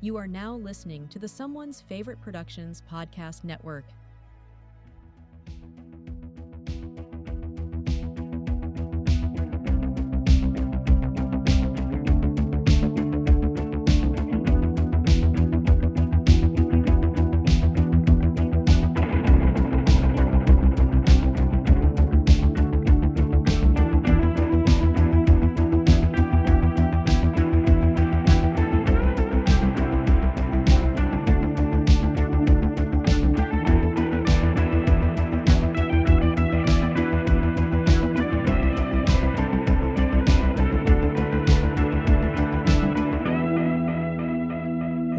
You are now listening to the Someone's Favorite Productions podcast network.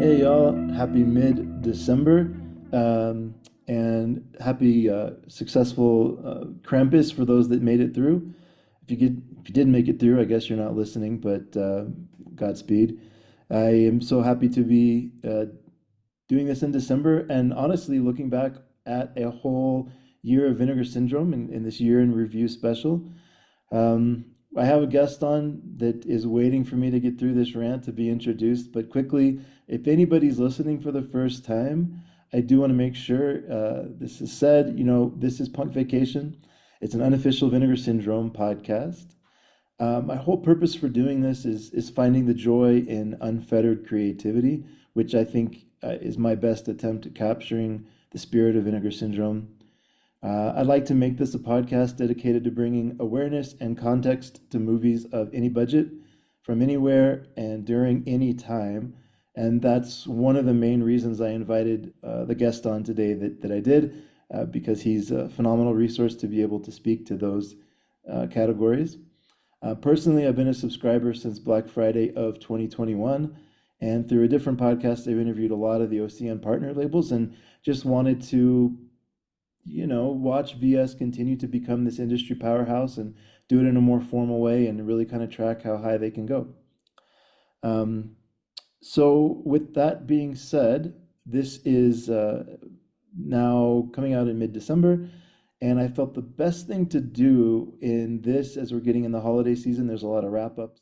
Hey y'all, happy mid-December, and happy successful Krampus for those that made it through. If you didn't make it through, I guess you're not listening, but Godspeed. I am so happy to be doing this in December, and honestly, looking back at a whole year of Vinegar Syndrome in this year in review special. Um, I have a guest on that is waiting for me to get through this rant to be introduced, but quickly, if anybody's listening for the first time, I do want to make sure this is said. This is Punk Vacation. It's an unofficial Vinegar Syndrome podcast. My whole purpose for doing this is finding the joy in unfettered creativity, which I think is my best attempt at capturing the spirit of Vinegar Syndrome. I'd like to make this a podcast dedicated to bringing awareness and context to movies of any budget, from anywhere and during any time. And that's one of the main reasons I invited the guest on today that I did, because he's a phenomenal resource to be able to speak to those categories. Personally, I've been a subscriber since Black Friday of 2021. And through a different podcast, I've interviewed a lot of the OCN partner labels and just wanted to watch VS continue to become this industry powerhouse and do it in a more formal way and really kind of track how high they can go. Um, so, with that being said, this is now coming out in mid-December, and I felt the best thing to do in this, as we're getting in the holiday season, there's a lot of wrap-ups,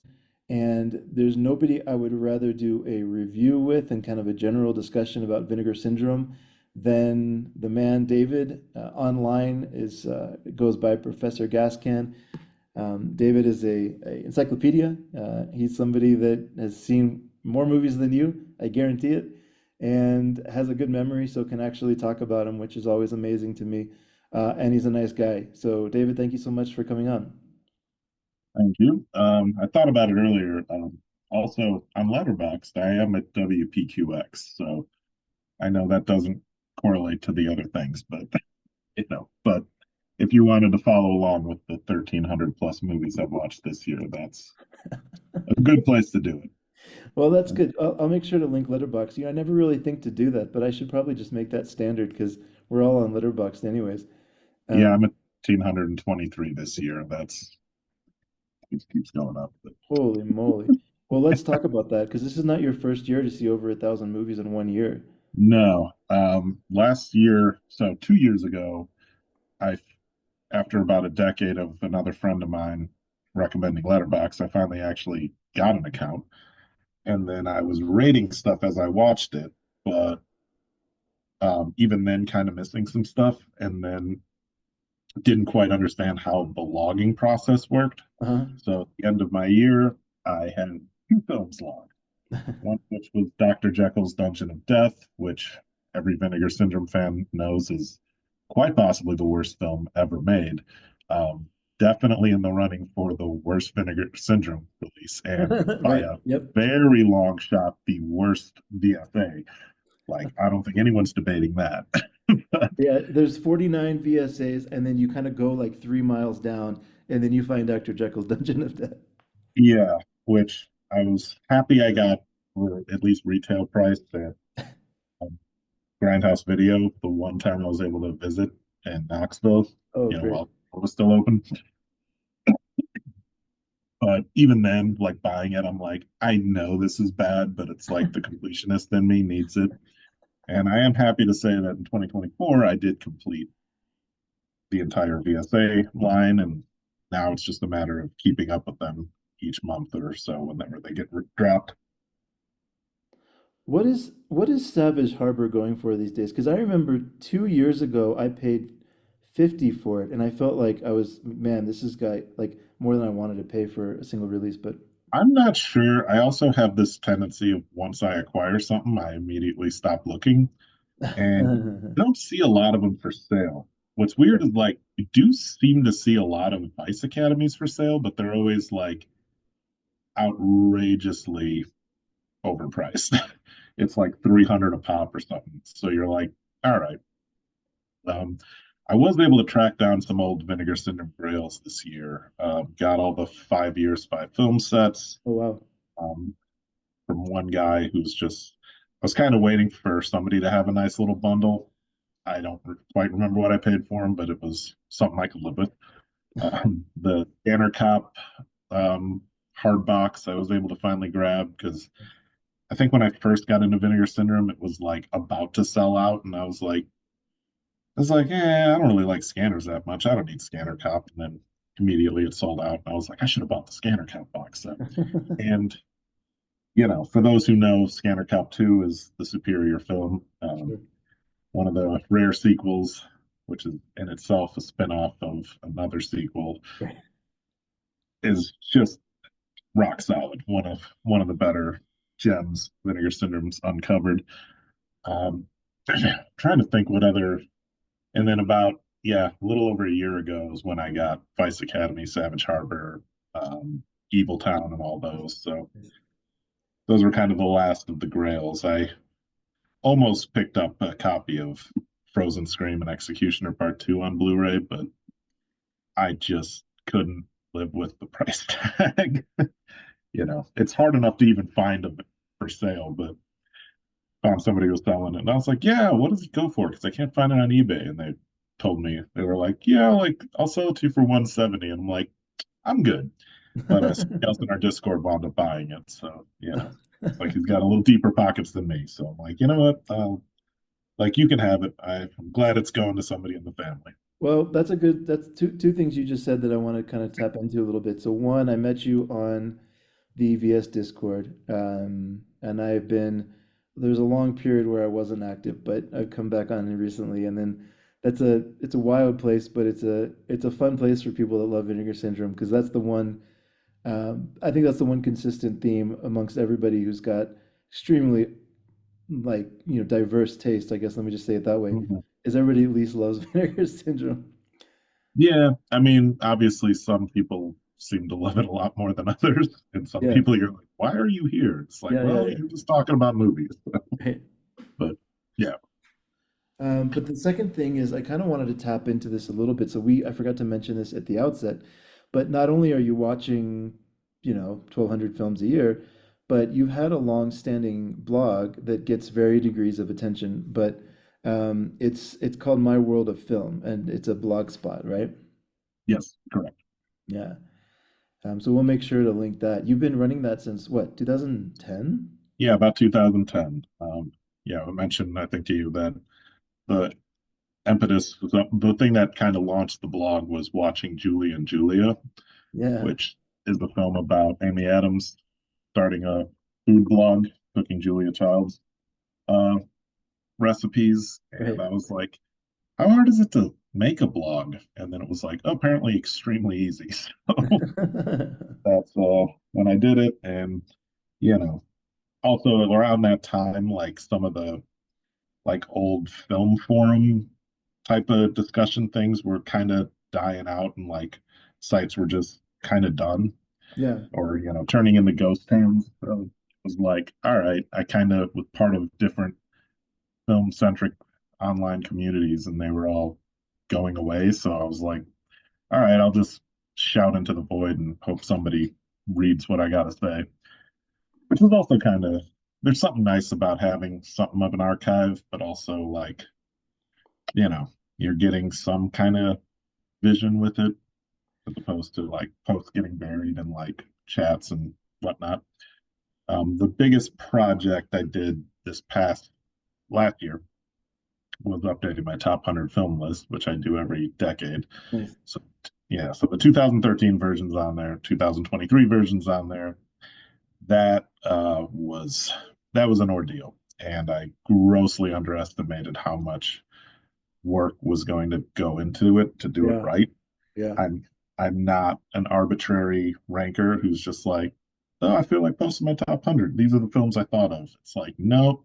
and there's nobody I would rather do a review with and kind of a general discussion about Vinegar Syndrome than the man David. Online is goes by Professor Gascan. David is a encyclopedia. He's somebody that has seen more movies than you, I guarantee it, and has a good memory, so can actually talk about them, which is always amazing to me. And he's a nice guy. So, David, thank you so much for coming on. Thank you. I thought about it earlier. Also, on Letterboxd, I am at WPQX, so I know that doesn't correlate to the other things, but but if you wanted to follow along with the 1,300 plus movies I've watched this year, that's a good place to do it. Well, that's good. I'll make sure to link Letterboxd. I never really think to do that, but I should probably just make that standard because we're all on Letterboxd anyways. Yeah, Um, I'm at 1,323 this year. It keeps going up. But Holy moly. Well, let's talk about that because this is not your first year to see over 1,000 movies in one year. no, last year, so 2 years ago, I after about a decade of another friend of mine recommending Letterbox, I finally actually got an account. And then I was rating stuff as I watched it, but even then, kind of missing some stuff, and then didn't quite understand how the logging process worked. Uh-huh. So at the end of my year, I had two films logged. One which was Dr. Jekyll's Dungeon of Death, which every Vinegar Syndrome fan knows is quite possibly the worst film ever made. Um, Definitely in the running for the worst Vinegar Syndrome release, and by Right. a Yep. very long shot, the worst VFA. Like, I don't think anyone's debating that. But Yeah, there's 49 VSAs, and then you kind of go like 3 miles down, and then you find Dr. Jekyll's Dungeon of Death. yeah, which I was happy I got for at least retail price at um, Grindhouse Video the one time I was able to visit in Knoxville, Oh, great. while it was still open. But even then, like buying it, I'm like, I know this is bad, but it's like the completionist in me needs it. And I am happy to say that in 2024, I did complete the entire VSA line, and now it's just a matter of keeping up with them each month or so whenever they get dropped. what is Savage Harbor going for these days? Because I remember 2 years ago I paid 50 for it, and I felt like I was, man, this is guy like more than I wanted to pay for a single release. But I'm not sure. I also have this tendency of once I acquire something, I immediately stop looking, and I don't see a lot of them for sale. What's weird is like you do seem to see a lot of Vice Academies for sale, but they're always like outrageously overpriced. It's like 300 a pop or something. So you're like, all right. Um, I was able to track down some old Vinegar Syndrome grails this year. Got all the 5 years, 5 film sets Oh wow. um, from one guy who's just, I was kind of waiting for somebody to have a nice little bundle. I don't quite remember what I paid for them, but it was something I could live with. The Scanner Cop um, hard box I was able to finally grab because I think when I first got into Vinegar Syndrome, it was like about to sell out, and I don't really like scanners that much. I don't need Scanner Cop. And then immediately it sold out, and I was like, I should have bought the Scanner Cop box set. And for those who know, Scanner Cop 2 is the superior film, Sure. one of the rare sequels, which is in itself a spin-off of another sequel, Right. is just rock solid. One of the better gems Vinegar Syndrome's uncovered. Um, trying to think what other, and then about a little over a year ago is when I got Vice Academy, Savage Harbor, Evil Town, and all those. So those were kind of the last of the Grails. I almost picked up a copy of Frozen Scream and Executioner Part 2 on Blu-ray, but I just couldn't live with the price tag. It's hard enough to even find them for sale, but found somebody who was selling it. And I was like, yeah, what does it go for? Because I can't find it on eBay. And they told me, they were like, yeah, like I'll sell it to you for 170. And I'm like, I'm good. But somebody else in our Discord wound up buying it. So, it's like he's got a little deeper pockets than me. So I'm like, you know what? Like you can have it. I'm glad it's going to somebody in the family. Well, that's two things you just said that I want to kind of tap into a little bit. So one, I met you on the VS Discord, and there's a long period where I wasn't active, but I've come back on it recently, and then it's a wild place, but it's a fun place for people that love Vinegar Syndrome because that's the one, I think that's the one consistent theme amongst everybody who's got extremely like diverse taste. I guess let me just say it that way. Mhm. Is everybody at least loves Vinegar Syndrome? Yeah, I mean, obviously, some people seem to love it a lot more than others, and some Yeah, people you're like, "Why are you here?" It's like, yeah, yeah, well, yeah. you're just talking about movies. Right. But yeah, But the second thing is, I kind of wanted to tap into this a little bit. I forgot to mention this at the outset, but not only are you watching, 1,200 films a year, but you've had a long-standing blog that gets varied degrees of attention. But it's called My World of Film, and it's a blog spot, right? yes, correct. Yeah. So we'll make sure to link that. You've been running that since what, 2010? Yeah, about 2010. Yeah, I mentioned, I think to you that the impetus, the thing that kind of launched the blog was watching Julie and Julia, Yeah. which is the film about Amy Adams starting a food blog, cooking Julia Child's uh, recipes. And Right. I was like, how hard is it to make a blog? And then it was like, apparently extremely easy. So that's when I did it. And, you know, also around that time, like some of the like old film forum type of discussion things were kind of dying out and like sites were just kind of done Yeah. or, turning into ghost towns. So it was like, all right, I kind of was part of different film centric online communities and they were all going away. So I was like, all right, I'll just shout into the void and hope somebody reads what I got to say, which is also kind of, there's something nice about having something of an archive, but also like, you know, you're getting some kind of vision with it as opposed to like posts getting buried in like chats and whatnot. The biggest project I did this past last year was updating my top 100 film list, which I do every decade. Nice. So yeah, so the 2013 version's on there, 2023 version's on there. That was an ordeal. and I grossly underestimated how much work was going to go into it to do it Yeah, right. yeah. I'm I'm not an arbitrary ranker who's just like, oh, I feel like posting my top 100. These are the films I thought of. It's like, no,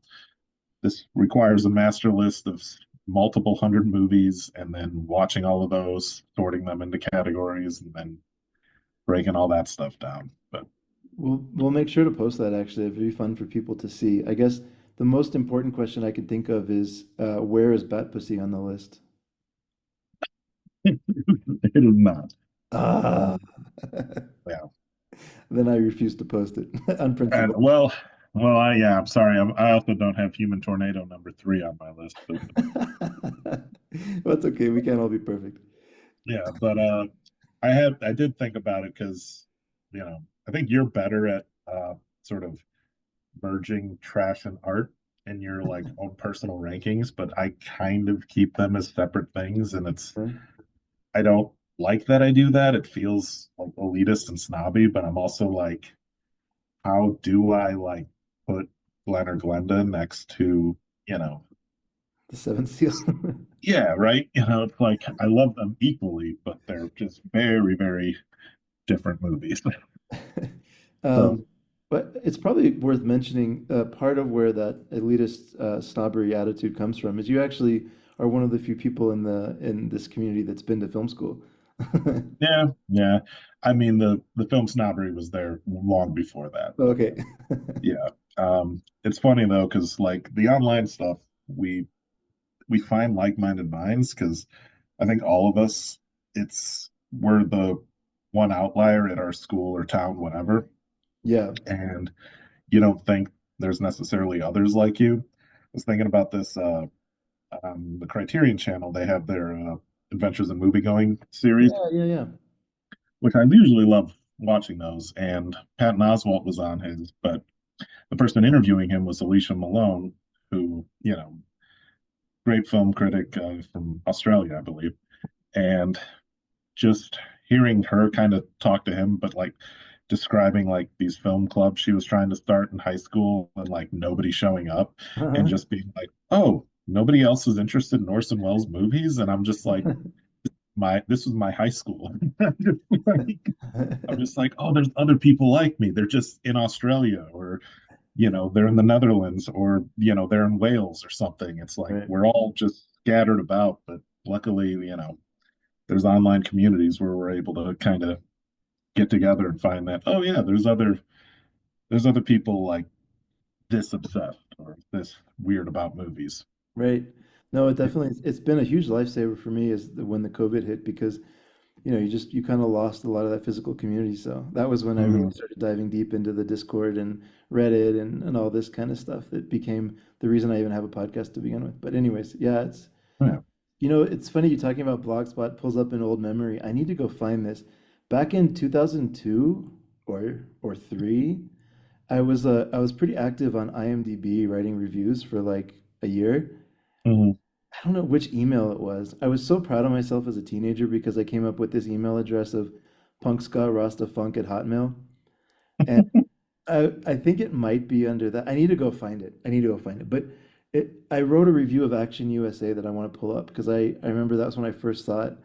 this requires a master list of multiple hundred movies and then watching all of those, sorting them into categories, and then breaking all that stuff down. But We'll make sure to post that actually. It'd be fun for people to see. I guess the most important question I can think of is where is Bat Pussy on the list? it is not. Ah, Yeah. then I refuse to post it on And principle. I'm sorry. I also don't have Human Tornado #3 on my list, but That's okay. We can't all be perfect. yeah, but I did think about it because, I think you're better at sort of merging trash and art in your like own personal rankings, but I kind of keep them as separate things, and Huh? I don't like that I do that. It feels like elitist and snobby, but I'm also like, how do I like put Glenn or Glenda next to, you know, The Seventh Seal. yeah, right? It's like I love them equally, but they're just very, very different movies. So, Um, but it's probably worth mentioning part of where that elitist snobbery attitude comes from is you actually are one of the few people in this community that's been to film school. yeah, yeah. I mean, the film snobbery was there long before that, but Okay. yeah. It's funny though, because like the online stuff, we find like-minded minds because I think all of us, we're the one outlier at our school or town, whatever, Yeah. and you don't think there's necessarily others like you. I was thinking about this on the Criterion Channel. They have their Adventures in Movie Going series, Yeah, yeah, yeah. which I usually love watching those. And Patton Oswalt was on his, but the person interviewing him was Alicia Malone, who, great film critic from Australia, I believe. And just hearing her kind of talk to him, but like describing like these film clubs she was trying to start in high school and like nobody showing up and Uh-huh. just being like, oh, nobody else is interested in Orson Welles movies. And I'm just like, this was my high school. I'm just like, oh, there's other people like me. They're just in Australia or, they're in the Netherlands or, they're in Wales or something. It's like Right. we're all just scattered about, but luckily, there's online communities where we're able to kind of get together and find that, oh yeah, there's other people like this obsessed or this weird about movies. Right. No, it Yeah. definitely it's been a huge lifesaver for me when the COVID hit because you kind of lost a lot of that physical community. So that was when I really Mhm. started diving deep into the Discord and Reddit and all this kind of stuff that became the reason I even have a podcast to begin with. But anyways, yeah, Yeah. it's funny you talking about Blogspot pulls up an old memory. I need to go find this. Back in 2002 or 3, I was pretty active on IMDb writing reviews for like a year. Mhm. I don't know which email it was. I was so proud of myself as a teenager because I came up with this email address of punkscott at Hotmail. And I think it might be under that. I need to go find it. I need to go find it. But I wrote a review of Action USA that I want to pull up because I remember that's when I first saw it.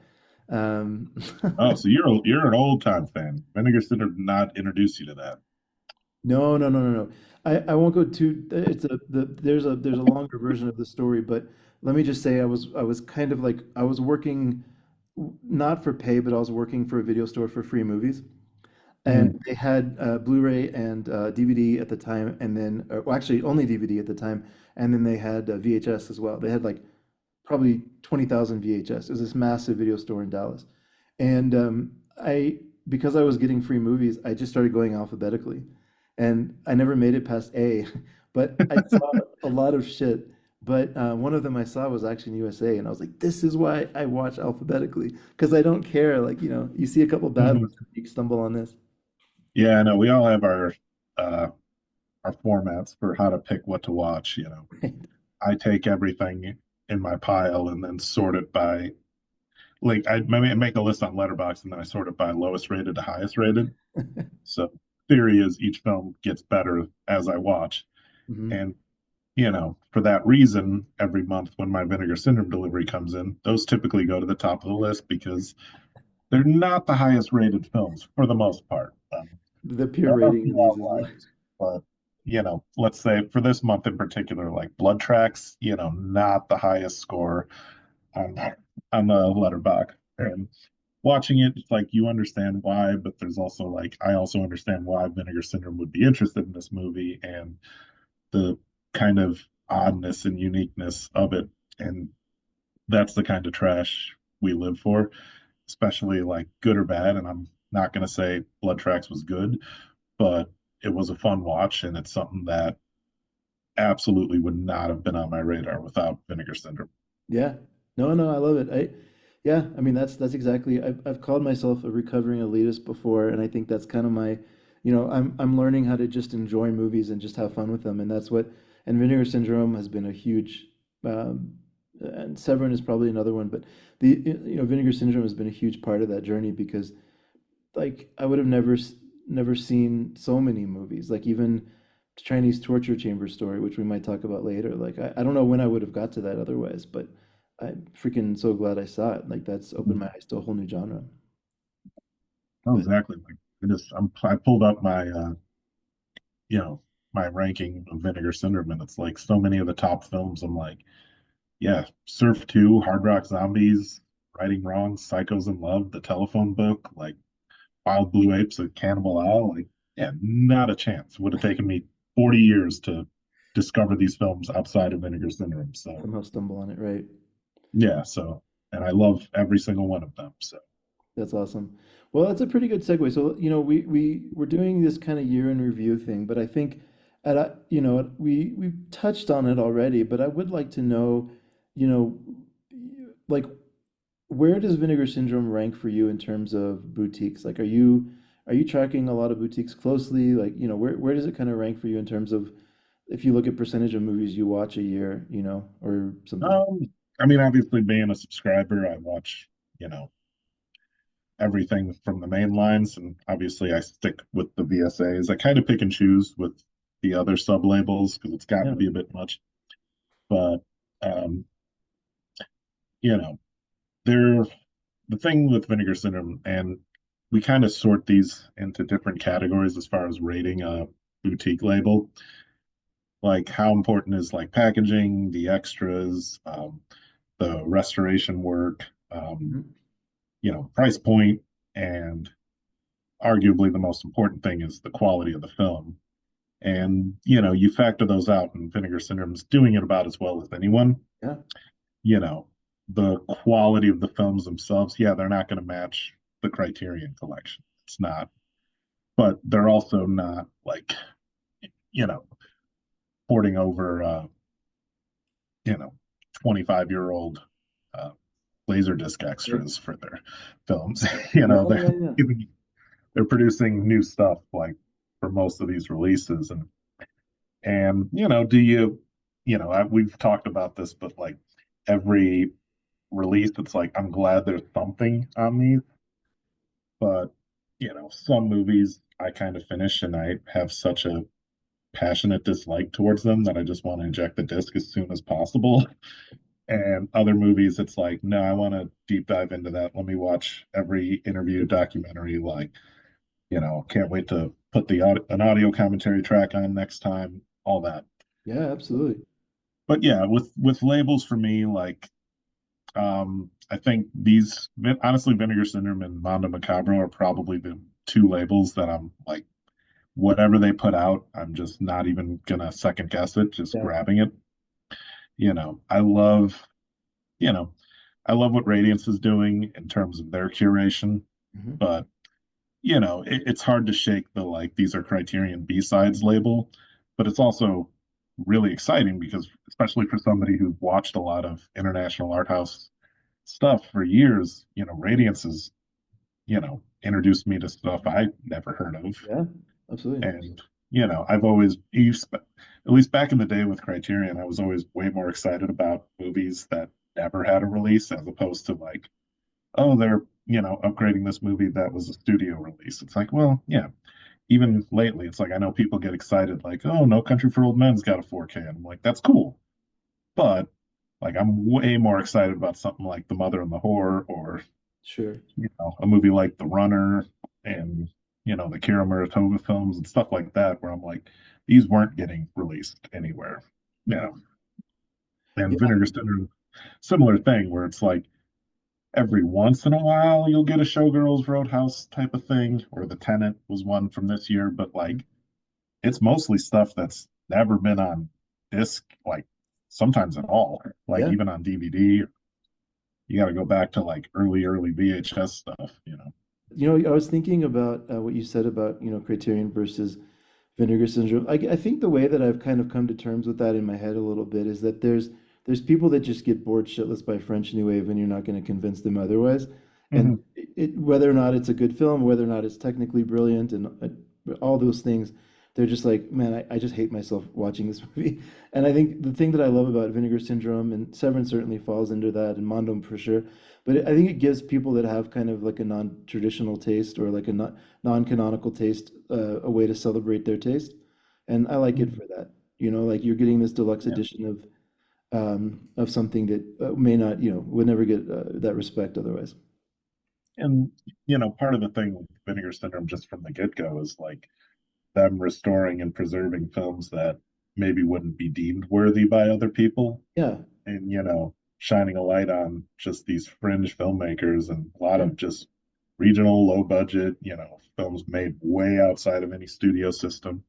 Um, Oh, so you're an old time fan. Vinegar Syndrome did not introduce you to that. no, no, no, no, no. I won't go too. There's a longer version of the story, but let me just say I was kind of like I was working not for pay, but I was working for a video store for free movies. And Mhm. they had Blu-ray and DVD at the time, and then, well, actually only DVD at the time, and then they had VHS as well. They had like probably 20,000 VHS. It was this massive video store in Dallas. And because I was getting free movies, I just started going alphabetically. And I never made it past A, but I saw a lot of shit. But one of them I saw was Action USA, and I was like, this is why I watch alphabetically, because I don't care. Like, you see a couple bad Mhm. ones, you stumble on this. Yeah, I know. We all have uh our formats for how to pick what to watch. I take everything in my pile and then sort it by like I make a list on Letterboxd and then I sort it by lowest rated to highest rated. So theory is each film gets better as I watch. Hmm. And for that reason, every month when my Vinegar Syndrome delivery comes in, those typically go to the top of the list because they're not the highest rated films for the most part. The pure There are a rating of few these is what. outliers, but let's say for this month in particular, like Blood Tracks, not the highest score on the letterbox. And watching it, it's like you understand why, but there's also like I also understand why Vinegar Syndrome would be interested in this movie and the kind of oddness and uniqueness of it. And that's the kind of trash we live for, especially like good or bad. And I'm not going to say Blood Tracks was good, but it was a fun watch. And it's something that absolutely would not have been on my radar without Vinegar Syndrome. Yeah. No, no, I love it. Yeah, I mean that's exactly I've called myself a recovering elitist before, and I think that's kind of my, I'm learning how to just enjoy movies and just have fun with them, and that's what and Vinegar Syndrome has been a huge and Severin is probably another one, but Vinegar Syndrome has been a huge part of that journey because like I would have never seen so many movies. Like even Chinese torture chamber story, which we might talk about later. Like I don't know when I would have got to that otherwise, but I'm freaking so glad I saw it. Like that's opened my eyes to a whole new genre. Oh, But exactly. Like I pulled up you know, my ranking of Vinegar Syndrome, and it's like so many of the top films. I'm like, yeah, Surf 2, Hard Rock Zombies, Righting Wrongs, Psychos in Love, The Telephone Book, like Wild Blue Apes, A Cannibal Owl. Like, yeah, not a chance. Would have taken me 40 years to discover these films outside of Vinegar Syndrome. So, somehow stumble on it, right? yeah, and I love every single one of them. So, That's awesome. Well, that's a pretty good segue. So, we're doing this kind of year in review thing, but I think we've touched on it already, but I would like to know, you know, like where does Vinegar Syndrome rank for you in terms of boutiques? Like, are you tracking a lot of boutiques closely? Like, where does it kind of rank for you in terms of if you look at percentage of movies you watch a year, or something? um, I mean, obviously, being a subscriber, I watch, you know, everything from the main lines, and obviously I stick with the VSAs. I kind of pick and choose with the other sub labels because it's gotten Yeah. to be a bit much. But um, you know, they're the thing with Vinegar Syndrome, and we kind of sort these into different categories as far as rating a boutique label. Like how important is like packaging, the extras, the restoration work, Mhm. price point, and arguably the most important thing is the quality of the film. And you factor those out, and Vinegar Syndrome's doing it about as well as anyone. Yeah. You know, the quality of the films themselves, yeah, they're not going to match the Criterion collection. It's not, but they're also not like, you know, porting over, you know, 25-year-old uh, Laserdisc Right. extras for their films. No, They're yeah, yeah. they're producing new stuff like for most of these releases, and do we've talked about this, but like every release, it's like I'm glad there's something on these, but some movies I kind of finish and I have such a passionate dislike towards them that I just want to inject the disc as soon as possible. And other movies, it's like, no, I want to deep dive into that. Let me watch every interview, documentary. Like, can't wait to put an audio commentary track on next time. All that. Yeah, absolutely. But yeah, with labels for me, like I think honestly, Vinegar Syndrome and Mondo Macabro are probably the two labels that I'm like, whatever they put out, I'm just not even gonna second guess it, just Yeah. grabbing it. You know, I love, you know, I love what Radiance is doing in terms of their curation, Hmm. but it's hard to shake the like these are Criterion B-sides label, but it's also really exciting because especially for somebody who's watched a lot of international art house stuff for years, Radiance has, introduced me to stuff I never heard of. Yeah, absolutely. And, I've always used, at least back in the day with Criterion, I was always way more excited about movies that never had a release as opposed to like, oh, they're, upgrading this movie that was a studio release. It's like, well, yeah, even lately, it's like I know people get excited, like, oh, No Country for Old Men's got a 4K. And I'm like, that's cool. But like I'm way more excited about something like The Mother and the Whore or, Sure. a movie like The Runner and, the Kira Muratova films and stuff like that, where I'm like, these weren't getting released anywhere. Right. Yeah. And Yeah. Vinegar Syndrome, similar thing where it's like every once in a while you'll get a Showgirls Roadhouse type of thing, or The Tenant was one from this year, but Mhm. like it's mostly stuff that's never been on disc, like sometimes at all, like Yeah. even on DVD. You got to go back to like early VHS stuff. I was thinking about what you said about, Criterion versus Vinegar Syndrome. I think the way that I've kind of come to terms with that in my head a little bit is that there's people that just get bored shitless by French New Wave and you're not going to convince them otherwise. And Hmm. whether or not it's a good film, whether or not it's technically brilliant and all those things, they're just like, man, I just hate myself watching this movie. And I think the thing that I love about Vinegar Syndrome, and Severance certainly falls into that, and Mondo for sure, but I think it gives people that have kind of like a non-traditional taste or like a non-canonical taste a way to celebrate their taste. And I like it for that. Like you're getting this deluxe Yeah. edition of something that may not, would never get that respect otherwise. And, part of the thing with Vinegar Syndrome just from the get-go is like them restoring and preserving films that maybe wouldn't be deemed worthy by other people Yeah, and, shining a light on just these fringe filmmakers and a lot yeah, of just regional, low budget, films made way outside of any studio system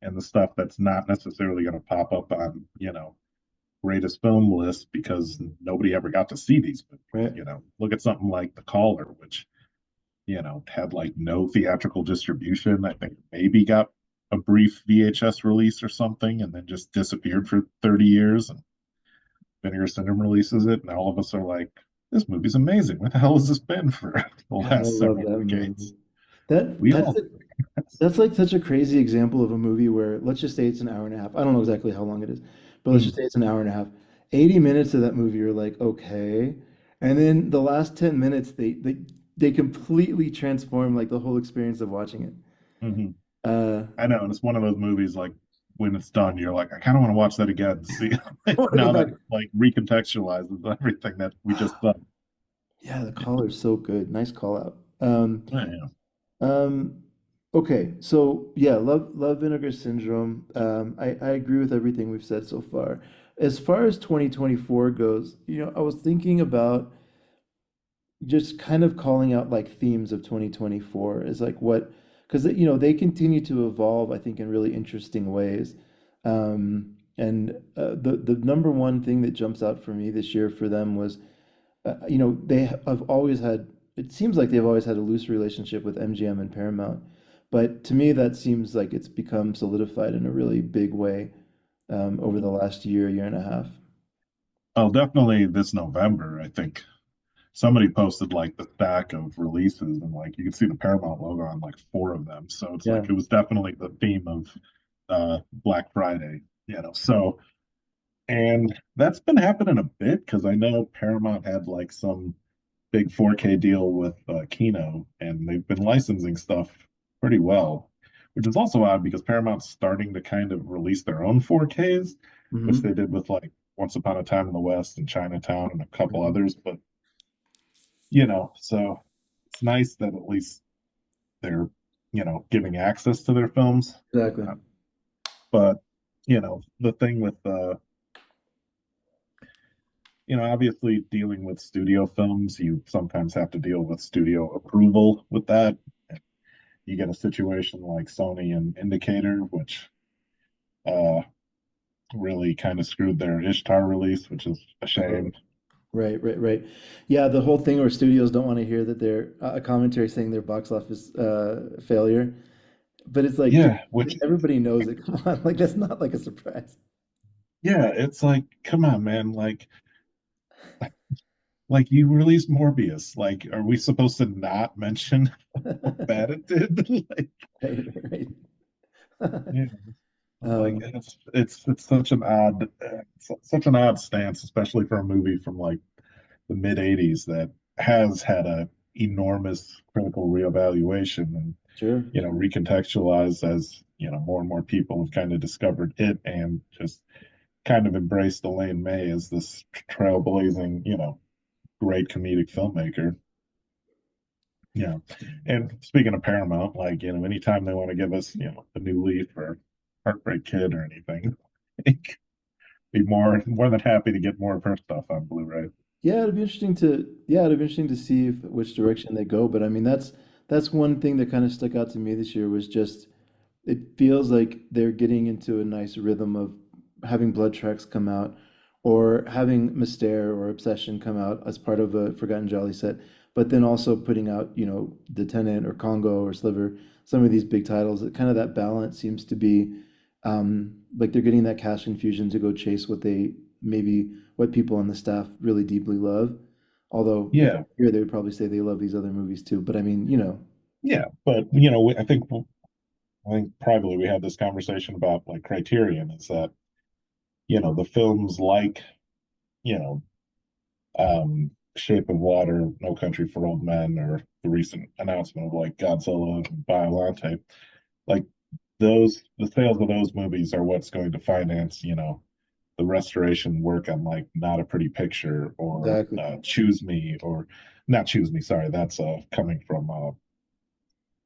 and the stuff that's not necessarily going to pop up on, greatest film list because nobody ever got to see these movies. right. Look at something like The Caller, which, had like no theatrical distribution. I think maybe got a brief VHS release or something and then just disappeared for 30 years. And Vinegar Syndrome releases it, and all of us are like, this movie's amazing. Where the hell has this been for the God, I last love several that movie. decades? That We that's all the, That's like such a crazy example of a movie where let's just say it's an hour and a half. I don't know exactly how long it is, but let's just mm, say it's an hour and a half. 80 minutes of that movie you're like, okay. And then the last 10 minutes they completely transform like the whole experience of watching it. mhm. Uh I know, and it's one of those movies like when it's done, you're like, I kind of want to watch that again. See, I want to go now that back. it like recontextualizes everything that we just saw. Yeah, the collar's so good. Nice call out. Yeah. Um, okay, so yeah, love Vinegar Syndrome. I agree with everything we've said so far. As far as 2024 goes, I was thinking about just kind of calling out like themes of 2024 is like what, because they continue to evolve, I think, in really interesting ways. And the number one thing that jumps out for me this year for them was they have always had, it seems like they've always had a loose relationship with MGM and Paramount. But to me, that seems like it's become solidified in a really big way over the last year and a half. Oh, definitely this November, I think somebody posted like the stack of releases and like you can see the Paramount logo on like four of them. So it's Yeah. like it was definitely the theme of Black Friday, So and that's been happening a bit because I know Paramount had like some big 4K deal with Kino and they've been licensing stuff pretty well, which is also odd because Paramount's starting to kind of release their own 4Ks, which they Hmm. did with like Once Upon a Time in the West and Chinatown and a couple Hmm. others, but so it's nice that at least they're, giving access to their films. Exactly. Uh, But, the thing with, obviously dealing with studio films, you sometimes have to deal with studio approval with that. You get a situation like Sony and Indicator, which uh, really kind of screwed their Ishtar release, which is a Oh, shame. right, right, right. Yeah, the whole thing where studios don't want to hear that they're a commentary saying their box office failure. But it's like, Yeah, dude, which, everybody knows it. Come on, like that's not like a surprise. yeah, it's like, come on, man. Like you released Morbius. Like, are we supposed to not mention how bad it did? Like, Right, right. yeah, like Um, it's such an odd, such an odd stance, especially for a movie from like the mid '80s that has had a enormous critical reevaluation and, Sure. recontextualize as, more and more people have kind of discovered it and just kind of embraced Elaine May as this trailblazing, great comedic filmmaker. Yeah. And speaking of Paramount, like, anytime they want to give us, a new leaf or Heartbreak Kid or anything, be more than happy to get more of her stuff on Blu-ray. It'd be interesting to see which direction they go. But I mean, that's one thing that kind of stuck out to me this year was just it feels like they're getting into a nice rhythm of having Blood Tracks come out or having Mystere or Obsession come out as part of a Forgotten Jolly set, but then also putting out, The Tenant or Congo or Sliver, some of these big titles. Kind of that balance seems to be like they're getting that cash infusion to go chase what they maybe what people on the staff really deeply love. Although if Yeah, here they would probably say they love these other movies too. But I mean, yeah, but I think privately we had this conversation about like Criterion is that the films like you know Shape of Water, No Country for Old Men, or the recent announcement of like Godzilla and Biollante, like the sales of those movies are what's going to finance the restoration work on like Not a Pretty Picture or exactly. Choose Me or not Choose Me. Sorry, that's coming from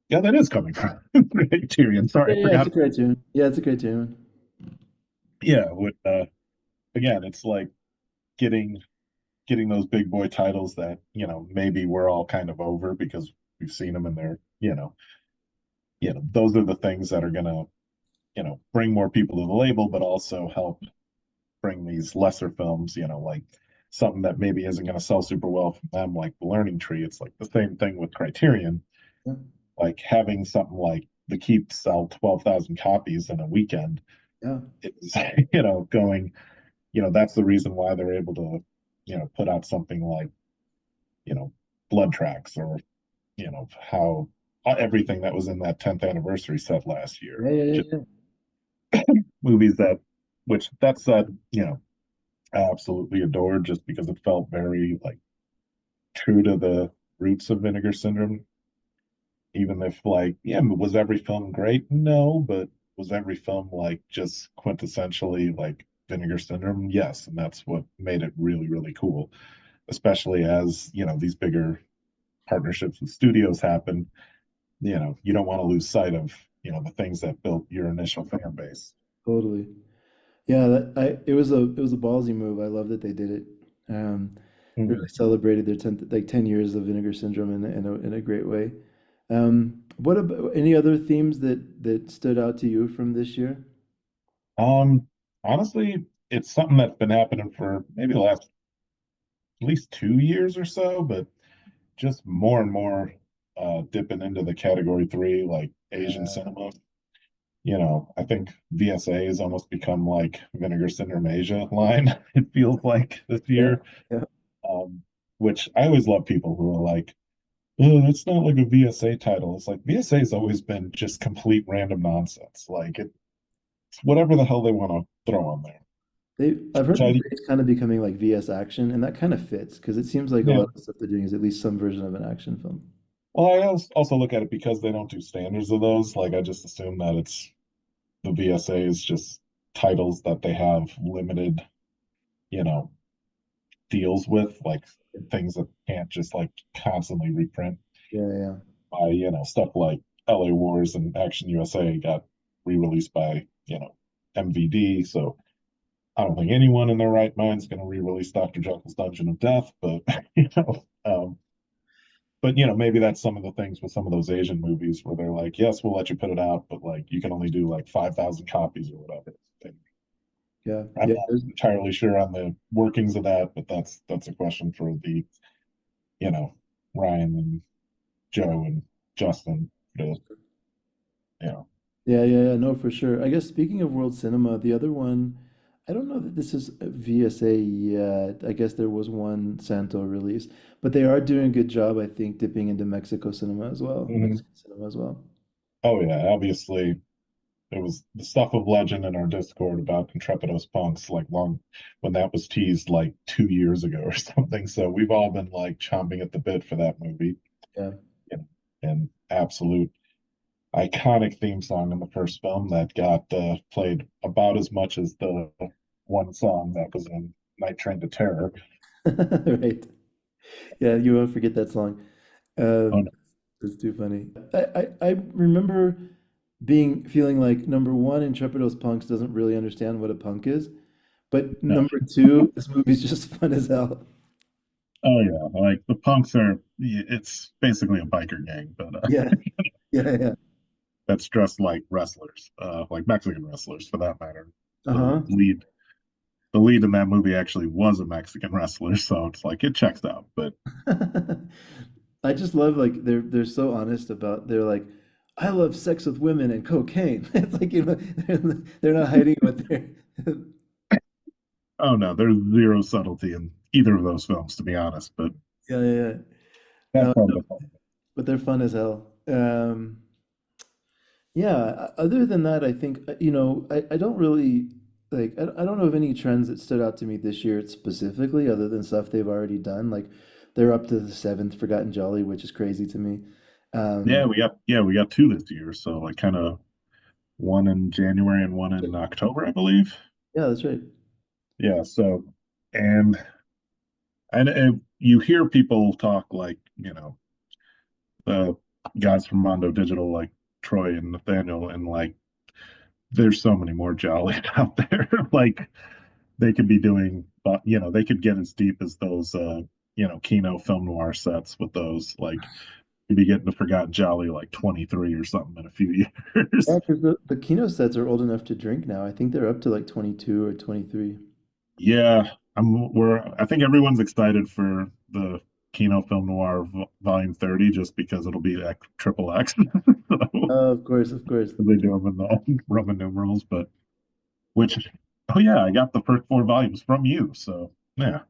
yeah, that is coming from Criterion. Sorry, Yeah, I yeah, it's a forgot. great tune. Yeah, it's a great tune. Yeah, with again, it's like getting getting those big boy titles that maybe we're all kind of over because we've seen them and they're those are the things that are gonna bring more people to the label, but also help bring these lesser films, like something that maybe isn't going to sell super well from them, like The Learning Tree. It's like the same thing with Criterion, Yeah, like having something like The Keep sell 12,000 copies in a weekend yeah, is, going, that's the reason why they're able to, put out something like, you know, Blood Tracks or, how everything that was in that 10th anniversary set last year. yeah, yeah, yeah, Just yeah. movies which that said, I absolutely adored just because it felt very like true to the roots of Vinegar Syndrome. Even if like, yeah, was every film great? No, but was every film like just quintessentially like Vinegar Syndrome? Yes, and that's what made it really, really cool. Especially as, these bigger partnerships with studios happen, you don't want to lose sight of, the things that built your initial fan base. Totally. Yeah, it was a ballsy move. I love that they did it. They really Mhm. celebrated their 10 years of Vinegar Syndrome in a great way. What about any other themes that stood out to you from this year? Um, Honestly, it's something that's been happening for maybe the last at least 2 years or so, but just more and more dipping into the category three, like Asian Yeah, cinema. I think VSA has almost become like Vinegar Syndrome Asia line, it feels like this yeah, year. yeah. Um, which I always love people who are like, oh, it's not like a VSA title. It's like VSA has always been just complete random nonsense. Like it's whatever the hell they want to throw on there. I've Which heard that it's kind of becoming like VS action, and that kind of fits because it seems like a yeah. lot of the stuff they're doing is at least some version of an action film. Well, I also look at it because they don't do standards of those. Like I just assume that it's the VSA is just titles that they have limited, you know, deals with, like things that can't just like constantly reprint Yeah, yeah, by, stuff like LA Wars and Action USA got re-released by, MVD. So I don't think anyone in their right mind is going to re-release Dr. Jekyll's Dungeon of Death, but maybe that's some of the things with some of those Asian movies where they're like, yes, we'll let you put it out, but like you can only do like 5,000 copies or whatever. And yeah, I'm yeah. not entirely sure on the workings of that, but that's a question for the, you know, Ryan and Joe and Justin to, you know. Yeah, yeah, yeah, no, for sure. I guess speaking of world cinema, the other one, I don't know that this is a VSA yet. I guess there was one Santo release, but they are doing a good job, I think, dipping into Mexico cinema as well, Mhm. Mexican cinema as well. Oh yeah, obviously it was the stuff of legend in our Discord about Intrepidos Punks, like long when that was teased like 2 years ago or something. So we've all been like chomping at the bit for that movie. Yeah. You know, an absolute iconic theme song in the first film that got played about as much as the one song that was in Night Train to Terror. Right. Yeah, you won't forget that song. Oh Um, no, that's too funny. I remember feeling like number one, Intrepidos Punks doesn't really understand what a punk is, but no. number two, this movie's just fun as hell. Oh yeah, like the punks are. It's basically a biker gang, but Yeah, yeah, yeah. that's dressed like wrestlers, like Mexican wrestlers for that matter. The Uh-huh. lead, the lead in that movie actually was a Mexican wrestler, so it's like it checks out. But I just love like they're so honest about they're like, I love sex with women and cocaine. It's like they're not hiding what they're oh no, there's zero subtlety in either of those films, to be honest. But yeah, yeah, yeah. that's No, part of the fun. but they're fun as hell. Yeah, other than that, I think, I don't really like, I don't know of any trends that stood out to me this year specifically, other than stuff they've already done. Like, they're up to the seventh Forgotten Jolly, which is crazy to me. Yeah, Um, we got two this year, so like kind of one in January and one in October, I believe. yeah, that's right. Yeah, so and you hear people talk like the guys from Mondo Digital, like Troy and Nathaniel, and like there's so many more jollies out there. Like they could be doing, but they could get as deep as those, Kino film noir sets with those. Like you'd be getting to Forgotten Jolly like 23 or something in a few Yeah, years. because the Kino sets are old enough to drink now. I think they're up to like 22 or 23. Yeah, I think everyone's excited for the Kino Film Noir Volume 30 just because it'll be X, triple X. So Oh, of course, of course. they do them in the Roman numerals, but which, oh yeah, I got the first four volumes from you. So yeah,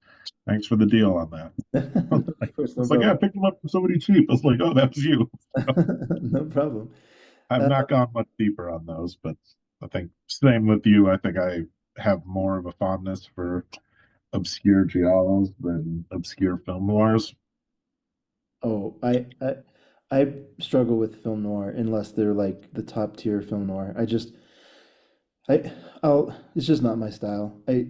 thanks for the deal on that. I was like, Of course, no it's like, yeah, I problem. picked them up for somebody cheap. I was like, oh, that was you. No problem. I've Uh, not gone much deeper on those, but I think same with you. I think I have more of a fondness for obscure giallos than obscure film noirs. oh, I struggle with film noir unless they're like the top tier film noir. I it's just not my style. Like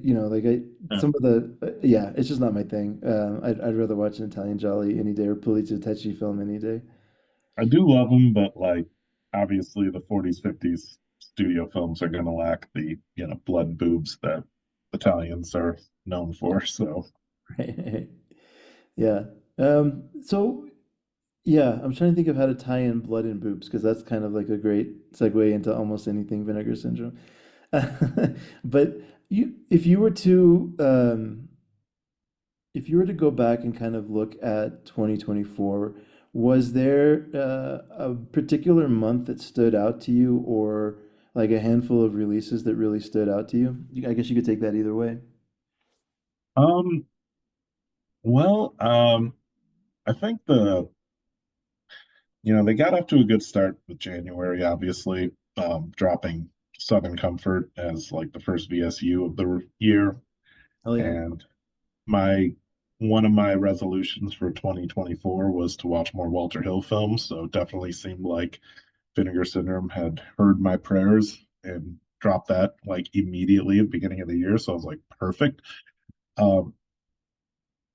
Yeah. some of the yeah, it's just not my thing. I'd rather watch an Italian Jolly any day or Pulice Tecci film any day. I do love them, but like obviously the 40s, 50s studio films are going to lack the, blood and boobs that Italians are known for. So Right. Yeah. So yeah, I'm trying to think of how to tie in blood and boobs because that's kind of like a great segue into almost anything Vinegar Syndrome. But if you were to if you were to go back and kind of look at 2024, was there a particular month that stood out to you, or like a handful of releases that really stood out to you? I guess you could take that either way. um well, I think they got off to a good start with January, obviously, dropping Southern Comfort as like the first VSU of the year. Oh yeah. And my one of my resolutions for 2024 was to watch more Walter Hill films. So it definitely seemed like Vinegar Syndrome had heard my prayers and dropped that like immediately at the beginning of the year. So I was like, perfect. Um,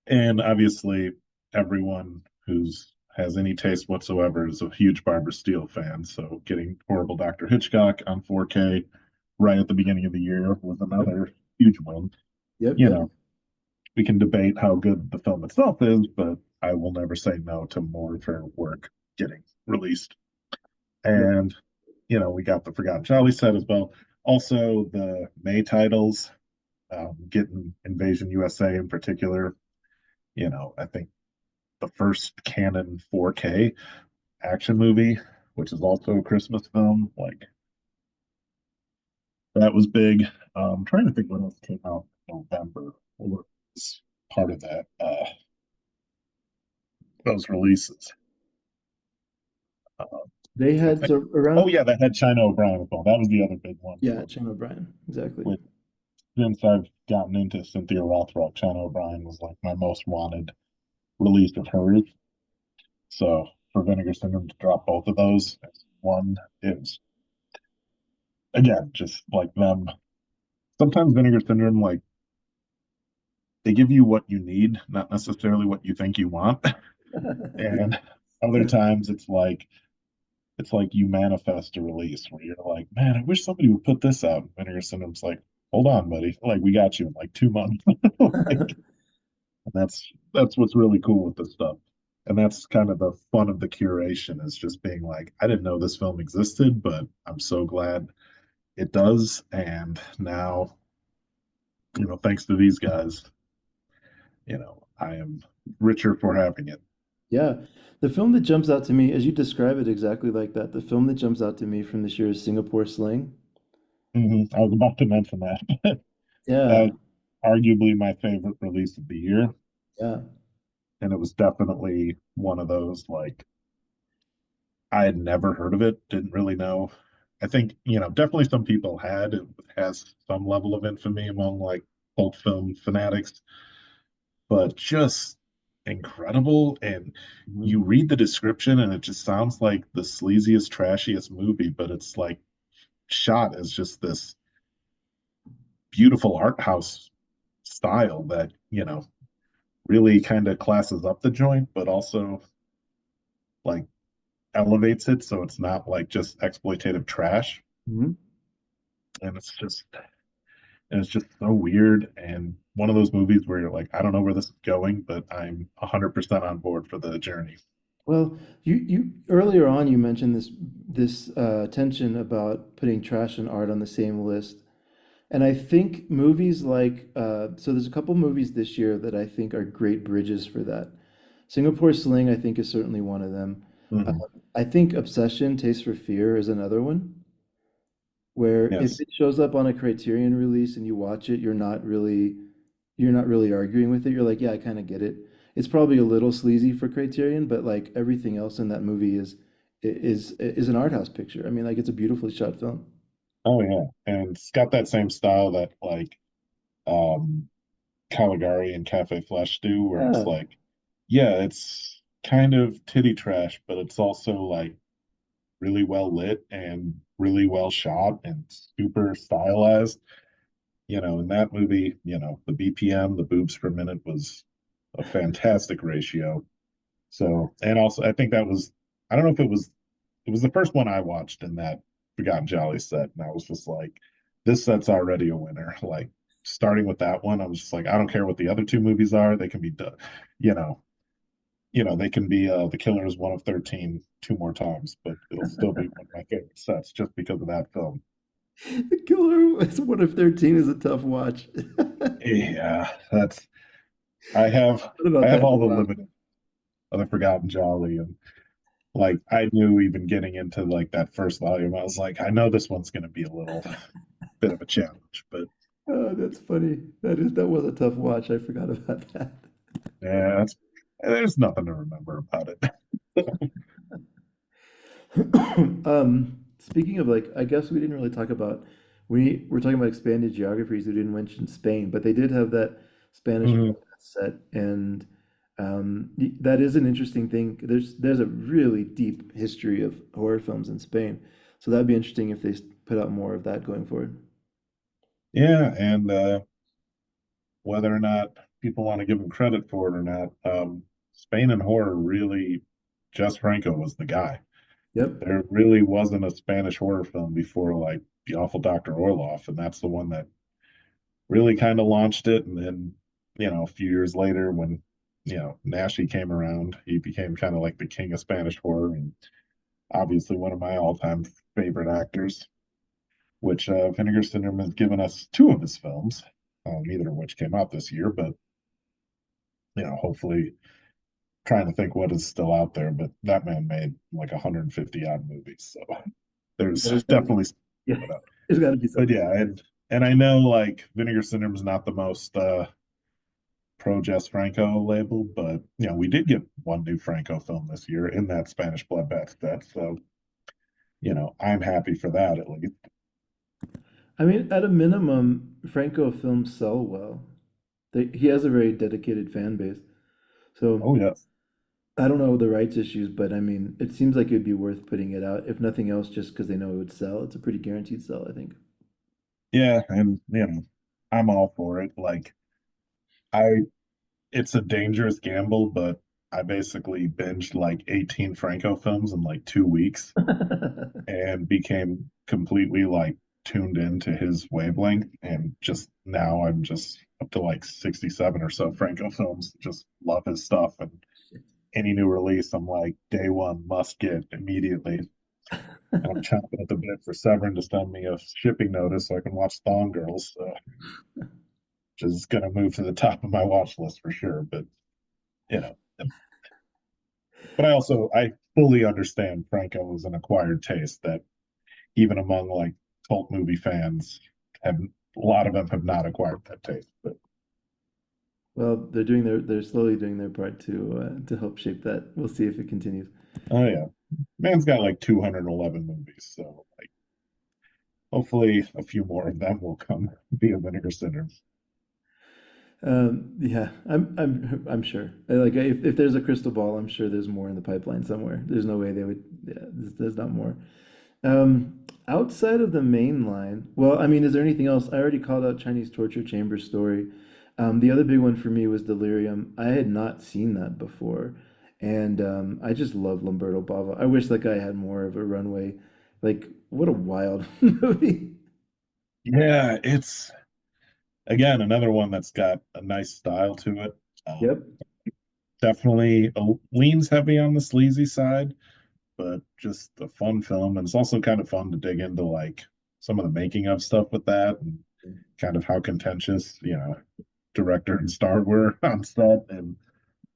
and obviously, everyone who's has any taste whatsoever is a huge Barbara Steele fan. So getting Horrible Dr. Hitchcock on 4K right at the beginning of the year was Yep. another huge win. Yep. You Yep. know, we can debate how good the film itself is, but I will never say no to more of her work getting released. Yep. And, we got the Forgotten Charlie set as well. Also, the May titles, getting Invasion USA in particular. I think the first canon 4K action movie, which is also a Christmas film, like that was big. Trying to think what else came out in November or was part of that those releases. Uh, They I had think. so Oh around yeah, that had China O'Brien as well. That was the other big one yeah, for me. Chan O'Brien. Exactly. With since I've gotten into Cynthia Rothrock, China O'Brien was like my most wanted release of hers. So for Vinegar Syndrome to drop both of those as one is, again, just like them. Sometimes Vinegar Syndrome, like, they give you what you need, not necessarily what you think you want. And other times it's like you manifest a release where you're like, man, I wish somebody would put this out. And Vinegar Syndrome's like, hold on, buddy. Like, we got you in like 2 months. Like, and that's what's really cool with this stuff. And that's kind of the fun of the curation is just being like, I didn't know this film existed, but I'm so glad it does. And now, thanks to these guys, I am richer for having it. Yeah. The film that jumps out to me, as you describe it exactly like that, the film that jumps out to me from this year is Singapore Sling. I was about to mention that. Yeah. That arguably my favorite release of the year. Yeah. And it was definitely one of those like I had never heard of it, didn't really know. I think, definitely some people had. It has some level of infamy among like cult film fanatics, but just incredible. And Mhm. you read the description and it just sounds like the sleaziest, trashiest movie, but it's like shot as just this beautiful art house style that, really kind of classes up the joint, but also like elevates it so it's not like just exploitative trash. Mhm. And it's just so weird and one of those movies where you're like, I don't know where this is going, but I'm 100% on board for the journey. Well, you earlier on you mentioned this tension about putting trash and art on the same list. And I think movies like so there's a couple movies this year that I think are great bridges for that. Singapore Sling, I think, is certainly one of them. Uh, Hmm. I think Obsession, Taste for Fear is another one, where if Yes. it shows up on a Criterion release and you watch it, you're not really arguing with it. You're like, yeah, I kind of get it. It's probably a little sleazy for Criterion, but like everything else in that movie is an art house picture. I mean, like it's a beautifully shot film. Oh yeah. And it's got that same style that like um Caligari and Cafe Flesh do, where it's Yeah. like, yeah, it's kind of titty trash, but it's also like really well lit and really well shot and super stylized. In that movie, the BPM, the boobs per minute was a fantastic ratio. So, and also, I think that was, I don't know if it was the first one I watched in that Forgotten Jolly set. And I was just like, this set's already a winner. Like, starting with that one, I was just like, I don't care what the other two movies are. They can be, you know, they can be The Killer is one of 13 two more times, but it'll still be one of my favorite sets just because of that film. The Killer is one of 13 is a tough watch. Yeah, that's I have What I about have that all the one? limited of the Forgotten Jolly and like I knew even getting into like that first volume, I was like, I know this one's gonna be a little bit of a challenge, but Oh, that's funny. That was a tough watch. I forgot about that. yeah, there's nothing to remember about it. Speaking of like, I guess we didn't really talk about we were talking about expanded geographies. We didn't mention Spain, but they did have that Spanish Mhm. set, and that is an interesting thing. There's a really deep history of horror films in Spain, so that'd be interesting if they put out more of that going forward. Yeah, and whether or not people want to give him credit for it or not, Spain and horror really, Jess Franco was the guy. Yep. There really wasn't a Spanish horror film before like The Awful Dr. Orloff, and that's the one that really kind of launched it. And then, a few years later, when Nashi came around, he became kind of like the king of Spanish horror, and obviously one of my all-time favorite actors. Which Vinegar Syndrome has given us two of his films, neither of which came out this year, but hopefully trying to think what is still out there. But that man made like 150 odd movies, so Yeah, there's there's got to be. definitely Yeah, coming up. there's got to be But something. yeah, and I know like Vinegar Syndrome is not the most pro Jess Franco label, but we did get one new Franco film this year in that Spanish Bloodbath set, so I'm happy for that at least. I mean, at a minimum, Franco films sell well. He has a very dedicated fan base. So Oh yes. I don't know the rights issues, but I mean, it seems like it'd be worth putting it out, if nothing else, just because they know it would sell. It's a pretty guaranteed sell, I think. Yeah, and I'm all for it. Like I it's a dangerous gamble, but I basically binged like 18 Franco films in like 2 weeks and became completely like tuned into his wavelength. And just now I'm just up to like 67 or so Franco films. Just love his stuff. And any new release, I'm like, day one, must get immediately. And I'm chomping at the bit for Severin to send me a shipping notice so I can watch Thong Girls, which is going to move to the top of my watch list for sure. But, you know, I fully understand Franco is an acquired taste that even among like cult movie fans, have a lot of them have not acquired that taste. But Well, they're slowly doing their part to help shape that. We'll see if it continues. oh yeah, man's got like 211 movies, so like hopefully a few more of them will come via Vinegar Syndrome. Yeah, I'm sure. Like if there's a crystal ball, I'm sure there's more in the pipeline somewhere. There's no way they would. Yeah, there's not more. Outside of the main line, well, I mean, is there anything else? I already called out Chinese torture chamber story. The other big one for me was Delirium. I had not seen that before, and I just love Lamberto Bava. I wish that guy had more of a runway. Like, what a wild movie. Yeah, it's again another one that's got a nice style to it. Um, Yep. Definitely leans heavy on the sleazy side, but just a fun film. And it's also kind of fun to dig into like some of the making of stuff with that and kind of how contentious, director and star were on set and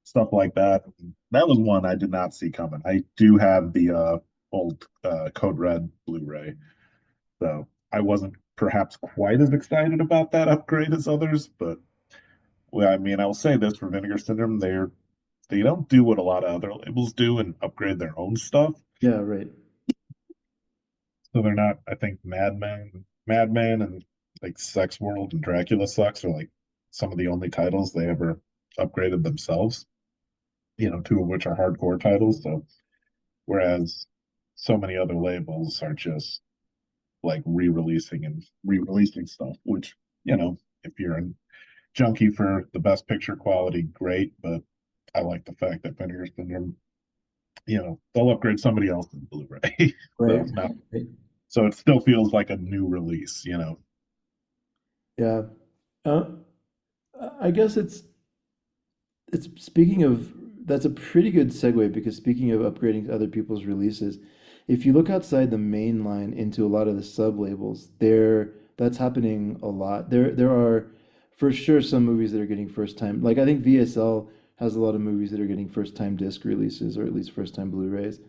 stuff like that. That was one I did not see coming. I do have the old Code Red Blu-ray, so I wasn't perhaps quite as excited about that upgrade as others, but well, I mean, I'll say this for Vinegar Syndrome, they don't do what a lot of other labels do and upgrade their own stuff. Yeah, right. So they're not, I think, Madman, and like Sex World and Dracula Sucks are like some of the only titles they ever upgraded themselves. Two of which are hardcore titles. So whereas so many other labels are just like re-releasing and re-releasing stuff, which if you're a junkie for the best picture quality, great. But I like the fact that Vinegar Syndrome, they'll upgrade somebody else's Blu-ray. Right. So not Right. so it still feels like a new release. Yeah. Uh, I guess it's speaking of that's a pretty good segue because speaking of upgrading other people's releases, if you look outside the main line into a lot of the sub labels, that's happening a lot. There are for sure some movies that are getting first time. Like I think VSL has a lot of movies that are getting first time disc releases or at least first time Blu-rays.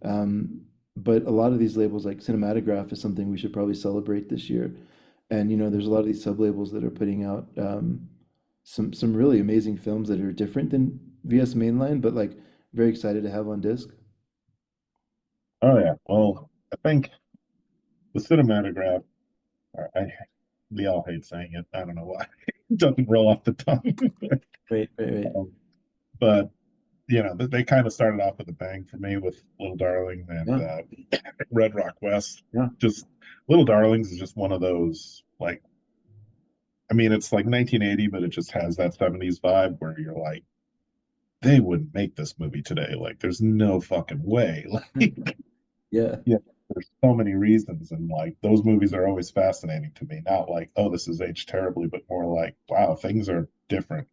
Um, but a lot of these labels like Cinematograph is something we should probably celebrate this year. And there's a lot of these sub labels that are putting out some really amazing films that are different than VS Mainline, but like very excited to have on disc. Oh yeah. Well, I think the cinematograph, I we all hate saying it. I don't know why. It doesn't roll off the tongue. Right. Um, but they kind of started off with a bang for me with Little Darling and Yeah, Red Rock West. yeah. Just Little Darlings is just one of those like I mean it's like 1980, but it just has that 70s vibe where you're like, they wouldn't make this movie today. Like there's no fucking way. Like Yeah. yeah, there's so many reasons, and like those movies are always fascinating to me. Not like, oh, this is aged terribly, but more like, wow, things are different.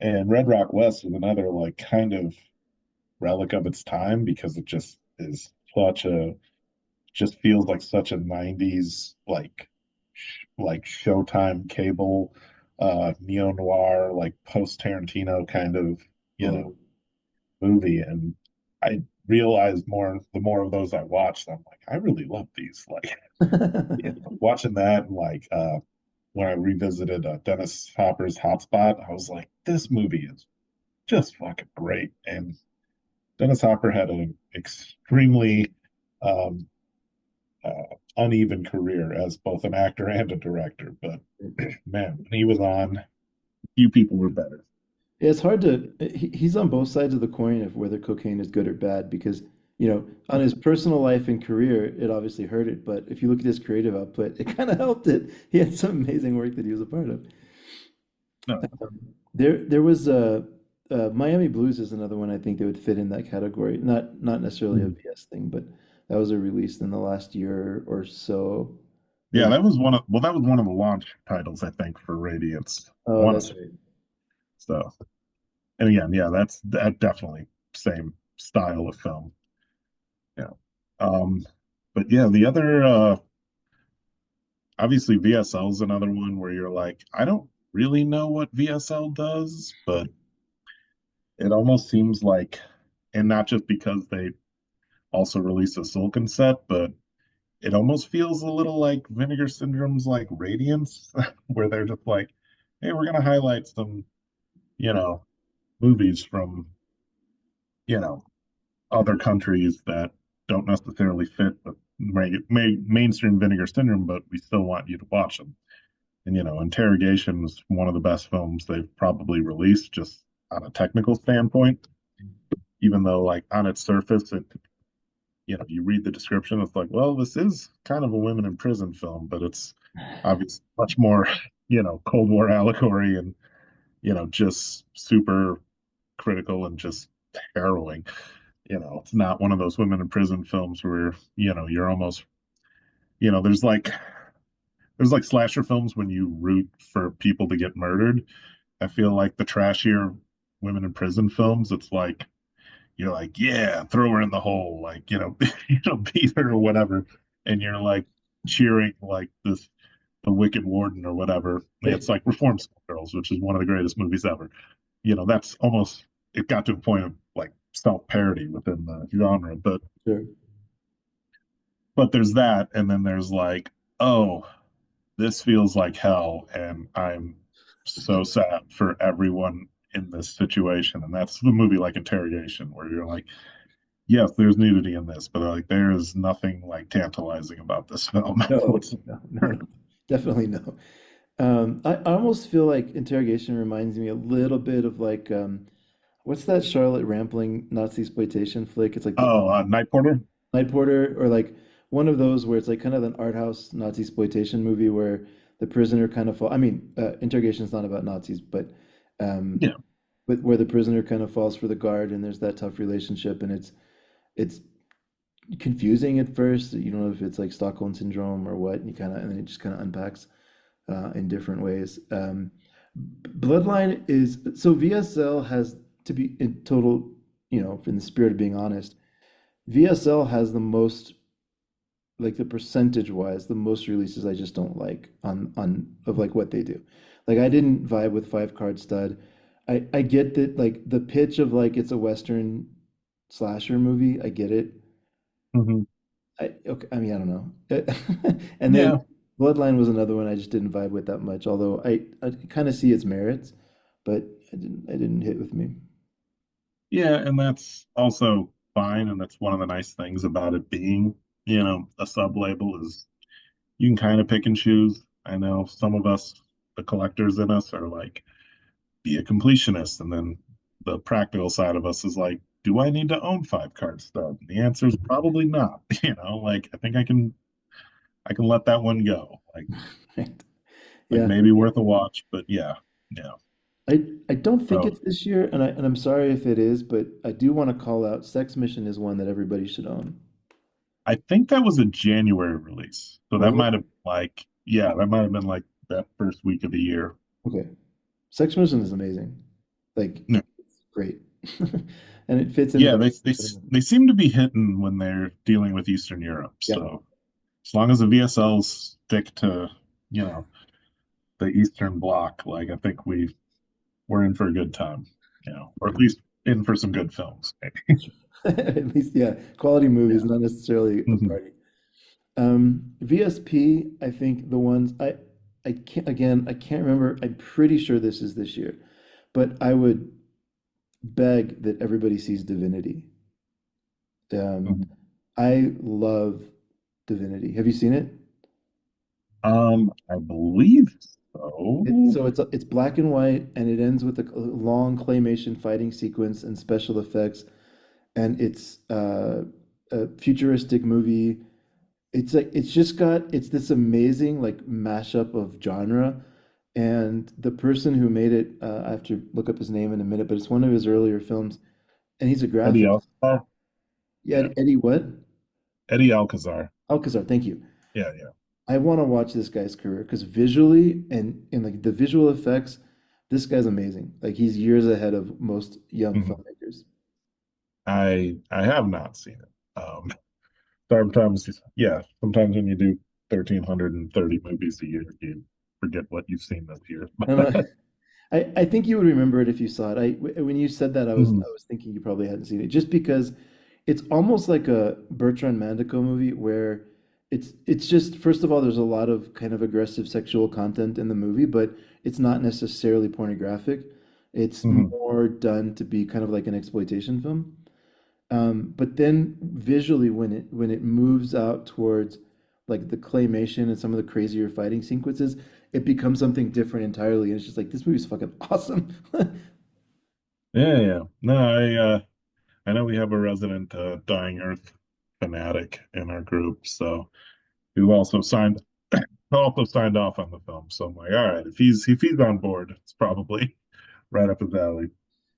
And Red Rock West is another like kind of relic of its time because it just is just feels like such a 90s like Showtime cable neo noir like post Tarantino kind of you know Totally. movie. And I realized the more of those I watched, I'm like, I really love these. Like watching that, and like when I revisited Dennis Hopper's Hotspot, I was like, this movie is just fucking great. And Dennis Hopper had an extremely um, uneven career as both an actor and a director, but man, when he was on, few people were better. It's hard to, he's on both sides of the coin of whether cocaine is good or bad because, on his personal life and career, it obviously hurt it. But if you look at his creative output, it kind of helped it. He had some amazing work that he was a part of. No. There was Miami Blues is another one I think that would fit in that category. Not necessarily a Mhm. VS thing, but that was a release in the last year or so, Yeah, maybe. that was one of well, that was one of the launch titles, I think, for Radiance. I Oh, want to that's say right. so. And again, yeah, that's that definitely same style of film. Yeah. Um, but yeah, the other obviously VSL is another one where you're like, I don't really know what VSL does, but it almost seems like, and not just because they also released a Silken set, but it almost feels a little like Vinegar Syndrome's like Radiance, where they're just like, hey, we're gonna highlight some, you know, movies from, you know, other countries that don't necessarily fit the mainstream Vinegar Syndrome, but we still want you to watch them. And Interrogation is one of the best films they've probably released, just on a technical standpoint. Even though, like on its surface, you read the description, it's like, well, this is kind of a women in prison film, but it's obviously much more, Cold War allegory and just super critical and just harrowing. It's not one of those women in prison films where you're almost, you know, there's like slasher films when you root for people to get murdered. I feel like the trashier women in prison films, it's like you're like, yeah, throw her in the hole, like beat her or whatever, and you're like cheering like the Wicked Warden or whatever. It's like Reform School Girls, which is one of the greatest movies ever. That's almost it got to a point of like self parody within the genre, Sure. but there's that, and then there's like, oh, this feels like hell, and I'm so sad for everyone in this situation. And that's the movie like Interrogation, where you're like, yes, there's nudity in this, but like there is nothing like tantalizing about this film No, whatsoever. no, no, no. Definitely no. I almost feel like Interrogation reminds me a little bit of like what's that Charlotte Rampling Nazi exploitation flick? It's like the Oh, Night Porter. Night Porter or like one of those where it's like kind of an art house Nazi exploitation movie where the prisoner kind of fall. I mean, Interrogation is not about Nazis, um, Yeah. but where the prisoner kind of falls for the guard and there's that tough relationship and it's confusing at first. You don't know if it's like Stockholm syndrome or what. And then it just kind of unpacks in different ways. Bloodline is so VSL has to be in total, in the spirit of being honest, VSL has the most, like the percentage wise, the most releases I just don't like on of like what they do. Like I didn't vibe with Five Card Stud. I get that like the pitch of like it's a Western slasher movie. I get it. Hmm. Okay, I mean, I don't know. And then Yeah. Bloodline was another one I just didn't vibe with that much, although I kind of see its merits, but I didn't hit with me. Yeah. And that's also fine. And that's one of the nice things about it being, a sub label is you can kind of pick and choose. I know some of us, the collectors in us, are like, be a completionist. And then the practical side of us is like, do I need to own five card stud? And the answer is probably not. Like I think I can let that one go. Right. Like Yeah. maybe worth a watch, but yeah, yeah. I don't think So it's this year, and I'm sorry if it is, but I do want to call out Sex Mission is one that everybody should own. I think that was a January release. So Was that it? might have like, yeah, that might have been like that first week of the year. Okay. Sex Mission is amazing. Like No. it's great. And it fits into Yeah, the they seem to be hitting when they're dealing with Eastern Europe. yeah. So as long as the VSLs stick to, you know, the Eastern Bloc, like I think we're in for a good time, or at least in for some good films. At least, yeah, quality movies, Yeah. not necessarily a Hmm. party. VSP, I think the ones I can't again, I can't remember. I'm pretty sure this is this year, but I would beg that everybody sees Divinity. Um, Hmm. I love Divinity. Have you seen it? I believe. Oh, It's black and white, and it ends with a long claymation fighting sequence and special effects, and it's a futuristic movie. It's like it's this amazing like mashup of genre, and the person who made it, I have to look up his name in a minute, but it's one of his earlier films, and he's a Eddie graphic. Alcazar. Yeah, Yeah, Eddie what? Eddie Alcazar. Alcazar, thank you. Yeah, yeah. I want to watch this guy's career because visually and like the visual effects, this guy's amazing. Like he's years ahead of most young Mhm. filmmakers. I have not seen it. Sometimes, yeah, sometimes when you do 1,330 movies a year, you forget what you've seen this year. And I think you would remember it if you saw it. When you said that, Mhm, I was thinking you probably hadn't seen it, just because it's almost like a Bertrand Mandico movie where it's just first of all, there's a lot of kind of aggressive sexual content in the movie, but it's not necessarily pornographic. It's mhm. more done to be kind of like an exploitation film. But then visually, when it moves out towards like the claymation and some of the crazier fighting sequences, it becomes something different entirely. And it's just like this movie's fucking awesome. Yeah, yeah. No, I know we have a resident Dying Earth fanatic in our group, so who also signed off on the film. So I'm like, all right, if he's on board, it's probably right up his alley.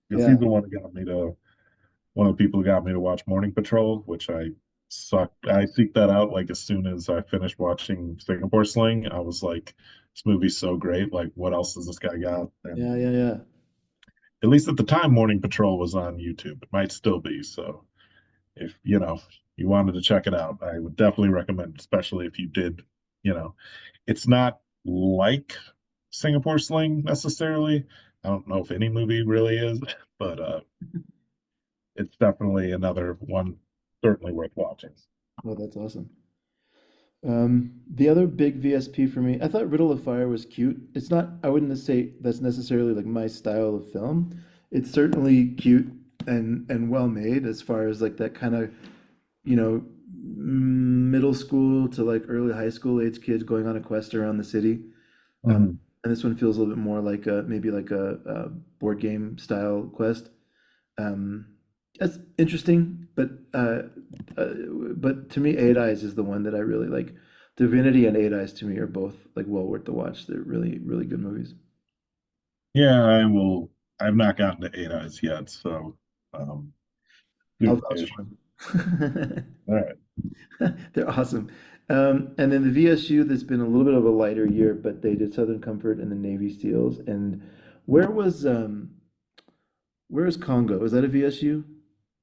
Because Yeah, he's the one who got me to one of the people who got me to watch Morning Patrol, which I suck. I seeked that out like as soon as I finished watching Singapore Sling. I was like, this movie's so great. Like, what else does this guy got? And yeah, yeah, yeah. at least at the time, Morning Patrol was on YouTube. It might still be. So if you wanted to check it out, I would definitely recommend, especially if you did, it's not like Singapore Sling necessarily. I don't know if any movie really is, but it's definitely another one certainly worth watching. Oh, that's awesome. The other big VSP for me, I thought Riddle of Fire was cute. It's not, I wouldn't say that's necessarily like my style of film. It's certainly cute and well made as far as like that kind of, you know, middle school to like early high school age kids going on a quest around the city. Um, Mhm. and this one feels a little bit more like maybe like a board game style quest. Um, that's interesting, uh, but to me, Eight Eyes is the one that I really like. Divinity and Eight Eyes to me are both like well worth the watch. They're really, really good movies. Yeah, I will. I've not gotten to Eight Eyes yet, so um, I'll vouch soon-ish. for them. All right. They're awesome. And then the VSU, that's been a little bit of a lighter year, but they did Southern Comfort and the Navy SEALs. And where was where is Congo? Is that a VSU?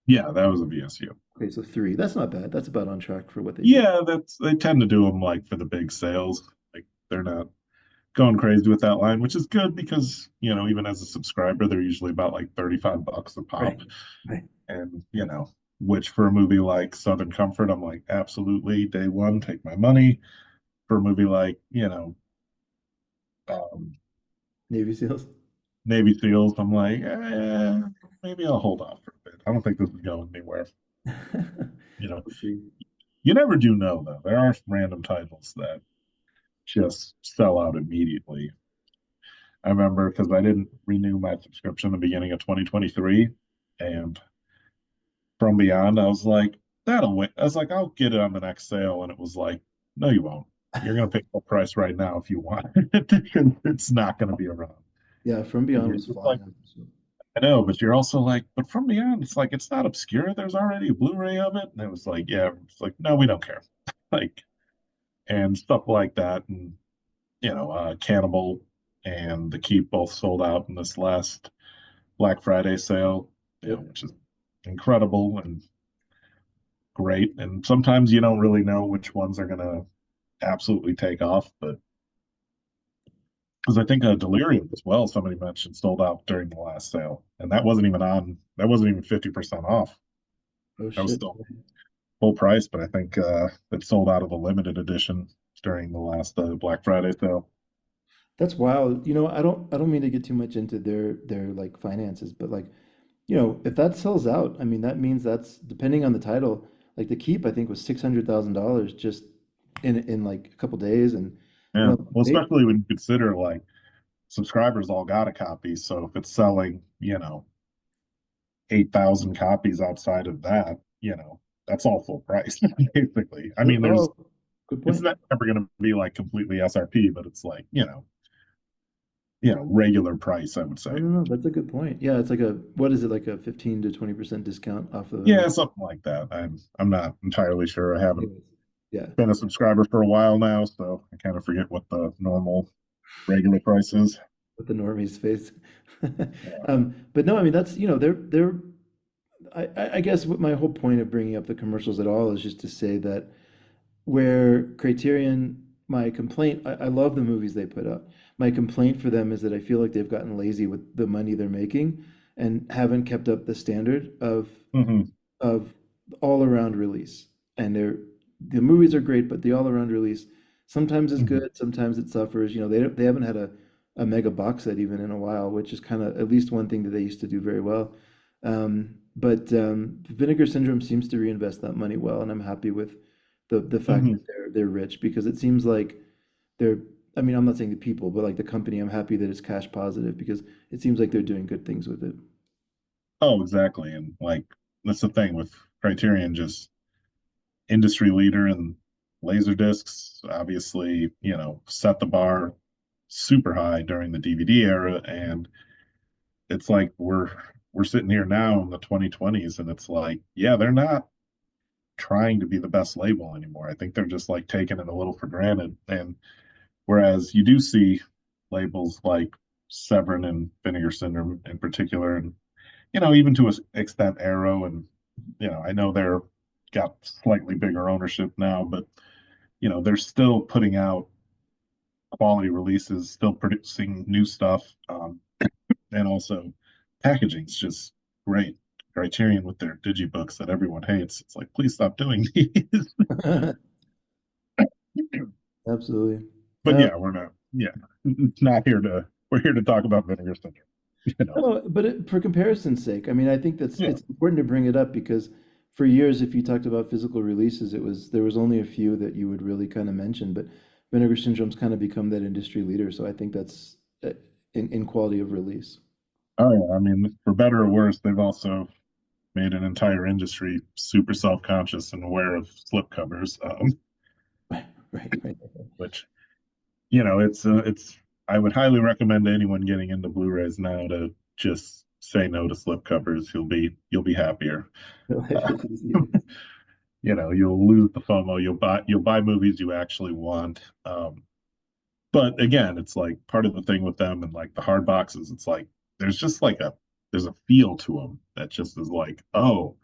Yeah, that was a VSU. Okay, so three. That's not bad. That's about on track for what they do. Yeah, that's they tend to do them like for the big sales. Like they're not going crazy with that line, which is good because, even as a subscriber, they're usually about like 35 bucks a Right. pop. Right. And, which for a movie like Southern Comfort, I'm like, absolutely, day one, take my money. For a movie like, um, Navy SEALs. Navy SEALs, I'm like, maybe I'll hold off for a bit. I don't think this is going anywhere. You know, We'll see. you never do know though. There are some random titles that just sell out immediately. I remember because I didn't renew my subscription in the beginning of 2023, and From Beyond, I was like, that'll wait. I was like, I'll get it on the next sale, and it was like, no, you won't. You're gonna pay full price right now if you want it because it's not gonna be around. Yeah, From And Beyond you're was just flying like, off the shelf. I know, but you're also like, but From Beyond, it's like it's not obscure. There's already a Blu-ray of it, and it was like, yeah, it's like, no, we don't care, like, and stuff like that, and Cannibal and The Keep both sold out in this last Black Friday sale, Yep. which is incredible and great. And sometimes you don't really know which ones are gonna absolutely take off, but because I think Delirium as well, somebody mentioned sold out during the last sale, and that wasn't even 50% off. Oh That was shit. still full price, but I think it sold out of the limited edition during the last Black Friday sale. That's wild. I don't mean to get too much into their like finances, but like, if that sells out, I mean that means that's depending on the title. Like The Keep, I think was $600,000 just in like a couple days, and Yeah. You Well, know, especially when you consider like subscribers all got a copy. So if it's selling, 8,000 copies outside of that, that's all full price, basically. I mean, oh, good it's point. not ever going to be like completely SRP, but it's like, regular price, I would No, say. no, no, that's a good point. Yeah, it's like what is it, like a 15 to 20% discount off of Yeah, MSRP? something like that. I'm not entirely sure. I haven't Anyways, yeah, been a subscriber for a while now, so I kind of forget what the normal regular price is. with the normies face. But no, I mean that's they're I guess what my whole point of bringing up the commercials at all is just to say that where Criterion, my complaint, I love the movies they put out. My complaint for them is that I feel like they've gotten lazy with the money they're making and haven't kept up the standard Hmm. of all around release. And the movies are great, but the all around release sometimes is Hmm. good, sometimes it suffers. They haven't had a mega box set even in a while, which is kind of at least one thing that they used to do very well. But Vinegar Syndrome seems to reinvest that money well, and I'm happy with the fact Hmm. that they're rich because it seems like they're. I mean, I'm not saying the people, but like the company, I'm happy that it's cash positive because it seems like they're doing good things with it. Oh, exactly. And like that's the thing with Criterion, just industry leader in laser discs, obviously, set the bar super high during the DVD era. And it's like we're sitting here now in the 2020s, and it's like, yeah, they're not trying to be the best label anymore. I think they're just like taking it a little for granted. And whereas you do see labels like Severin and Vinegar Syndrome in particular, and even to an extent Arrow, and I know they're got slightly bigger ownership now, but they're still putting out quality releases, still producing new stuff, and also packaging's just great. Criterion with their digibooks that everyone hates. It's like, please stop doing these. Absolutely. But yeah, we're not. Yeah, not here to. We're here to talk about Vinegar Syndrome. You know. No, but for comparison's sake, I mean, I think Yeah. it's important to bring it up because for years, if you talked about physical releases, there was only a few that you would really kind of mention, but Vinegar Syndrome's kind of become that industry leader, so I think that's in quality of release. Oh yeah. I mean, for better or worse, they've also made an entire industry super self-conscious and aware of slipcovers, Right, right, right. which it's. I would highly recommend to anyone getting into Blu-rays now to just say no to slipcovers. You'll be happier. Life Uh, is easier. you'll lose the FOMO. You'll buy movies you actually want. But again, it's like part of the thing with them and like the hard boxes. It's like there's just like there's a feel to them that just is like, oh,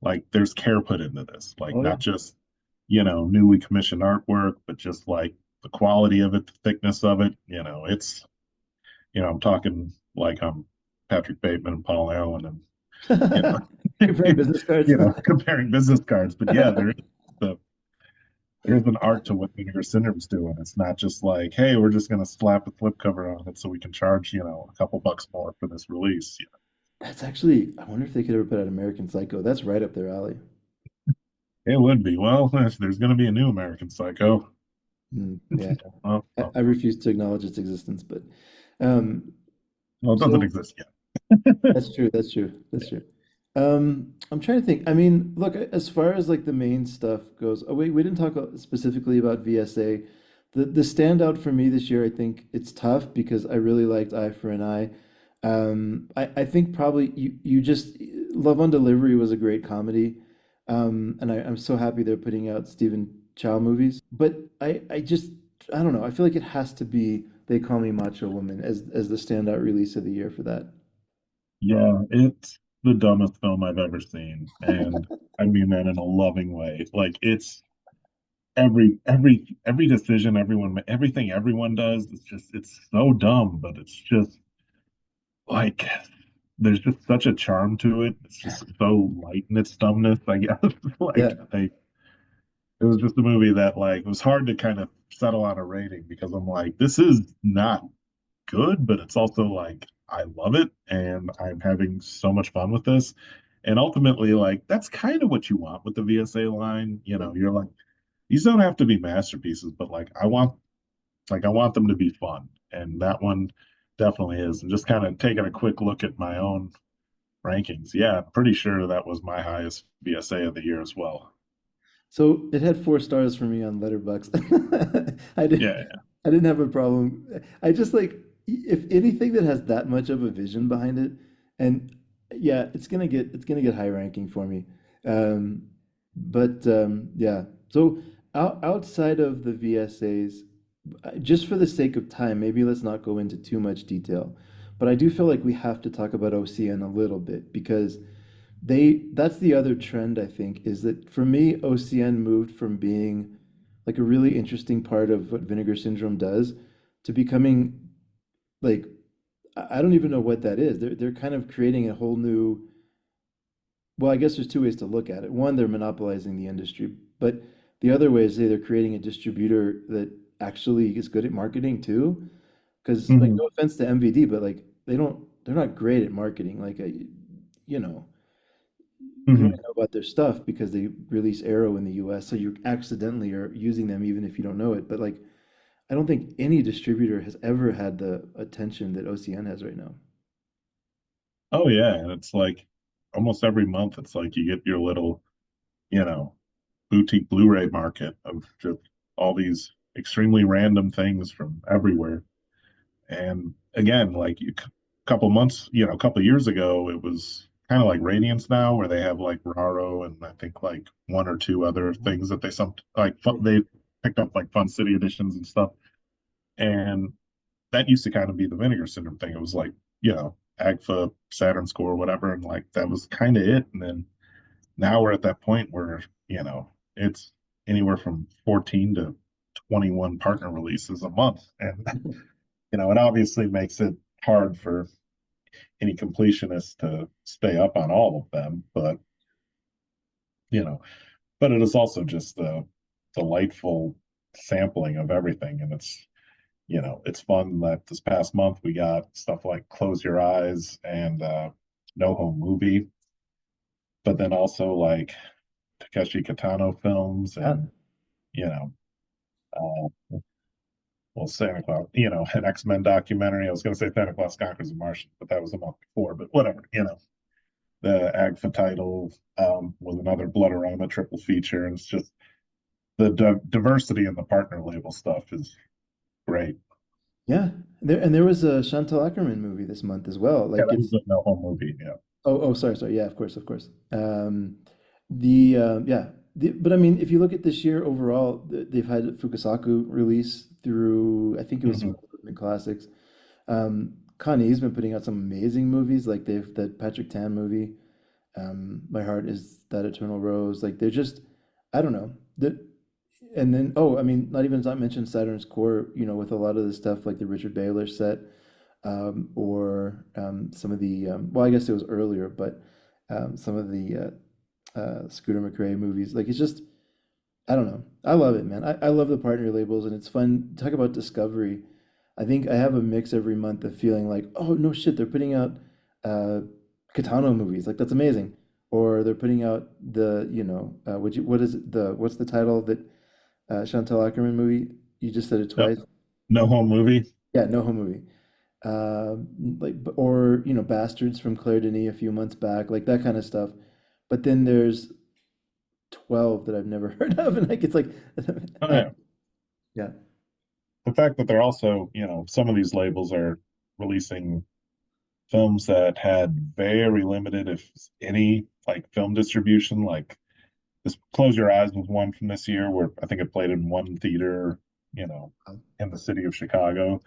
like there's care put into this, like Oh yeah. not just newly commissioned artwork, but just like the quality of it, the thickness of it. It's I'm talking like I'm Patrick Bateman and Paul Allen, and you know Comparing business cards. comparing business cards. But yeah, the there's an art to what Vinegar Syndrome's doing. It's not just like, hey, we're just gonna slap a slipcover on it so we can charge a couple bucks more for this release. That's actually, I wonder if they could ever put out American Psycho. That's right up their alley. It would be. Well, there's going to be a new American Psycho. Yeah, Well, I refuse to acknowledge its existence, but um, well, it doesn't so exist yet. that's true. That's true. That's true. I'm trying to think. I mean, look, as far as like the main stuff goes, oh wait, we didn't talk specifically about VSA. The standout for me this year, I think it's tough because I really liked Eye for an Eye. I think probably you just Love on Delivery was a great comedy, and I'm so happy they're putting out Stephen Chow movies. But I just I don't know. I feel like it has to be They Call Me Macho Woman as the standout release of the year for that. Yeah, it's the dumbest film I've ever seen, and I mean that in a loving way. Like it's every decision everything everyone does. It's so dumb, but it's just like there's just such a charm to it. It's Yeah. just so light in its dumbness, I guess. Yeah. Like it was just a movie that like it was hard to kind of settle on a rating because I'm like, this is not good, but it's also like I love it and I'm having so much fun with this. And ultimately, like that's kind of what you want with the VSA line. Yeah. You're like, these don't have to be masterpieces, but like I want Like I want them to be fun, and that one definitely is. And just kind of taking a quick look at my own rankings, yeah, I'm pretty sure that was my highest VSA of the year as well. So it had 4 stars for me on Letterboxd. I Yeah, didn't I didn't have a problem. I just like if anything that has that much of a vision behind it, and yeah, it's gonna get high ranking for me. Um, but yeah. So outside of the VSAs, just for the sake of time, maybe let's not go into too much detail. But I do feel like we have to talk about OCN a little bit because that's the other trend I think is that for me OCN moved from being like a really interesting part of what Vinegar Syndrome does to becoming like I don't even know what that is. They're kind of creating a whole new, well, I guess there's two ways to look at it. One, they're monopolizing the industry, but the other way is they're creating a distributor that actually is good at marketing too. Because like hmm no offense to MVD, but like they're not great at marketing. You know, you hmm only know about their stuff because they release Arrow in the US, so you accidentally are using them even if you don't know it. But like I don't think any distributor has ever had the attention that OCN has right now. Oh yeah, and it's like almost every month, it's like you get your little, you know, boutique Blu-ray market of just all these extremely random things from everywhere. And again, like a couple months, a couple years ago, it was kind of like Radiance now, where they have like Raro and I think like one or two other things that they picked up like Fun City editions and stuff. And that used to kind of be the Vinegar Syndrome thing. It was like, AGFA, Saturn Score, whatever, and like that was kind of it. And then now we're at that point where, it's anywhere from 14 to 21 partner releases a month. And it obviously makes it hard for any completionist to stay up on all of them, you know, but it is also just the delightful sampling of everything. And it's fun that this past month we got stuff like Close Your Eyes and No Home Movie, but then also like Takeshi Kitano films Yeah. and, you know, uh, well, Santa Claus, an X-Men documentary. I was going to say Santa Claus Conquers the Martian, but that was a month before, but whatever. The AGFA title was another Bloodorama triple feature. And it's just the diversity in the partner label stuff is great. Yeah. There was a Chantal Akerman movie this month as well. Yeah, Like that was it's the No Home Movie. Yeah. sorry. Yeah, of course, of course. Yeah, but I mean, if you look at this year overall, they've had Fukasaku release through, I think it was hmm Film Movement Classics. Kane's been putting out some amazing movies, like they've that Patrick Tan movie. My Heart Is That Eternal Rose. Like they're just, I don't know. And then I mean, not even not mention Saturn's Core. With a lot of the stuff like the Richard Baylor set, or some of the well, I guess it was earlier, but some of the Scooter McRae movies. Like it's just, I don't know. I love it, man. I love the partner labels, and it's fun. Talk about discovery. I think I have a mix every month of feeling like, oh no shit, they're putting out uh, Kitano movies. Like that's amazing. Or they're putting out what's the title of that Chantal Akerman movie? You just said it No, twice. no Home Movie. Yeah, No Home Movie. Or Bastards from Claire Denis a few months back, like that kind of stuff. But then there's 12 that I've never heard of, and like it's like, Oh I, yeah. yeah, The fact that they're also, some of these labels are releasing films that had very limited, if any, like film distribution. Like this Close Your Eyes was one from this year where I think it played in one theater, you know, in the city of Chicago.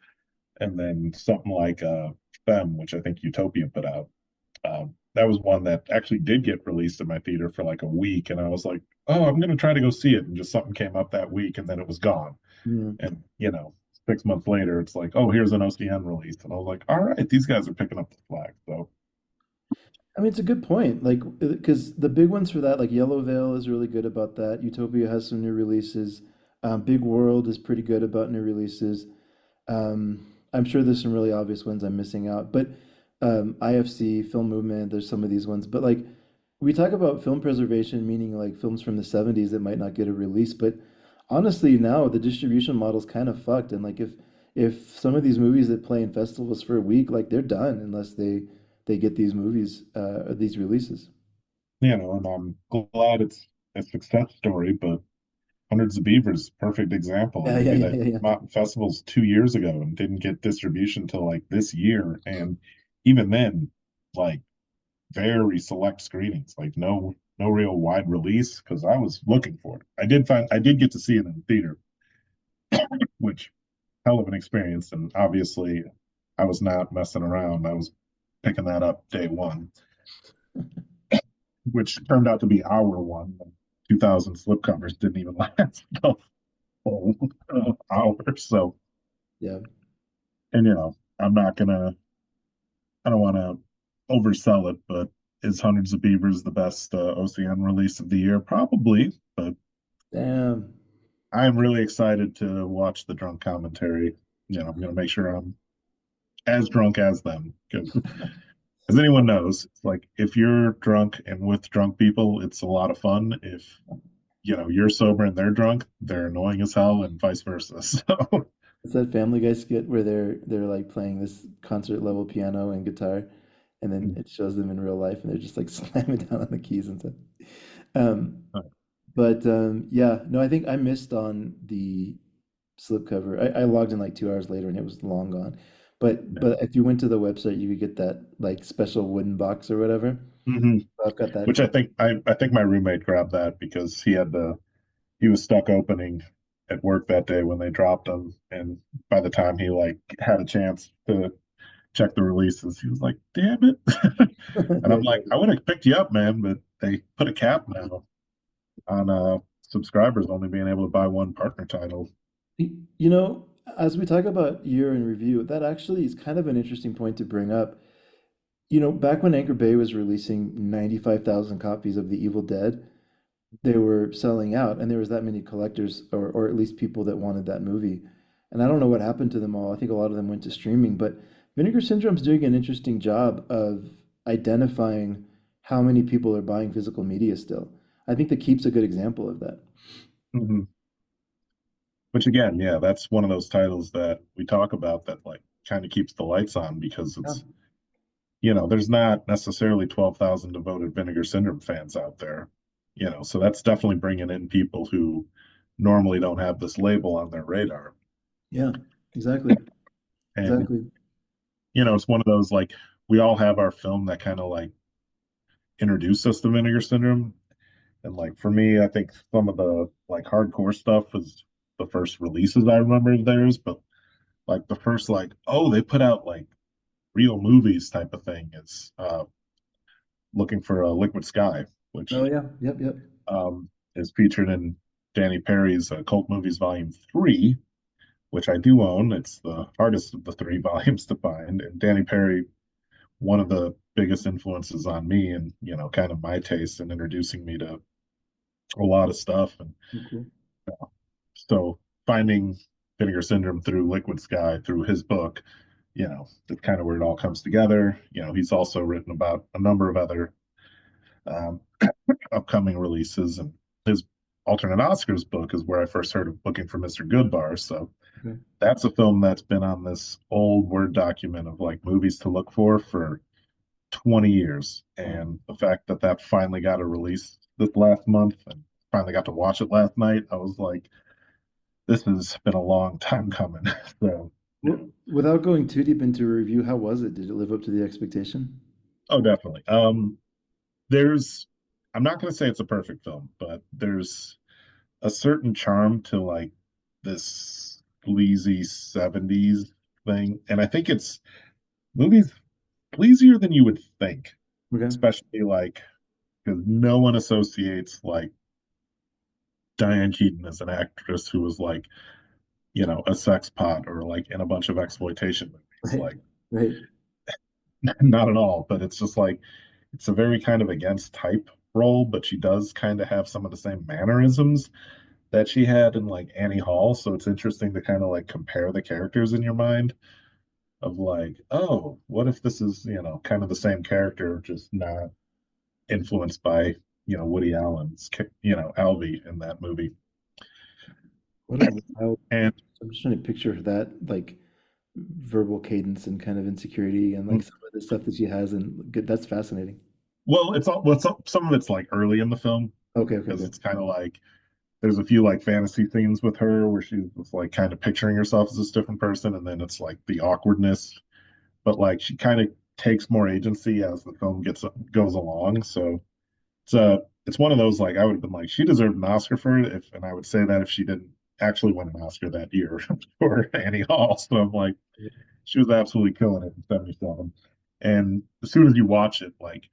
And then something like Femme, which I think Utopia put out. That was one that actually did get released in my theater for like a week. And I was like, oh, I'm going to try to go see it. And just something came up that week and then it was gone. mm. And, 6 months later, it's like, oh, here's an OCN release. And I was like, all right, these guys are picking up the slack. So, I mean, it's a good point. Like, because the big ones for that, like Yellow Veil is really good about that. Utopia has some new releases. Big World is pretty good about new releases. I'm sure there's some really obvious ones I'm missing out, but IFC, Film Movement, there's some of these ones. But like, we talk about film preservation, meaning like films from the 70s that might not get a release, but honestly, now the distribution model's kind of fucked, and like if some of these movies that play in festivals for a week, like they're done unless they get these movies or these releases. And I'm glad it's a success story, but Hundreds of Beavers, perfect example, a Yeah, yeah, movie yeah, that yeah, yeah. came out in festivals 2 years ago and didn't get distribution till like this year. And even then, like very select screenings, like no real wide release because I was looking for it. I did get to see it in the theater, which hell of an experience. And obviously I was not messing around. I was picking that up day one, which turned out to be hour one. 2000 slipcovers didn't even last the full hour. So, Yeah. and I'm not gonna, I don't want to oversell it, but is Hundreds of Beavers the best OCN release of the year? Probably, but Damn. I'm really excited to watch the drunk commentary. I'm gonna make sure I'm as drunk as them because, as anyone knows, it's like if you're drunk and with drunk people, it's a lot of fun. If you're sober and they're drunk, they're annoying as hell, and vice versa. So, It's that Family Guy skit where they're like playing this concert level piano and guitar, and then it shows them in real life, and they're just like slamming down on the keys and stuff. Um, but yeah, no, I think I missed on the slipcover. I logged in like 2 hours later, and it was long gone. But if you went to the website, you could get that like special wooden box or whatever. hmm So I've got that which copy. I think my roommate grabbed that because he was stuck opening at work that day when they dropped him, and by the time he like had a chance to check the releases, he was like, "Damn it!" And Yeah, I'm like, exactly. "I would have picked you up, man, but they put a cap now on subscribers only being able to buy one partner title." You know, as we talk about year in review, that actually is kind of an interesting point to bring up. You know, back when Anchor Bay was releasing 95,000 copies of The Evil Dead, they were selling out, and there was that many collectors, or at least people that wanted that movie. And I don't know what happened to them all. I think a lot of them went to streaming, but Vinegar Syndrome's doing an interesting job of identifying how many people are buying physical media still. I think The Keep's a good example of that. hmm Which again, yeah, that's one of those titles that we talk about that like kind of keeps the lights on because Yeah. there's not necessarily 12,000 devoted Vinegar Syndrome fans out there, so that's definitely bringing in people who normally don't have this label on their radar. Yeah, exactly. And, Exactly. it's one of those like we all have our film that kind of like introduced us to Vinegar Syndrome. And like for me, I think some of the like hardcore stuff was the first releases I remember of theirs, but like the first like, oh, they put out like real movies type of thing is looking for a Liquid Sky, Oh which yeah. Yep, yep. is featured in Danny Perry's Cult Movies Volume 3, which I do own. It's the hardest of the three volumes to find. And Danny Perry, one of the biggest influences on me and, kind of my taste in introducing me to a lot of stuff. And Oh, cool. so finding Vinegar Syndrome through Liquid Sky, through his book, that's kind of where it all comes together. He's also written about a number of other um, upcoming releases, and his alternate Oscars book is where I first heard of Looking for Mr. Goodbar. So Okay. that's a film that's been on this old Word document of like movies to look for 20 years. Wow. And the fact that that finally got a release this last month and finally got to watch it last night, I was like, this has been a long time coming. So, Well, without going too deep into a review, how was it? Did it live up to the expectation? oh, definitely. There's, I'm not going to say it's a perfect film, but there's a certain charm to like this sleazy 70s thing. And I think it's movies sleazier than you would think, Okay. especially like because no one associates like Diane Keaton as an actress who was like, a sex pot or like in a bunch of exploitation movies. Right. Like, Right. not at all. But it's just like, it's a very kind of against type role, but she does kind of have some of the same mannerisms that she had in like Annie Hall. So it's interesting to kind of like compare the characters in your mind of like, oh, what if this is, kind of the same character, just not influenced by, Woody Allen's, Alvy in that movie. What a wild. And I'm just trying to picture that like verbal cadence and kind of insecurity and like some of the stuff that she has and good. That's fascinating. well, some of it's like early in the film Okay, okay, because okay. it's kind of like there's a few like fantasy scenes with her where she's just, like kind of picturing herself as this different person, and then it's like the awkwardness, but like she kind of takes more agency as the film gets goes along. So it's one of those like I would have been like she deserved an Oscar for it if, and I would say that if she didn't actually win an Oscar that year for Annie Hall. So I'm like she was absolutely killing it in '77. And as soon as you watch it, like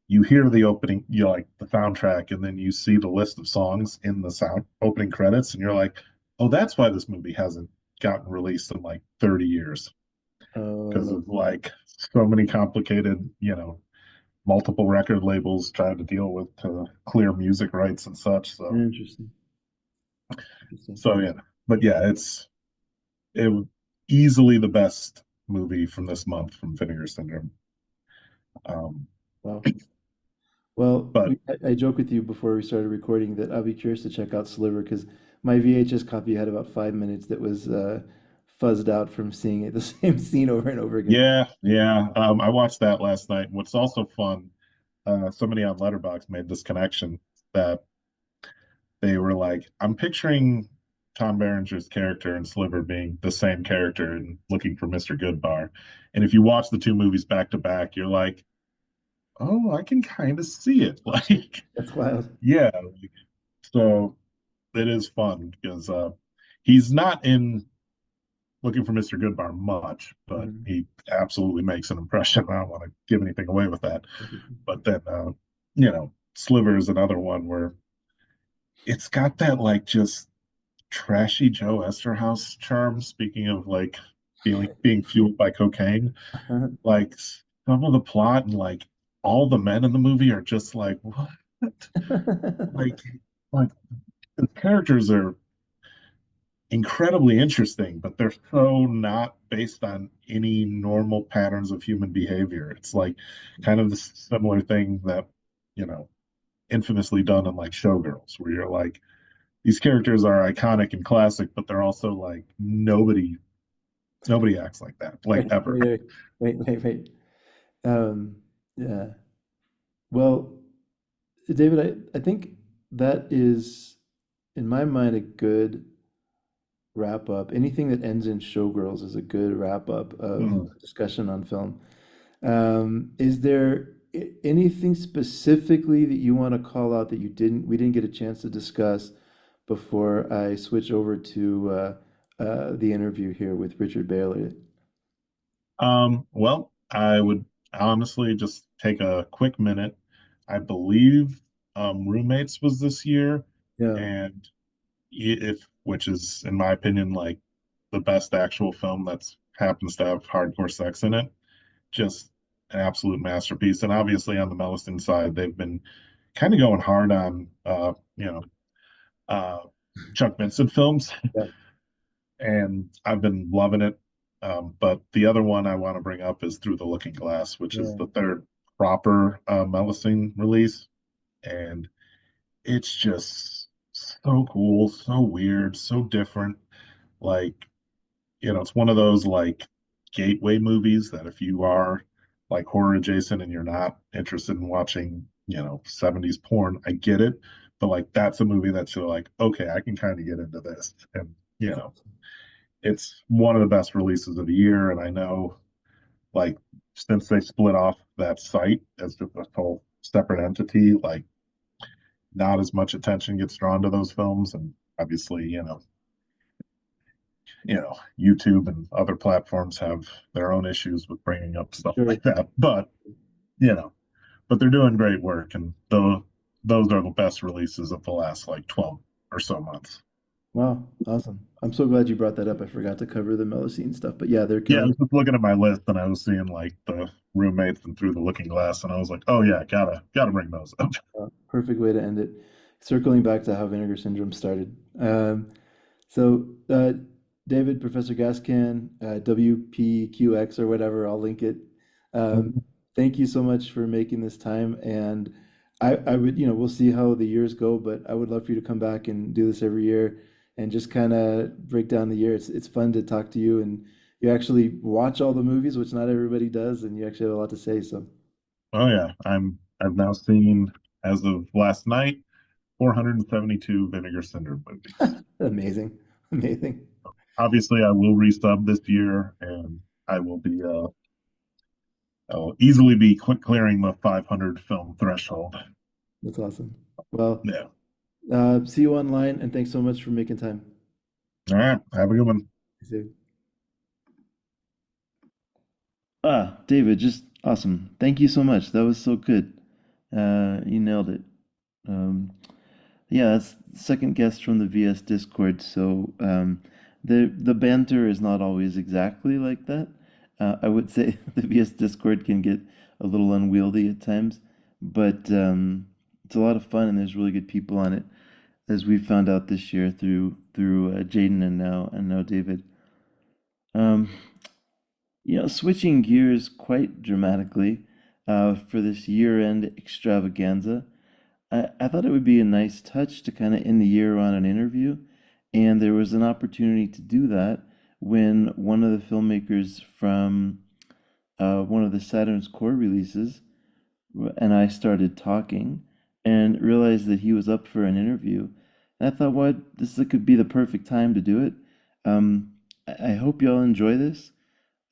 you hear the opening, you like the soundtrack, and then you see the list of songs in the sound opening credits, and you're like, oh, that's why this movie hasn't gotten released in like 30 years because Oh, of like so many complicated, multiple record labels trying to deal with to clear music rights and such. So, interesting. Interesting. so yeah, but yeah, it was easily the best movie from this month from Vinegar Syndrome. Um, Wow. Well, but I joke with you before we started recording that I'll be curious to check out Sliver because my VHS copy had about 5 minutes that was fuzzed out from seeing it, the same scene over and over again. yeah, yeah, I watched that last night. What's also fun, somebody on Letterboxd made this connection that they were like, I'm picturing Tom Berenger's character in Sliver being the same character in Looking for Mr. Goodbar. And if you watch the two movies back to back, you're like, oh, I can kind of see it. Like, That's wild. yeah. So it is fun because he's not in Looking for Mr. Goodbar much, but Mhm. he absolutely makes an impression. I don't want to give anything away with that. But then, Sliver is another one where it's got that like just trashy Joe Esterhaus charm. Speaking of like being fueled by cocaine, like some of the plot and like all the men in the movie are just like what? Like like the characters are incredibly interesting, but they're so not based on any normal patterns of human behavior. It's like kind of the similar thing that, you know, infamously done in like Showgirls, where you're like, these characters are iconic and classic, but they're also like nobody acts like that, like Wait, ever. wait, wait, wait, wait. Um, yeah. Well, David, I think that is, in my mind, a good wrap up. Anything that ends in Showgirls is a good wrap up of Mm. discussion on film. Is there anything specifically that you want to call out that we didn't get a chance to discuss before I switch over to the interview here with Richard Baylor? Well, I would honestly just take a quick minute. I believe Roommates was this year, Yeah, and if which is in my opinion like the best actual film that's happens to have hardcore sex in it. Just an absolute masterpiece. And obviously on the Meliston side, they've been kind of going hard on uh Chuck Vincent films, yeah, and I've been loving it. But the other one I want to bring up is Through the Looking Glass, which is yeah. the third proper Meliston release, and it's just so cool, so weird, so different. Like, it's one of those like gateway movies that if you are like horror adjacent and you're not interested in watching, 70s porn, I get it. But like that's a movie that you're like, okay, I can kind of get into this. And, you That's know, awesome. it's one of the best releases of the year. And I know like since they split off that site as just a whole separate entity, like not as much attention gets drawn to those films. And obviously, YouTube and other platforms have their own issues with bringing up stuff Sure. like that. You know, but they're doing great work, and those are the best releases of the last like 12 or so months. Wow, awesome. I'm so glad you brought that up. I forgot to cover the Melocene stuff, but yeah, they're Yeah, I killing was just looking at my list and I was seeing like the roommates and Through the Looking Glass, and I was like, oh yeah, gotta bring those up. perfect way to end it. Circling back to how Vinegar Syndrome started. So, David, Professor Gascan, WPQX or whatever, I'll link it. Um, Thank you so much for making this time. And I would, we'll see how the years go, but I would love for you to come back and do this every year and just kind of break down the year. It's fun to talk to you, and you actually watch all the movies, which not everybody does, and you actually have a lot to say. So Oh yeah, I've now seen, as of last night, 472 Vinegar Syndrome movies. amazing, amazing. Obviously, I will resub this year, and I'll easily be clearing the 500 film threshold. That's awesome. Well, Yeah. see you online, and thanks so much for making time. All right. Have a good one. See you. David, just awesome. Thank you so much. That was so good. You nailed it. Um, yeah, that's the second guest from the VS Discord. So the banter is not always exactly like that. I would say the VS Discord can get a little unwieldy at times, but it's a lot of fun and there's really good people on it, as we found out this year through Jaden and now David. Um, switching gears quite dramatically for this year-end extravaganza. I thought it would be a nice touch to kind of end the year on an interview, and there was an opportunity to do that when one of the filmmakers from one of the Saturn's core releases and I started talking and realized that he was up for an interview. And I thought, what, could be the perfect time to do it. I hope y'all enjoy this.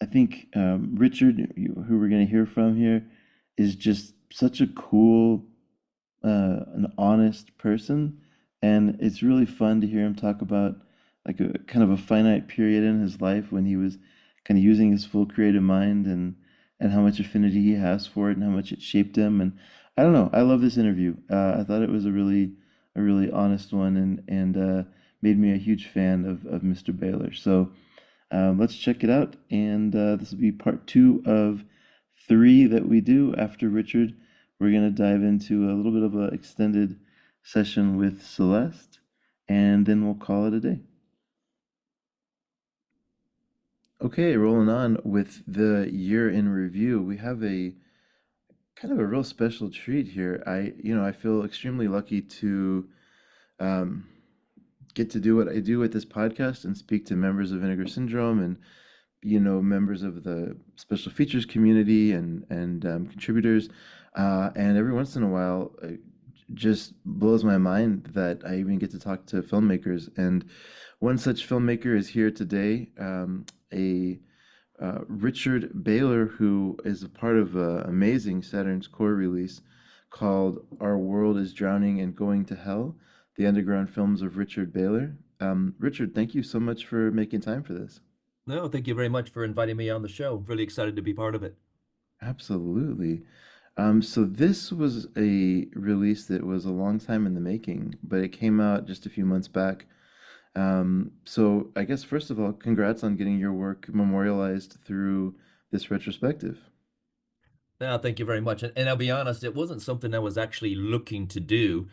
I think Richard, who we're going to hear from here, is just such a cool, an honest person, and it's really fun to hear him talk about like a kind of a finite period in his life when he was kind of using his full creative mind and how much affinity he has for it and how much it shaped him. And I don't know, I love this interview. I thought it was a really honest one and made me a huge fan of Mr. Baylor. So. Let's check it out, and this will be part two of three that we do after Richard. We're going to dive into a little bit of an extended session with Celeste, and then we'll call it a day. Okay, rolling on with the year in review. We have a kind of a real special treat here. I feel extremely lucky to um, get to do what I do with this podcast and speak to members of Vinegar Syndrome and members of the special features community and contributors. And every once in a while, it just blows my mind that I even get to talk to filmmakers. And one such filmmaker is here today, a Richard Baylor, who is a part of an amazing Saturn's Core release called Our World is Drowning and Going to Hell, the underground films of Richard Baylor. Richard, thank you so much for making time for this. No, thank you very much for inviting me on the show. Really excited to be part of it. Absolutely. So this was a release that was a long time in the making, but it came out just a few months back. So I guess first of all, congrats on getting your work memorialized through this retrospective. No, thank you very much. And I'll be honest, it wasn't something I was actually looking to do.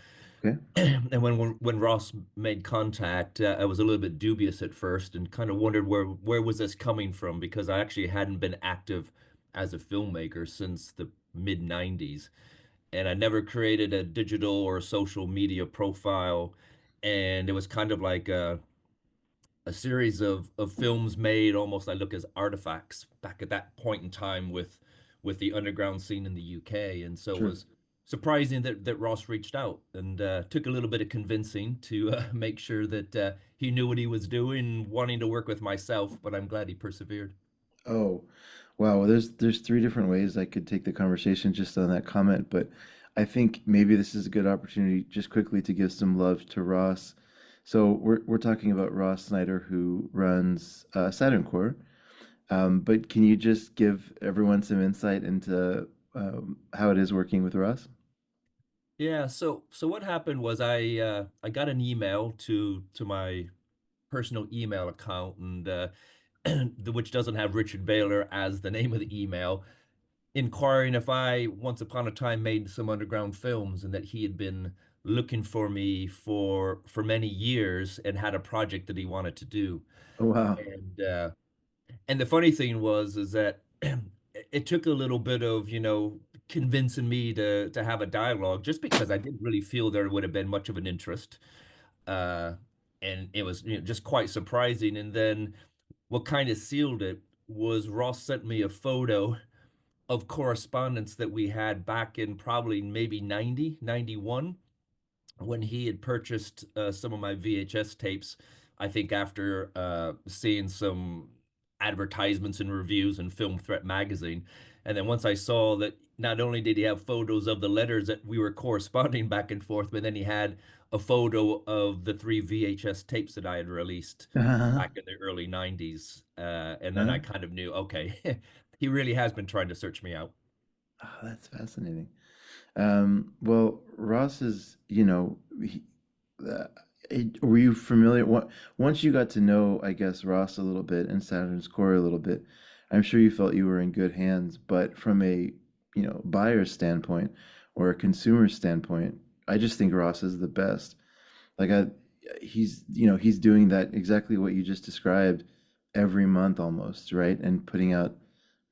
Okay. And when Ross made contact, I was a little bit dubious at first and kind of wondered where was this coming from because I actually hadn't been active as a filmmaker since the mid 90s. And I never created a digital or social media profile. And it was kind of like a series of films made almost I look as artifacts back at that point in time with the underground scene in the UK. And so it Sure. was surprising that Ross reached out and took a little bit of convincing to make sure that he knew what he was doing, wanting to work with myself, but I'm glad he persevered. Oh, wow. Well, there's three different ways I could take the conversation just on that comment, but I think maybe this is a good opportunity just quickly to give some love to Ross. So we're talking about Ross Snyder, who runs Saturn Core. But can you just give everyone some insight into how it is working with Ross? Yeah, so what happened was I got an email to my personal email account and which doesn't have Richard Baylor as the name of the email, inquiring if I once upon a time made some underground films and that he had been looking for me for many years and had a project that he wanted to do. Oh, wow. And the funny thing was is that it took a little bit of, convincing me to have a dialogue just because I didn't really feel there would have been much of an interest. Uh and it was, just quite surprising. And then what kind of sealed it was Ross sent me a photo of correspondence that we had back in probably maybe 90, 91, when he had purchased some of my VHS tapes, I think after seeing some advertisements and reviews in Film Threat magazine. And then once I saw that not only did he have photos of the letters that we were corresponding back and forth, but then he had a photo of the three VHS tapes that I had released Uh-huh. back in the early 90s. And then Huh? I kind of knew, okay, he really has been trying to search me out. Oh, that's fascinating. Well, Ross is, uh, were you familiar? Once you got to know, I guess, Ross a little bit and Saturn's Core a little bit, I'm sure you felt you were in good hands. But from a, buyer standpoint or a consumer standpoint, I just think Ross is the best. Like he's doing that exactly what you just described every month almost, right? And putting out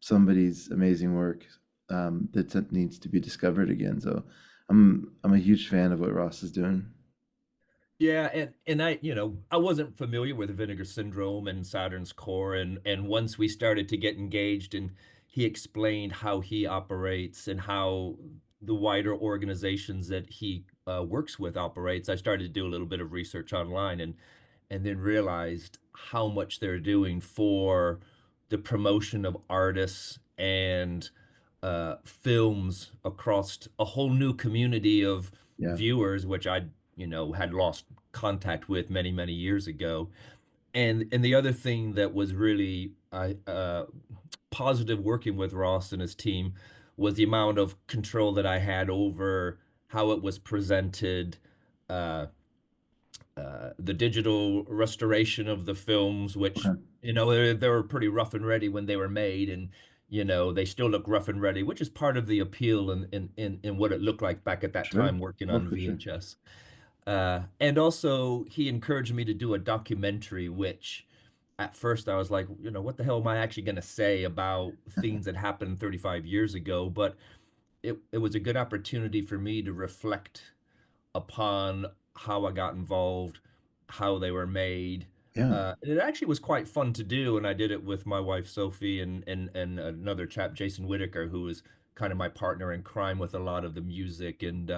somebody's amazing work that needs to be discovered again. So I'm a huge fan of what Ross is doing. Yeah, and I wasn't familiar with Vinegar Syndrome and Saturn's Core, and once we started to get engaged, and he explained how he operates and how the wider organizations that he works with operates, I started to do a little bit of research online, and then realized how much they're doing for the promotion of artists and films across a whole new community of Yeah, viewers, which I, had lost contact with many, many years ago. And the other thing that was really positive working with Ross and his team was the amount of control that I had over how it was presented, uh, the digital restoration of the films, which, okay, they were pretty rough and ready when they were made, and they still look rough and ready, which is part of the appeal in what it looked like back at that sure. time working Oh, on for sure. VHS. And also, he encouraged me to do a documentary, which at first I was like, what the hell am I actually going to say about things that happened 35 years ago? But it was a good opportunity for me to reflect upon how I got involved, how they were made. Yeah. And it actually was quite fun to do, and I did it with my wife Sophie and another chap, Jason Whitaker, who was kind of my partner in crime with a lot of the music and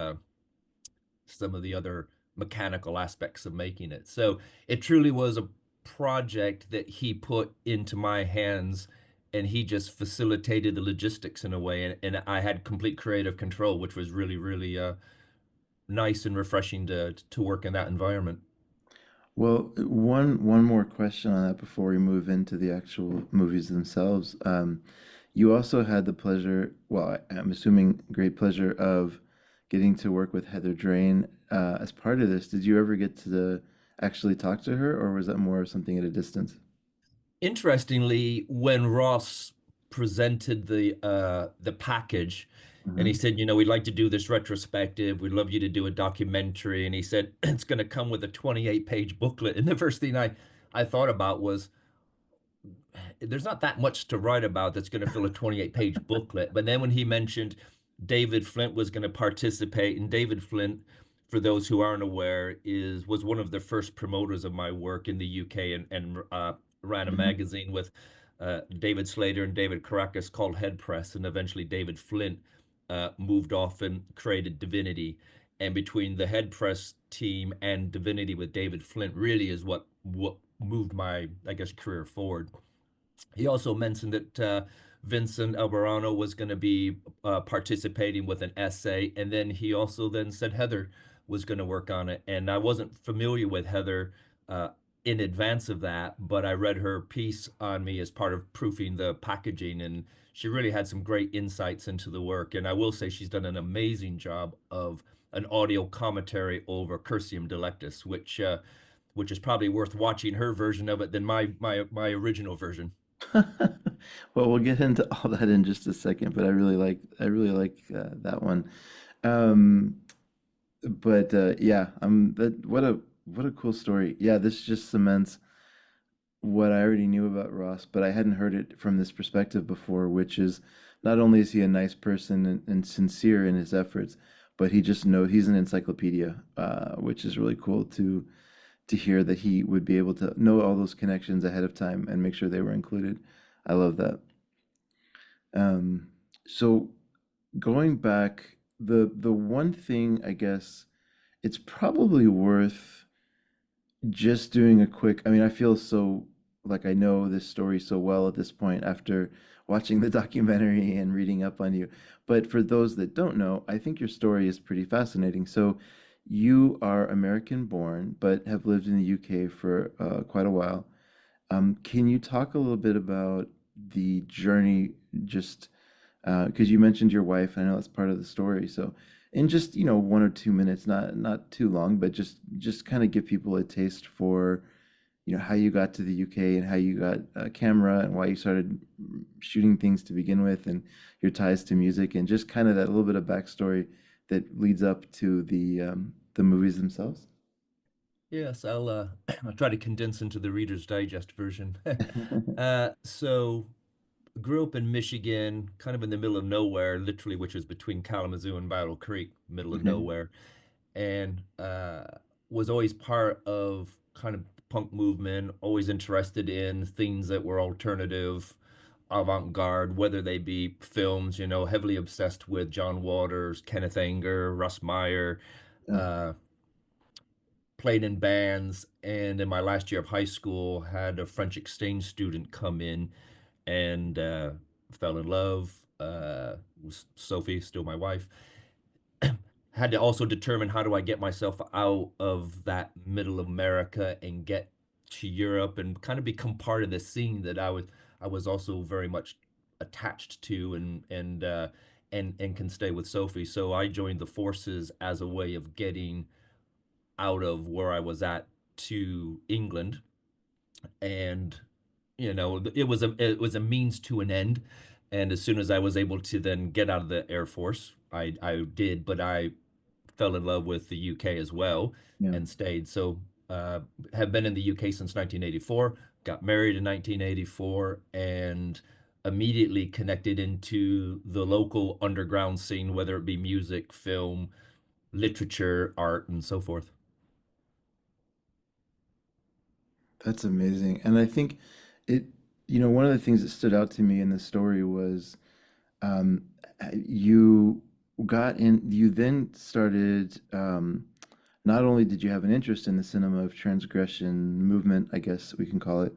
some of the other mechanical aspects of making it. So it truly was a project that he put into my hands, and he just facilitated the logistics in a way, and I had complete creative control, which was really, really nice and refreshing to work in that environment. Well, one more question on that before we move into the actual movies themselves. You also had the pleasure, well, I'm assuming great pleasure of getting to work with Heather Drain as part of this. Did you ever get to actually talk to her, or was that more of something at a distance? Interestingly, when Ross presented the package, and he Hmm. said, we'd like to do this retrospective. We'd love you to do a documentary. And he said it's going to come with a 28-page booklet. And the first thing I thought about was, there's not that much to write about that's going to fill a 28-page booklet. But then when he mentioned David Flint was going to participate, and David Flint, for those who aren't aware, is was one of the first promoters of my work in the UK, and ran a Hmm. magazine with David Slater and David Caracas called Head Press, and eventually David Flint moved off and created Divinity. And between the Head Press team and Divinity with David Flint really is what moved my, I guess, career forward. He also mentioned that Vincent Albarano was going to be participating with an essay, and then he also then said Heather was going to work on it. And I wasn't familiar with Heather uh, in advance of that, but I read her piece on me as part of proofing the packaging, and she really had some great insights into the work. And I will say she's done an amazing job of an audio commentary over Cursium Delectus, which is probably worth watching her version of it than my original version. Well, we'll get into all that in just a second, but I really like that one. Um, but yeah, what a cool story. Yeah, this just cements what I already knew about Ross, but I hadn't heard it from this perspective before, which is not only is he a nice person and sincere in his efforts, but he just know he's an encyclopedia, which is really cool to hear that he would be able to know all those connections ahead of time and make sure they were included. I love that. Um, so going back, the one thing I guess it's probably worth just doing a quick, I mean, I feel so like I know this story so well at this point after watching the documentary and reading up on you. But for those that don't know, I think your story is pretty fascinating. So you are American born, but have lived in the UK for quite a while. Can you talk a little bit about the journey, just because you mentioned your wife, I know that's part of the story. So in just, 1 or 2 minutes, not too long, but just kind of give people a taste for, how you got to the UK and how you got a camera and why you started shooting things to begin with and your ties to music and just kind of that little bit of backstory that leads up to the movies themselves. Yes, I'll try to condense into the Reader's Digest version. So grew up in Michigan, kind of in the middle of nowhere, literally, which was between Kalamazoo and Battle Creek, middle of Okay. nowhere, and was always part of kind of punk movement, always interested in things that were alternative, avant-garde, whether they be films, heavily obsessed with John Waters, Kenneth Anger, Russ Meyer, Yeah. uh, played in bands, and in my last year of high school, had a French exchange student come in and fell in love with Sophie, still my wife. Had to also determine how do I get myself out of that middle America and get to Europe and kind of become part of the scene that I was also very much attached to and can stay with Sophie. So I joined the forces as a way of getting out of where I was at to England, and it was a means to an end. And as soon as I was able to then get out of the Air Force, I did, but I fell in love with the UK as well Yeah. and stayed. So have been in the UK since 1984, got married in 1984, and immediately connected into the local underground scene, whether it be music, film, literature, art, and so forth. That's amazing. And I think it, one of the things that stood out to me in the story was um, you you then started, not only did you have an interest in the cinema of transgression movement, I guess we can call it,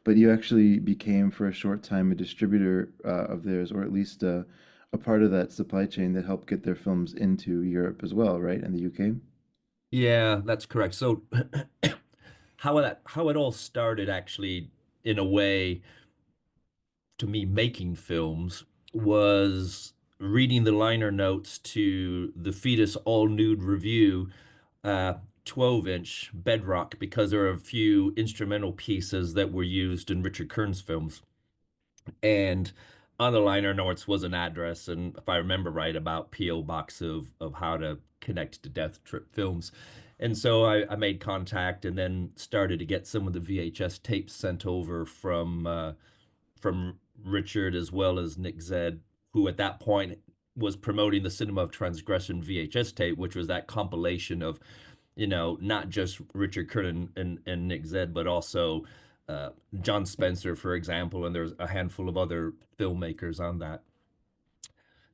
but you actually became for a short time a distributor of theirs, or at least a part of that supply chain that helped get their films into Europe as well, right? And the UK? Yeah, that's correct. So how it all started actually, in a way, to me making films, was reading the liner notes to the Fetus All Nude Review, uh 12-inch Bedrock, because there are a few instrumental pieces that were used in Richard Kern's films. And on the liner notes was an address, and if I remember right, about PO box of how to connect to Death Trip Films. And so I made contact and then started to get some of the VHS tapes sent over from Richard, as well as Nick Zed, who at that point was promoting the Cinema of Transgression VHS tape, which was that compilation of, not just Richard Curran and Nick Zed, but also uh, John Spencer, for example, and there's a handful of other filmmakers on that.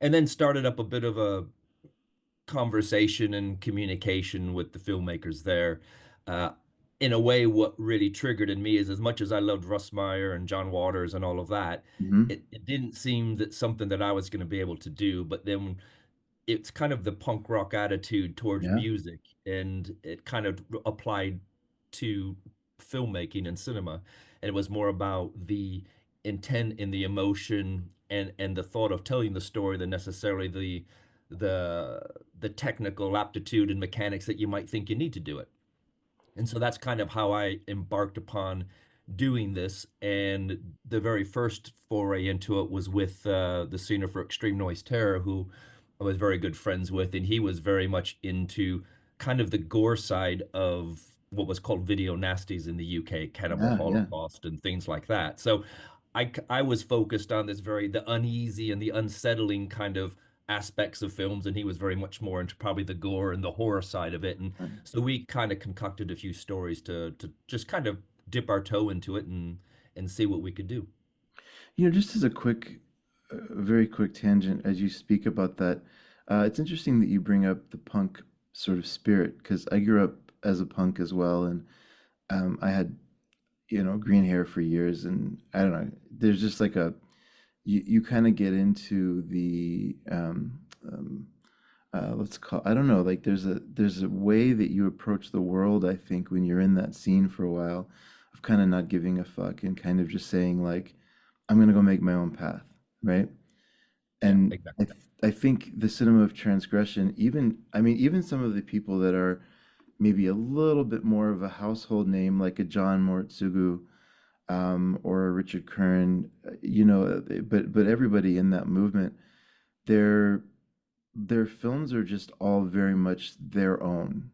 And then started up a bit of a conversation and communication with the filmmakers there. Uh, in a way, what really triggered in me is, as much as I loved Russ Meyer and John Waters and all of that, Hmm. it didn't seem that something that I was going to be able to do. But then it's kind of the punk rock attitude towards Yeah. music, and it kind of applied to filmmaking and cinema. And it was more about the intent and the emotion and the thought of telling the story than necessarily the the technical aptitude and mechanics that you might think you need to do it. And so that's kind of how I embarked upon doing this. And the very first foray into it was with the singer for Extreme Noise Terror, who I was very good friends with. And he was very much into kind of the gore side of what was called video nasties in the UK, Cannibal Yeah. Yeah. Holocaust, and things like that. So I was focused on this the uneasy and the unsettling kind of aspects of films, and he was very much more into probably the gore and the horror side of it. And so we kind of concocted a few stories to just kind of dip our toe into it and see what we could do. Just as a very quick tangent, as you speak about that, it's interesting that you bring up the punk sort of spirit because I grew up as a punk as well, and I had green hair for years, and I don't know. There's just like you kind of get into the let's call I don't know, like there's a way that you approach the world, I think, when you're in that scene for a while, of kind of not giving a fuck and kind of just saying like, I'm gonna go make my own path, right? Yeah, And exactly. I think the cinema of transgression, even I mean, even some of the people that are maybe a little bit more of a household name, like a John Mortsugu, or a Richard Kern, but everybody in that movement, their their films are just all very much their own,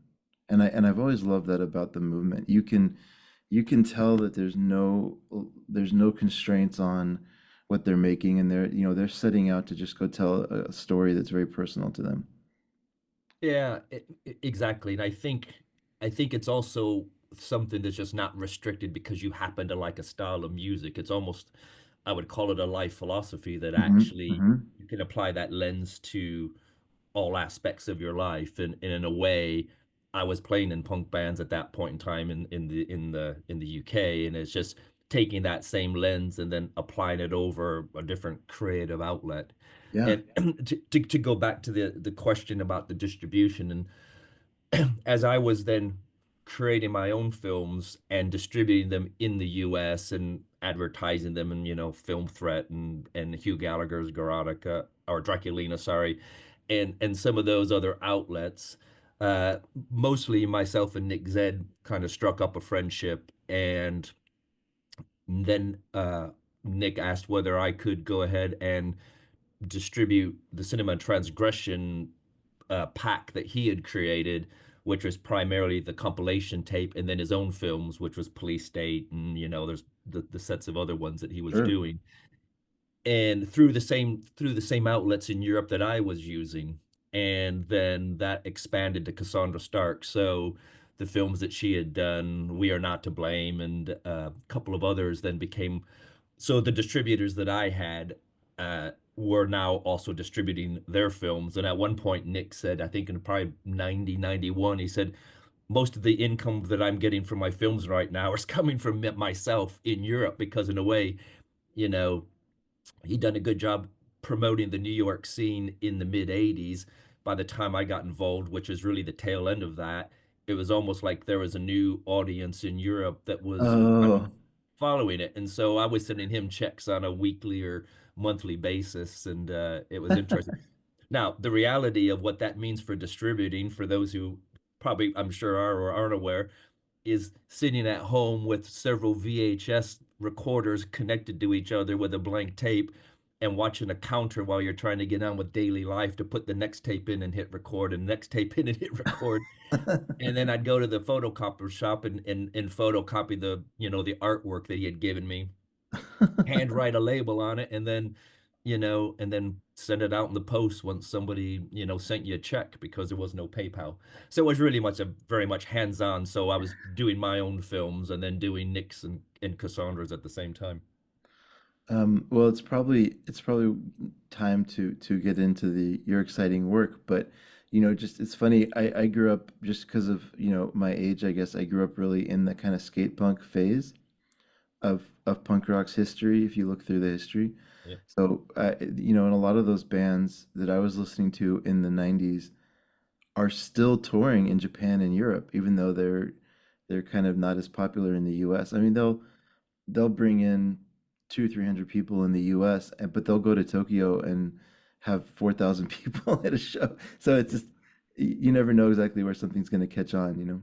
and I've always loved that about the movement. You can tell that there's no constraints on what they're making, and they're setting out to just go tell a story that's very personal to them. Yeah, exactly. And I think it's also something that's just not restricted because you happen to like a style of music. It's almost, I would call it a life philosophy that Hmm. actually Hmm. you can apply that lens to all aspects of your life. And in a way, I was playing in punk bands at that point in time in the UK, and it's just taking that same lens and then applying it over a different creative outlet. Yeah. And to go back to the question about the distribution, and as I was then creating my own films and distributing them in the US and advertising them in, Film Threat and Hugh Gallagher's Garotica or Draculina, sorry, and some of those other outlets, uh, mostly myself and Nick Zed kind of struck up a friendship, and then Nick asked whether I could go ahead and distribute the Cinema Transgression pack that he had created, which was primarily the compilation tape, and then his own films, which was Police State, and there's the sets of other ones that he was Sure. doing. And through the same outlets in Europe that I was using, and then that expanded to Cassandra Stark. So the films that she had done, We Are Not to Blame, and a couple of others, then became so the distributors that I had were now also distributing their films. And at one point, Nick said, I think in probably 90, 91, he said, most of the income that I'm getting from my films right now is coming from myself in Europe because, in a way, you know, he'd done a good job promoting the New York scene in the mid 80s. By the time I got involved, which is really the tail end of that, it was almost like there was a new audience in Europe that was kind of Oh. following it. And so I was sending him checks on a weekly or monthly basis, and it was interesting. Now, the reality of what that means for distributing, for those who probably, I'm sure, are or aren't aware, is sitting at home with several VHS recorders connected to each other with a blank tape and watching a counter while you're trying to get on with daily life to put the next tape in and hit record and next tape in and hit record. And then I'd go to the photocopier shop and photocopy the artwork that he had given me, handwrite a label on it, and then send it out in the post once somebody sent you a check, because there was no PayPal. So it was really much a very much hands-on. So I was doing my own films and then doing Nick's and Cassandra's at the same time. Well, it's probably time to get into the your exciting work, but just it's funny. I grew up just because of my age. I guess I grew up really in the kind of skate punk phase of punk rock's history. If you look through the history, Yeah. so and a lot of those bands that I was listening to in the '90s are still touring in Japan and Europe, even though they're kind of not as popular in the U.S. I mean, they'll bring in 300 people in the US, but they'll go to Tokyo and have 4,000 people at a show. So it's just you never know exactly where something's going to catch on.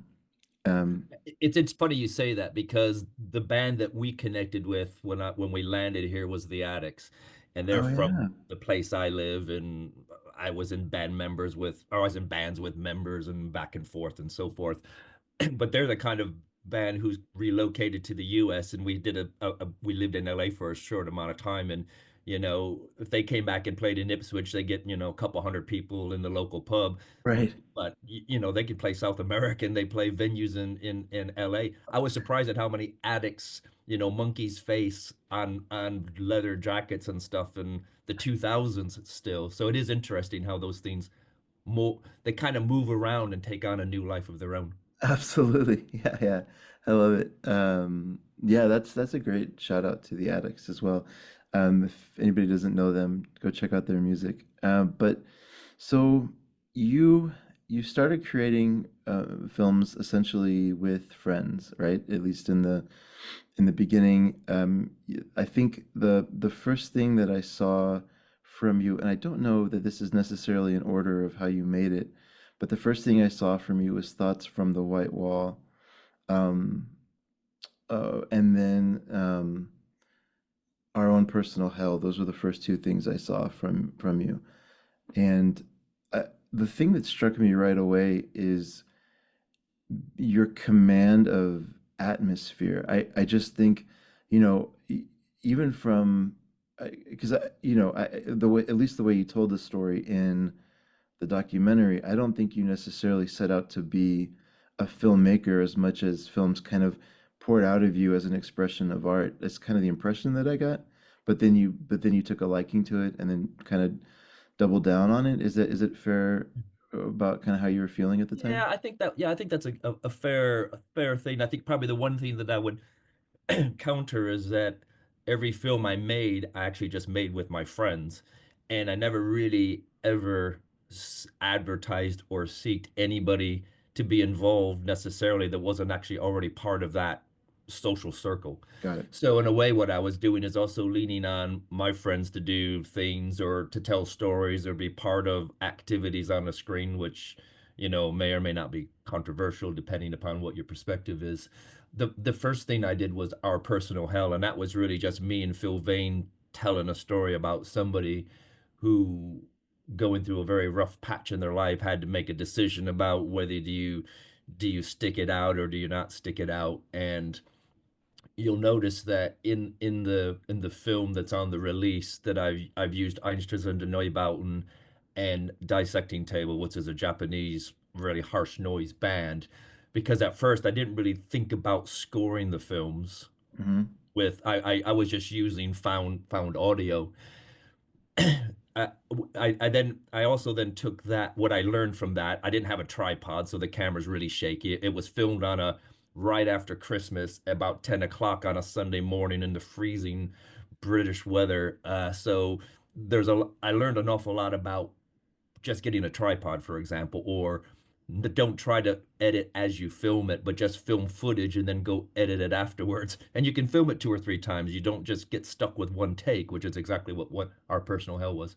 It's funny you say that, because the band that we connected with when we landed here was the Addicts, and they're Oh from yeah. the place I live, and I was in bands with members and back and forth and so forth. But they're the kind of band who's relocated to the US, and we lived in LA for a short amount of time, and if they came back and played in Ipswich, they get, a couple hundred people in the local pub. Right. But they could play South America and they play venues in LA. I was surprised at how many addicts, monkey's face on leather jackets and stuff in the 2000s still. So it is interesting how those things they kind of move around and take on a new life of their own. Absolutely. Yeah, yeah. I love it. Yeah, that's a great shout out to the Addicts as well. If anybody doesn't know them, go check out their music. But so you you started creating films essentially with friends, right? At least in the beginning. I think the first thing that I saw from you, and I don't know that this is necessarily in order of how you made it, but the first thing I saw from you was Thoughts from the White Wall. Um, and then Our Own Personal Hell. Those were the first two things I saw from you. And uh, the thing that struck me right away is your command of atmosphere. I just think, even from because the way, at least the way you told the story in the documentary, I don't think you necessarily set out to be a filmmaker as much as films kind of poured out of you as an expression of art. That's kind of the impression that I got. But then you took a liking to it and then kind of doubled down on it. Is it fair about kind of how you were feeling at the time? Yeah, I think that's a fair thing. I think probably the one thing that I would counter is that every film I made, I actually just made with my friends, and I never really ever advertised or seeked anybody to be involved necessarily that wasn't actually already part of that social circle. Got it. So in a way, what I was doing is also leaning on my friends to do things or to tell stories or be part of activities on the screen, which, may or may not be controversial depending upon what your perspective is. The first thing I did was Our Personal Hell, and that was really just me and Phil Vane telling a story about somebody who going through a very rough patch in their life had to make a decision about whether do you stick it out or do you not stick it out. And you'll notice that in the film that's on the release that I've used Einstürzende Neubauten and Dissecting Table, which is a Japanese really harsh noise band, because at first I didn't really think about scoring the films Hmm. with I was just using found audio. I, I also then took that what I learned from that. I didn't have a tripod, so the camera's really shaky. It was filmed on a right after Christmas, about 10 o'clock on a Sunday morning in the freezing British weather. So I learned an awful lot about just getting a tripod, for example, or don't try to edit as you film it, but just film footage and then go edit it afterwards. And you can film it two or three times. You don't just get stuck with one take, which is exactly what Our Personal Hell was.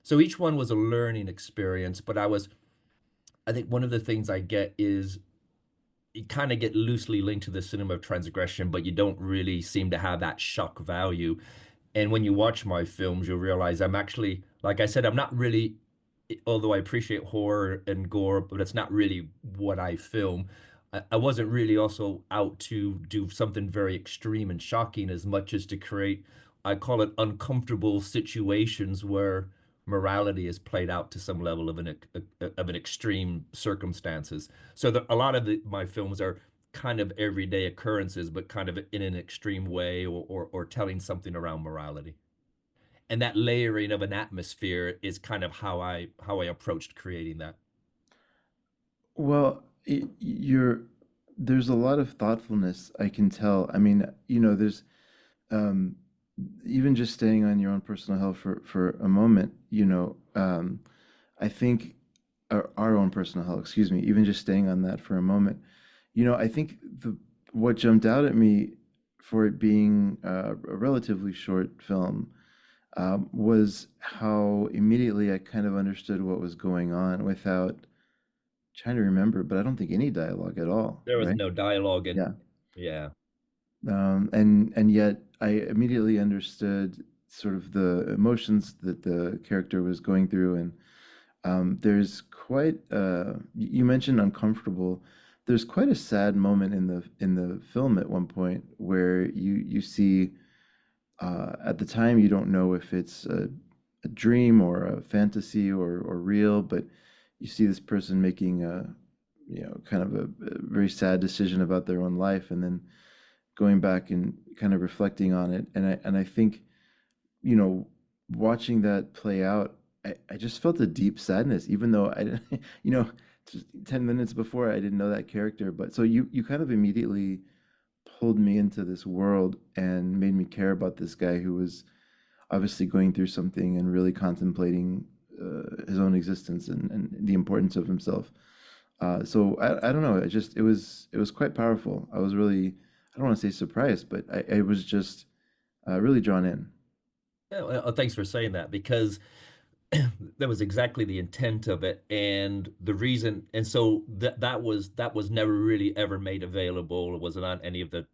So each one was a learning experience, but I think one of the things I get is you kind of get loosely linked to the cinema of transgression, but you don't really seem to have that shock value. And when you watch my films, you'll realize I'm actually, like I said, I'm not really, although I appreciate horror and gore, but it's not really what I film. I wasn't really also out to do something very extreme and shocking as much as to create, I call it uncomfortable situations where morality is played out to some level of an extreme circumstances. So a lot of my films are kind of everyday occurrences, but kind of in an extreme way, or telling something around morality. And that layering of an atmosphere is kind of how I approached creating that. Well, there's a lot of thoughtfulness I can tell. I mean, there's um, even just staying on your own personal health for a moment. I think our own personal health, excuse me, even just staying on that for a moment. I think the what jumped out at me for it being a relatively short film was how immediately I kind of understood what was going on without trying to remember, but I don't think any dialogue at all, There was right? no dialogue and Yeah. yeah. And yet I immediately understood sort of the emotions that the character was going through, and there's quite you mentioned uncomfortable. There's quite a sad moment in the film at one point where you see At the time, you don't know if it's a dream or a fantasy or real, but you see this person making kind of a very sad decision about their own life, and then going back and kind of reflecting on it. And I think, you know, watching that play out, I just felt a deep sadness, even though I didn't, just 10 minutes before I didn't know that character. But so you kind of immediately pulled me into this world and made me care about this guy who was obviously going through something and really contemplating his own existence and the importance of himself. So I don't know. It was quite powerful. I was really, I don't want to say surprised, but I was just really drawn in. Yeah, well, thanks for saying that because that was exactly the intent of it and the reason. And so that was never really ever made available. It wasn't on any of the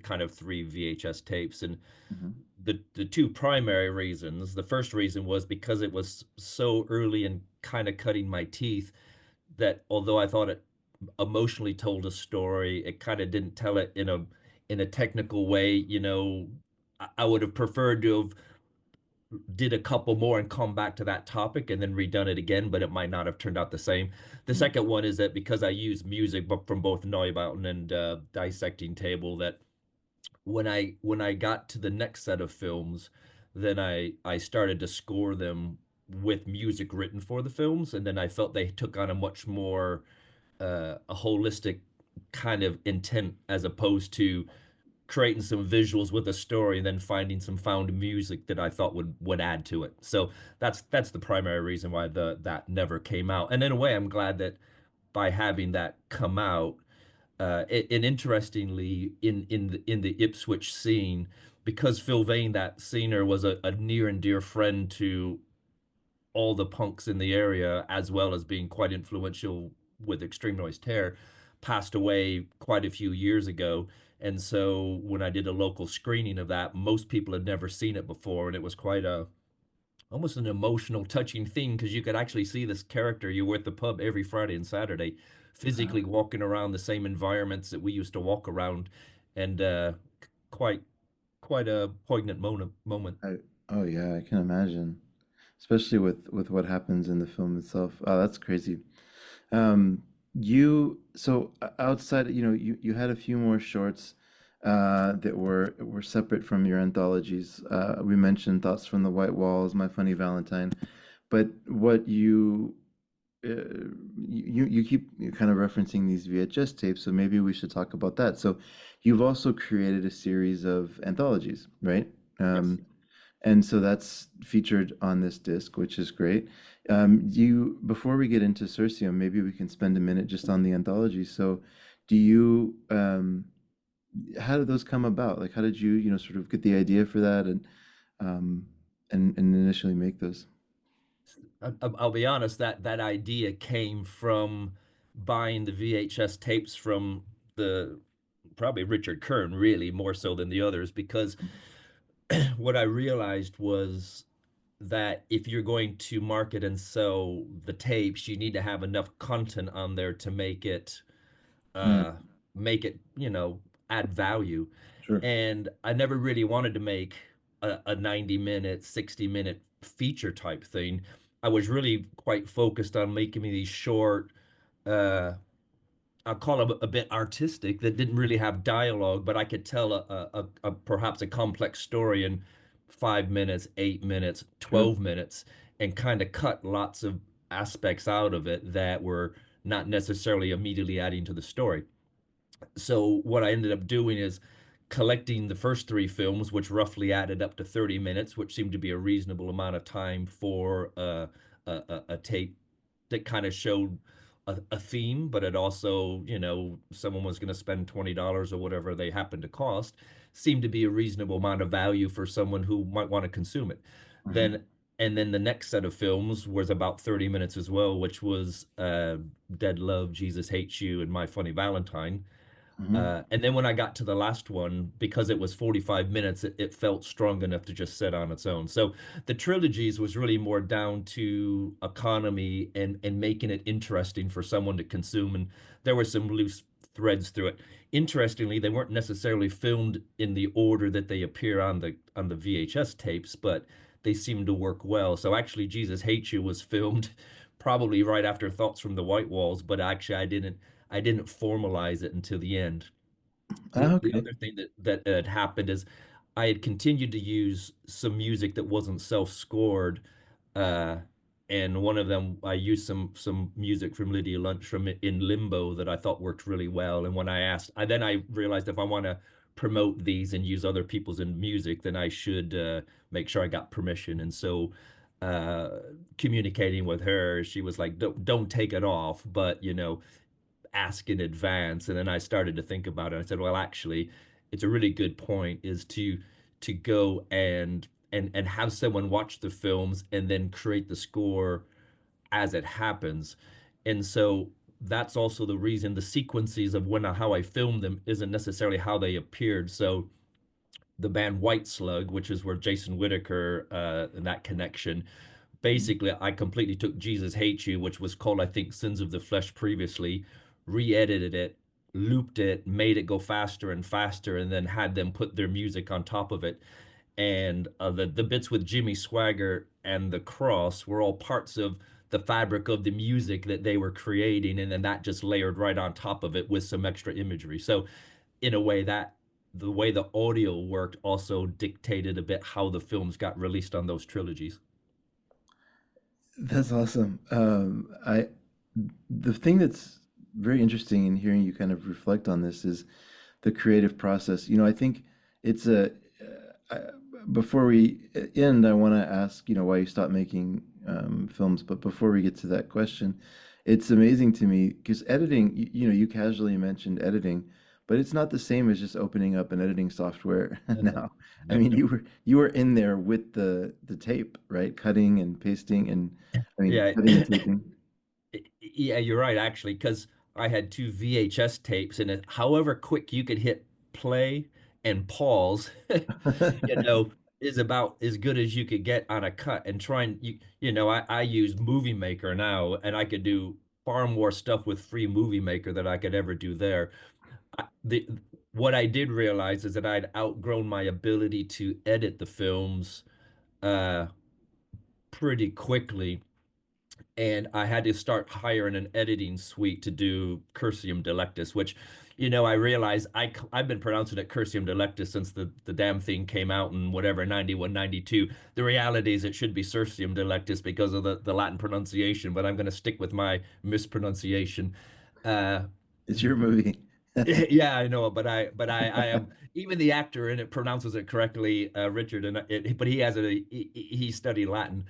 kind of three VHS tapes. And Hmm. the two primary reasons, the first reason was because it was so early and kind of cutting my teeth that although I thought it emotionally told a story, it kind of didn't tell it in a technical way. I would have preferred to have did a couple more and come back to that topic and then redone it again, but it might not have turned out the same. The second one is that because I use music but from both Neubauten and Dissecting Table, that when I got to the next set of films, then I started to score them with music written for the films, and then I felt they took on a much more a holistic kind of intent as opposed to creating some visuals with a story and then finding some found music that I thought would add to it. So that's the primary reason why the that never came out. And in a way, I'm glad that by having that come out, and interestingly, in the Ipswich scene, because Phil Vane, that scener, was a near and dear friend to all the punks in the area, as well as being quite influential with Extreme Noise Terror, passed away quite a few years ago. And so when I did a local screening of that, most people had never seen it before, and it was quite a almost an emotional, touching thing because you could actually see this character. You were at the pub every Friday and Saturday, physically walking around the same environments that we used to walk around, and quite quite a poignant moment. I, oh yeah, I can imagine, especially with what happens in the film itself. Oh, that's crazy. You so outside, you had a few more shorts that were separate from your anthologies. We mentioned Thoughts from the White Walls, My Funny Valentine, but what you keep kind of referencing these VHS tapes, so maybe we should talk about that. So you've also created a series of anthologies, right? Yes. And so that's featured on this disc, which is great. Before we get into Cercium, maybe we can spend a minute just on the anthology. So, do you, how did those come about? Like, how did you, sort of get the idea for that um, and initially make those? I'll be honest, that idea came from buying the VHS tapes from the probably Richard Kern, really more so than the others, because what I realized was that if you're going to market and sell the tapes, you need to have enough content on there to Mm, uh make it, add value. sure. And I never really wanted to make a 90-minute, 60-minute feature type thing. I was really quite focused on making me these short, uh, I'll call them a bit artistic, that didn't really have dialogue, but I could tell a perhaps a complex story in 5 minutes, 8 minutes, Sure. 12 minutes, and kind of cut lots of aspects out of it that were not necessarily immediately adding to the story. So what I ended up doing is collecting the first three films, which roughly added up to 30 minutes, which seemed to be a reasonable amount of time for a tape that kind of showed a theme, but it also, someone was going to spend $20 or whatever they happen to cost, seemed to be a reasonable amount of value for someone who might want to consume it. Hmm. Then and then the next set of films was about 30 minutes as well, which was Dead Love, Jesus Hates You, and My Funny Valentine. Hmm. And then when I got to the last one, because it was 45 minutes, it felt strong enough to just sit on its own. So the trilogies was really more down to economy and making it interesting for someone to consume. And there were some loose threads through it. Interestingly, they weren't necessarily filmed in the order that they appear on the VHS tapes, but they seemed to work well. So actually, Jesus Hates You was filmed probably right after Thoughts from the White Walls, but actually I didn't formalize it until the end. The Ah, the okay. other thing that had happened is I had continued to use some music that wasn't self-scored, uh, and one of them I used some music from Lydia Lunch from In Limbo that I thought worked really well. And when I asked, I realized if I want to promote these and use other people's in music, then I should make sure I got permission. And so, uh, communicating with her, she was like, "Don't take it off, but ask in advance." And then I started to think about it. I said, well, actually, it's a really good point is to go and have someone watch the films and then create the score as it happens. And so that's also the reason the sequences of when how I filmed them isn't necessarily how they appeared. So the band White Slug, which is where Jason Whittaker and that connection, basically I completely took Jesus Hates You, which was called I think Sins of the Flesh previously, re-edited it, looped it, made it go faster and faster, and then had them put their music on top of it. And the bits with Jimmy Swagger and the cross were all parts of the fabric of the music that they were creating, and then that just layered right on top of it with some extra imagery. So in a way, that the way the audio worked also dictated a bit how the films got released on those trilogies. That's awesome. The thing that's very interesting in hearing you kind of reflect on this is the creative process. I think it's I, before we end, I want to ask, why you stopped making films. But before we get to that question, it's amazing to me because editing, you casually mentioned editing, but it's not the same as just opening up an editing software No, now. I no, mean, no. you were in there with the tape, right? Cutting and pasting and I mean, Yeah, cutting and taping. yeah, you're right, actually, because I had two VHS tapes, and however quick you could hit play and pause, you know, is about as good as you could get on a cut. And trying, I use Movie Maker now, and I could do far more stuff with free Movie Maker than I could ever do there. The what I did realize is that I'd outgrown my ability to edit the films uh, pretty quickly, and I had to start hiring an editing suite to do Cursium Delectus, which, I realized I've been pronouncing it Cursium Delectus since the damn thing came out in whatever 91, 92. The reality is it should be Cursium Delectus because of the Latin pronunciation, but I'm going to stick with my mispronunciation. Uh, It's your movie. yeah, I know, but I am even the actor in it pronounces it correctly, Richard, and but he has he studied Latin.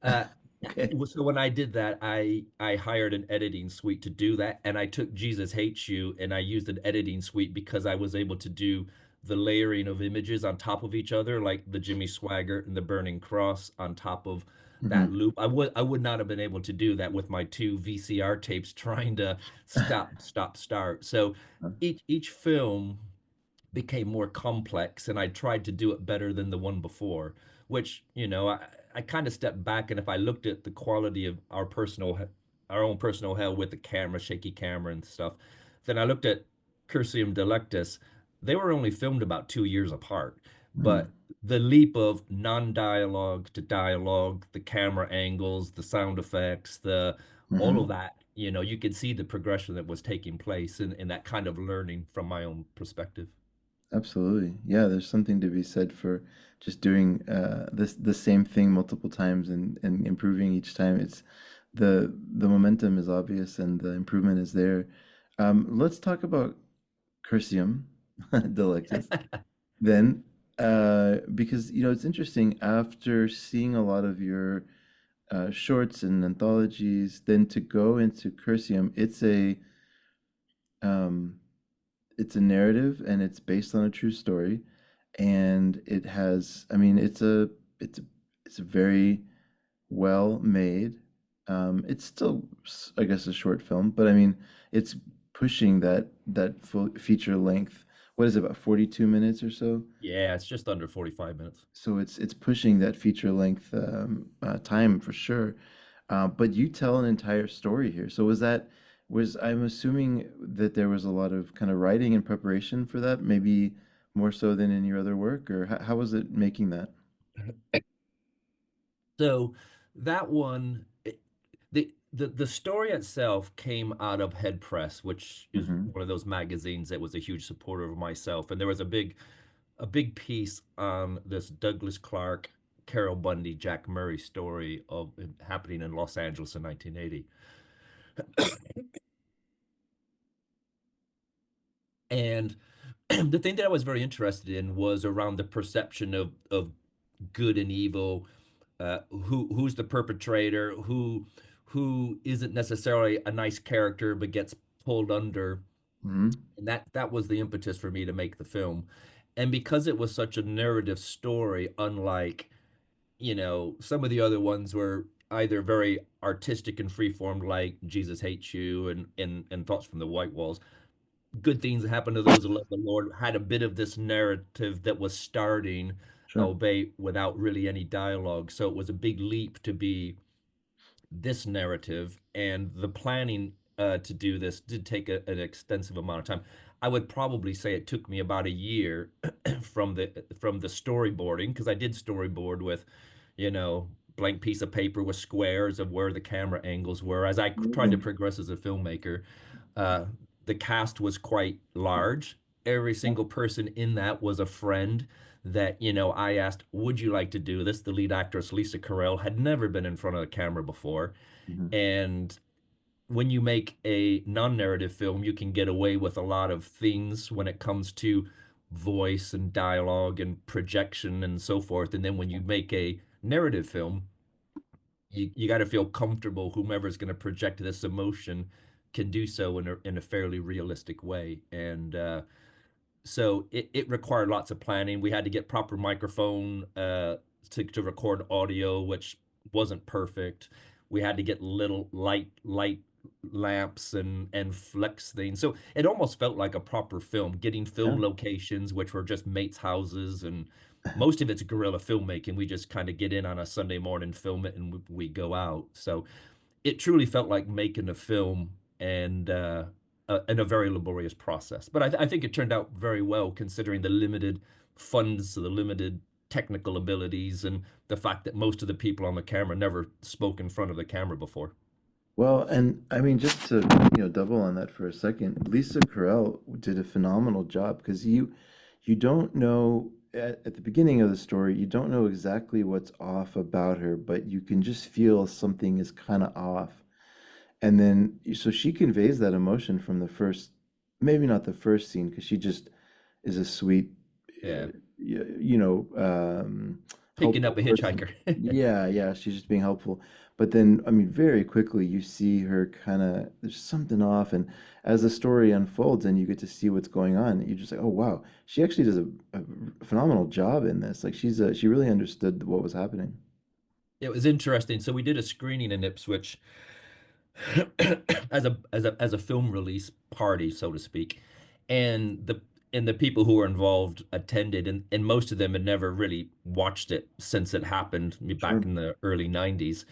Uh, Okay. so when I did that, I hired an editing suite to do that, and I took Jesus Hates You and I used an editing suite because I was able to do the layering of images on top of each other, like the Jimmy Swaggart and the Burning Cross on top of that Hmm. loop. I would not have been able to do that with my two VCR tapes trying to stop, stop, start. So each film became more complex, and I tried to do it better than the one before, which, I kind of stepped back, and if I looked at the quality of our own personal hell with the camera, shaky camera and stuff, then I looked at Cursium Delectus. They were only filmed about 2 years apart, Hmm. but the leap of non-dialogue to dialogue, the camera angles, the sound effects, the all of Hmm. that, you could see the progression that was taking place in that kind of learning from my own perspective. Absolutely. Yeah, there's something to be said for just doing the same thing multiple times and improving each time. It's the momentum is obvious and the improvement is there. Let's talk about Cursium Delectus then, because it's interesting after seeing a lot of your shorts and anthologies, then to go into Cursium, um, it's a narrative and it's based on a true story, and it has, I mean, it's a it's a very well made. It's still, I guess, a short film, but I mean, it's pushing that full feature length. What is it, about 42 minutes or so? Yeah, it's just under 45 minutes. So it's pushing that feature length time for sure. But you tell an entire story here. So was that? Was I'm assuming that there was a lot of kind of writing and preparation for that, maybe more so than in your other work, or how was it making that? So that one, the story itself came out of Head Press, which is Hmm. one of those magazines that was a huge supporter of myself. And there was a big piece on this Douglas Clark, Carol Bundy, Jack Murray story of happening in Los Angeles in 1980. And the thing that I was very interested in was around the perception of good and evil, who's the perpetrator, who isn't necessarily a nice character but gets pulled under, Hmm. and that was the impetus for me to make the film. And because it was such a narrative story, unlike some of the other ones were either very artistic and freeform, like Jesus Hates You and Thoughts from the White Walls. Good things happen to those who love the Lord had a bit of this narrative that was starting, Sure. albeit without really any dialogue. So it was a big leap to be this narrative, and the planning to do this did take an extensive amount of time. I would probably say it took me about a year from the storyboarding, because I did storyboard with, you know, blank piece of paper with squares of where the camera angles were. As I tried to Amazing. progress as a filmmaker, uh, the cast was quite large. Every Yeah. single person in that was a friend that, I asked, would you like to do this? The lead actress, Lisa Carell, had never been in front of the camera before. Hmm. And when you make a non-narrative film, you can get away with a lot of things when it comes to voice and dialogue and projection and so forth. And then when you make a narrative film, you got to feel comfortable whomever's going to project this emotion can do so in a fairly realistic way. And so it required lots of planning. We had to get proper microphone to record audio, which wasn't perfect. We had to get little light lamps and flex things. So it almost felt like a proper film, getting Yeah. film locations, which were just mates' houses, and most of it's guerrilla filmmaking. We just kind of get in on a Sunday morning, film it, and we go out. So it truly felt like making a film, and a very laborious process. But I think it turned out very well considering the limited funds, the limited technical abilities, and the fact that most of the people on the camera never spoke in front of the camera before. Well, and I mean, just to, double on that for a second, Lisa Carell did a phenomenal job because you don't know at the beginning of the story, you don't know exactly what's off about her, but you can just feel something is kind of off. And then, so she conveys that emotion from the first, maybe not the first scene, because she just is a sweet, Yeah, picking helpful up a person. hitchhiker. Yeah, yeah, she's just being helpful. But then, I mean, very quickly you see her kind of, there's something off. And as the story unfolds and you get to see what's going on, you're just like, oh, wow, she actually does a phenomenal job in this. Like she really understood what was happening. It was interesting. So we did a screening in Ipswich as a film release party, so to speak, and the people who were involved attended, and most of them had never really watched it since it happened back Sure. in the early 90s.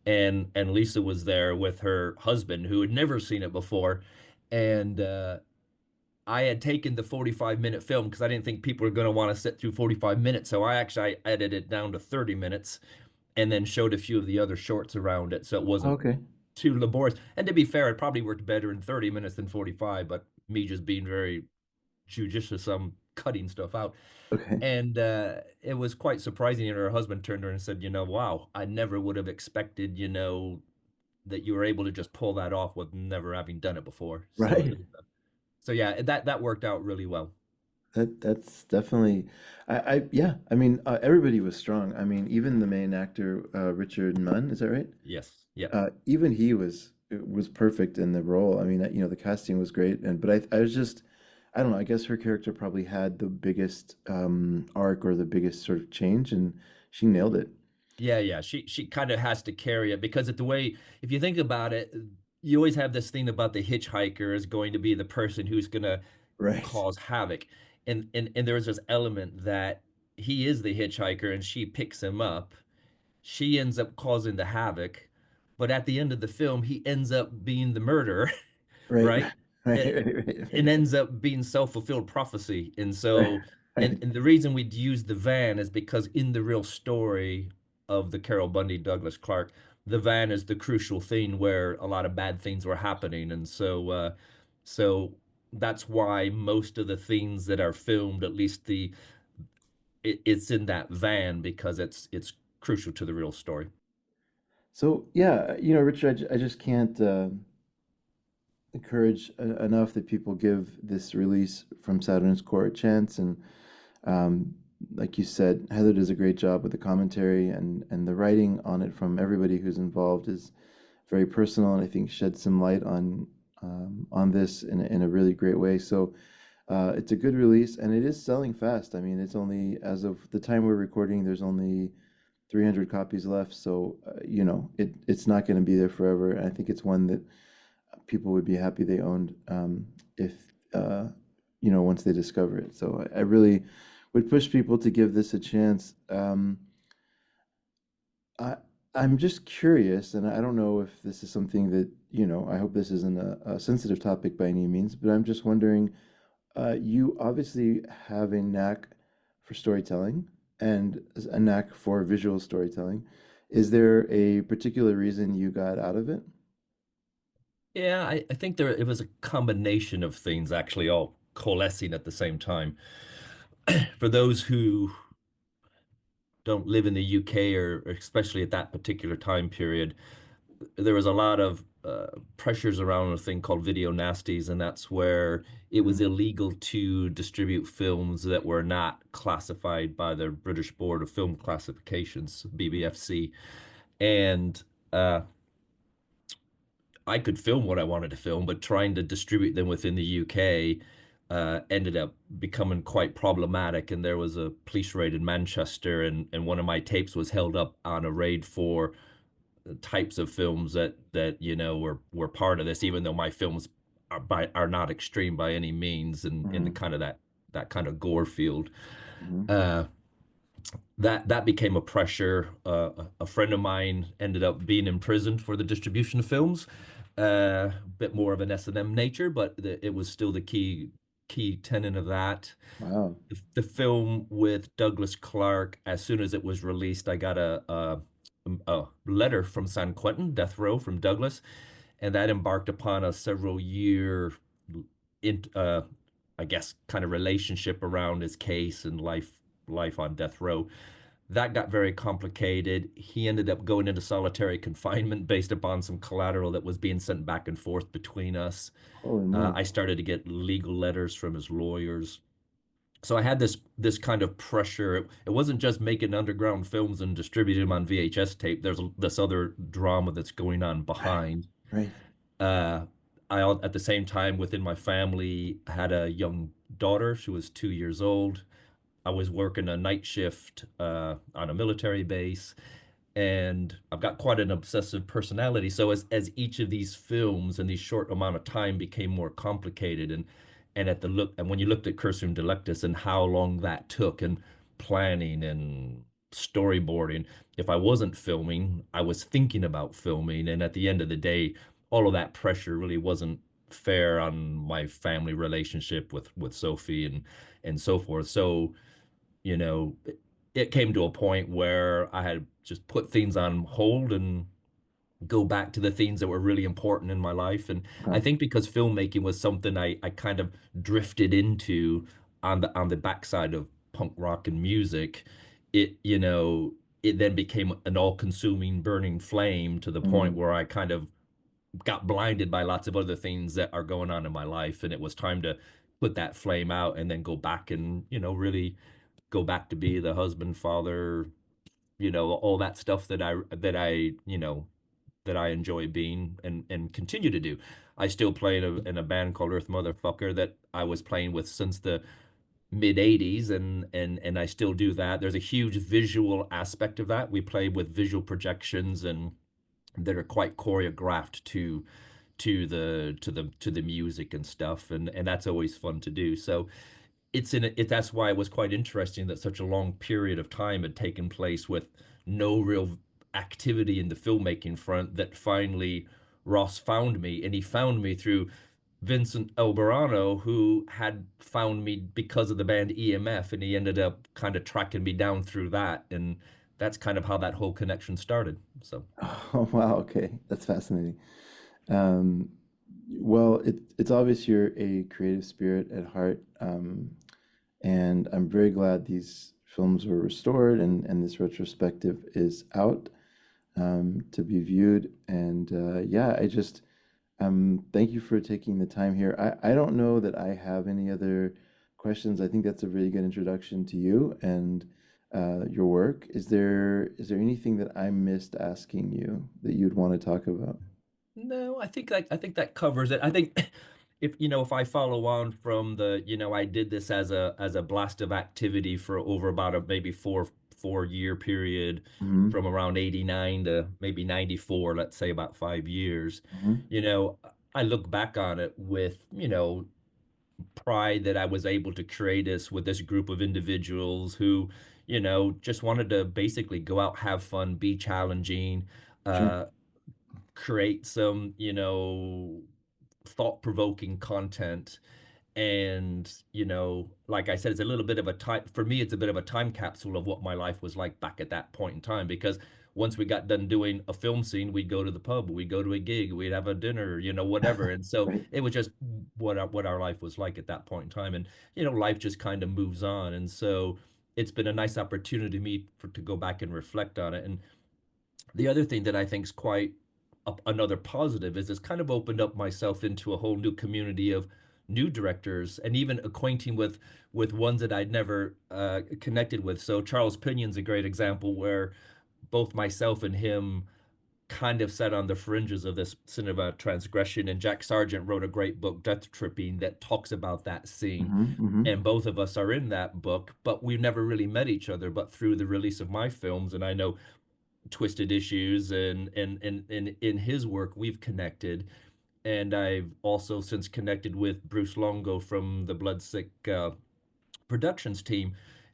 And Lisa was there with her husband who had never seen it before, and I had taken the 45-minute film because I didn't think people were going to want to sit through 45 minutes, so I edited it down to 30 minutes and then showed a few of the other shorts around it, so it wasn't Okay. too laborious. And to be fair, it probably worked better in 30 minutes than 45, but me just being very judicious, I'm cutting stuff out. Okay. And it was quite surprising. And her husband turned to her and said, wow, I never would have expected, that you were able to just pull that off with never having done it before. So, Right. so yeah, that worked out really well. That's definitely, yeah. I mean, everybody was strong. I mean, even the main actor, Richard Munn, is that right? Yes. Yep. Even he was perfect in the role. I mean, the casting was great, and but I was just, I don't know. I guess her character probably had the biggest arc or the biggest sort of change, and she nailed it. Yeah, yeah. She kind of has to carry it because of the way, if you think about it, you always have this thing about the hitchhiker is going to be the person who's gonna Right. cause havoc. And there's this element that he is the hitchhiker and she picks him up. She ends up causing the havoc, but at the end of the film, he ends up being the murderer. Right. right? Right. It, it Right. ends up being self-fulfilled prophecy. And Right. so, Right. and the reason we'd use the van is because in the real story of the Carol Bundy Douglas Clark, the van is the crucial thing where a lot of bad things were happening. And so that's why most of the things that are filmed, at least it's in that van because it's crucial to the real story. So yeah, Richard, I just can't encourage enough that people give this release from Saturn's Core a chance. And um, like you said, Heather does a great job with the commentary, and the writing on it from everybody who's involved is very personal, and I think sheds some light on this in a really great way. So it's a good release, and it is selling fast. I mean, it's only, as of the time we're recording, there's only 300 copies left. So it's not going to be there forever. And I think it's one that people would be happy they owned, if once they discover it. So I really would push people to give this a chance. I I'm just curious, and I don't know if this is something that, I hope this isn't a sensitive topic by any means, but I'm just wondering, you obviously have a knack for storytelling and a knack for visual storytelling. Is there a particular reason you got out of it? Yeah, I think there it was a combination of things actually all coalescing at the same time. For those who don't live in the UK or especially at that particular time period, there was a lot of pressures around a thing called video nasties, and that's where it was Mm, illegal to distribute films that were not classified by the British Board of Film Classifications, BBFC. And uh, I could film what I wanted to film, but trying to distribute them within the UK ended up becoming quite problematic. And there was a police raid in Manchester, and one of my tapes was held up on a raid for types of films that were part of this, even though my films are not extreme by any means, and in the mhm, kind of that kind of gore field. mhm. Uh, that became a pressure. A friend of mine ended up being imprisoned for the distribution of films. A bit more of an S&M nature, but it was still the key tenet of that. Wow. The film with Douglas Clark, as soon as it was released, I got a letter from San Quentin, death row from Douglas, and that embarked upon a several year, in, I guess, kind of relationship around his case and life on death row. That got very complicated. He ended up going into solitary confinement based upon some collateral that was being sent back and forth between us. Holy moly. I started to get legal letters from his lawyers. So I had this kind of pressure. It wasn't just making underground films and distributing them on VHS tape. There's this other drama that's going on Right. behind. Right. Uh, at the same time, within my family, had a young daughter. She was 2 years old. I was working a night shift on a military base, and I've got quite an obsessive personality. So as each of these films in these short amount of time became more complicated, and at the look and when you looked at Cursum Delectus and how long that took, and planning and storyboarding, if I wasn't filming, I was thinking about filming, and at the end of the day, all of that pressure really wasn't fair on my family relationship with Sophie and so forth. So it came to a point where I had just put things on hold and go back to the things that were really important in my life. And I Okay. think because filmmaking was something I kind of drifted into on the backside of punk rock and music, it then became an all-consuming burning flame to the point Mm, where I kind of got blinded by lots of other things that are going on in my life. And it was time to put that flame out and then go back and, really go back to be the husband, father, all that stuff that I enjoy being and continue to do. I still play in a band called Earth Motherfucker that I was playing with since the mid 80s, and I still do that. There's a huge visual aspect of that. We play with visual projections and that are quite choreographed to the music and stuff, and that's always fun to do. So that's why it was quite interesting that such a long period of time had taken place with no real activity in the filmmaking front, that finally Ross found me, and he found me through Vincent Alberano, who had found me because of the band EMF, and he ended up kind of tracking me down through that, and that's kind of how that whole connection started. So. Oh, wow. Okay. That's fascinating. Um, well, it's obvious you're a creative spirit at heart. And I'm very glad these films were restored and this retrospective is out to be viewed. And yeah, I just thank you for taking the time here. I don't know that I have any other questions. I think that's a really good introduction to you and your work. Is there anything that I missed asking you that you'd want to talk about? No, I think that covers it. I think if I follow on from I did this as a blast of activity for over about a maybe four year period Hmm. from around 89 to maybe 94, let's say about 5 years. Hmm. You know, I look back on it with, pride that I was able to create this with this group of individuals who, just wanted to basically go out, have fun, be challenging, Sure. uh, create some, thought-provoking content. And, like I said, it's a little bit of a time for me, it's a bit of a time capsule of what my life was like back at that point in time. Because once we got done doing a film scene, we'd go to the pub, we'd go to a gig, we'd have a dinner, whatever. And so Right. it was just what our life was like at that point in time. And, life just kind of moves on. And so it's been a nice opportunity to me to go back and reflect on it. And the other thing that I think is quite another positive is it's kind of opened up myself into a whole new community of new directors, and even acquainting with ones that I'd never connected with. So Charles Pinion's a great example where both myself and him kind of sat on the fringes of this cinema transgression, and Jack Sargent wrote a great book, Death Tripping, that talks about that scene. Hmm. Hmm. And both of us are in that book, but we've never really met each other, but through the release of my films. And I know Twisted Issues, and in his work we've connected. And I've also since connected with Bruce Longo from the Bloodsick productions team.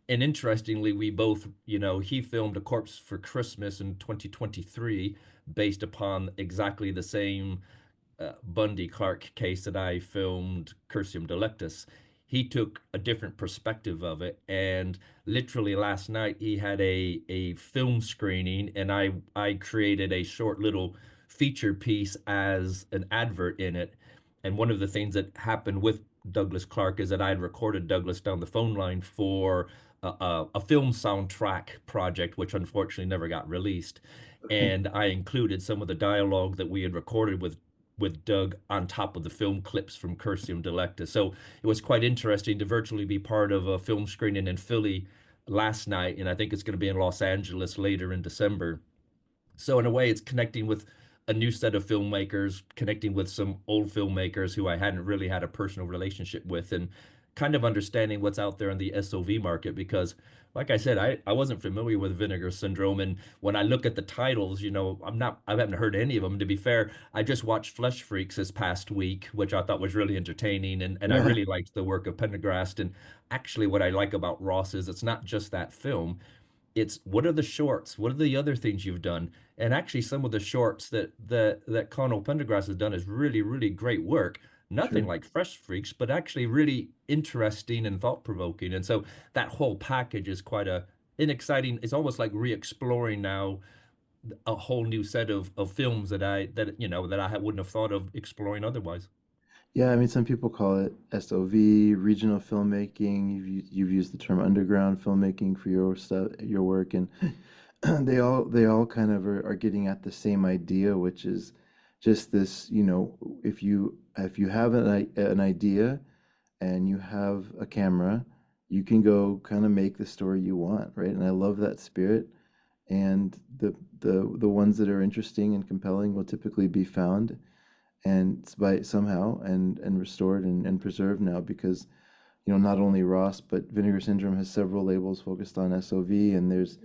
And interestingly, we both, he filmed A Corpse for Christmas in 2023 based upon exactly the same Bundy Clark case that I filmed, Cursium Delectus. He took a different perspective of it, and literally last night he had a film screening, and I created a short little feature piece as an advert in it. And one of the things that happened with Douglas Clark is that I had recorded Douglas down the phone line for a film soundtrack project, which unfortunately never got released. Okay. And I included some of the dialogue that we had recorded with Doug on top of the film clips from Cursium Delecta. So it was quite interesting to virtually be part of a film screening in Philly last night, and I think it's going to be in Los Angeles later in December. So in a way, it's connecting with a new set of filmmakers, connecting with some old filmmakers who I hadn't really had a personal relationship with, and kind of understanding what's out there in the SOV market. Because, like I said, I wasn't familiar with Vinegar Syndrome, and when I look at the titles, I haven't heard any of them. To be fair, I just watched Flesh Freaks this past week, which I thought was really entertaining, and I Yeah. really liked the work of Pendergrast. And actually, what I like about Ross is it's not just that film, it's what are the shorts? What are the other things you've done? And actually, some of the shorts that Connell Pendergrass has done is really, really great work. Nothing Sure. like Fresh Freaks, but actually really interesting and thought-provoking. And so that whole package is quite an exciting. It's almost like re-exploring now a whole new set of films that I wouldn't have thought of exploring otherwise. Yeah, I mean, some people call it SOV, regional filmmaking. You've used the term underground filmmaking for your stuff, your work, and they all kind of are getting at the same idea, which is just this, if you have an idea and you have a camera, you can go kind of make the story you want, right? And I love that spirit. And the ones that are interesting and compelling will typically be found and by somehow and restored and preserved now because not only Ross but Vinegar Syndrome has several labels focused on SOV, and there's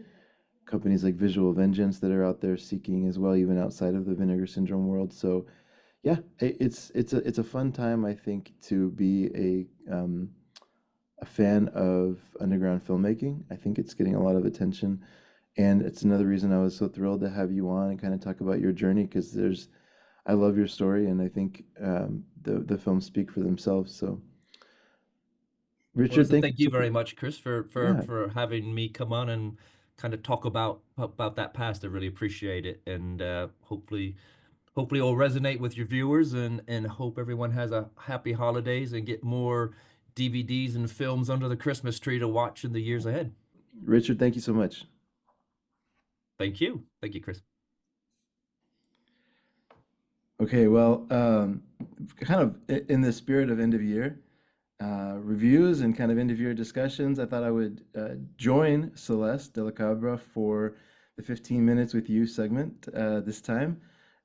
companies like Visual Vengeance that are out there seeking as well, even outside of the Vinegar Syndrome world. So yeah, it's a fun time, I think, to be a fan of underground filmmaking. I think it's getting a lot of attention, and it's another reason I was so thrilled to have you on and kind of talk about your journey because I love your story, and I think the films speak for themselves. So, Well, Richard, listen, thank you thank you so very much, Chris, yeah, for having me come on and kind of talk about that past. I really appreciate it, and hopefully it'll resonate with your viewers, and hope everyone has a happy holidays and get more DVDs and films under the Christmas tree to watch in the years ahead. Richard, thank you so much. Thank you, Chris. Okay, well, kind of in the spirit of end of year reviews and kind of end of year discussions, I thought I would join Celeste de la Cabra for the 15 minutes with you segment this time.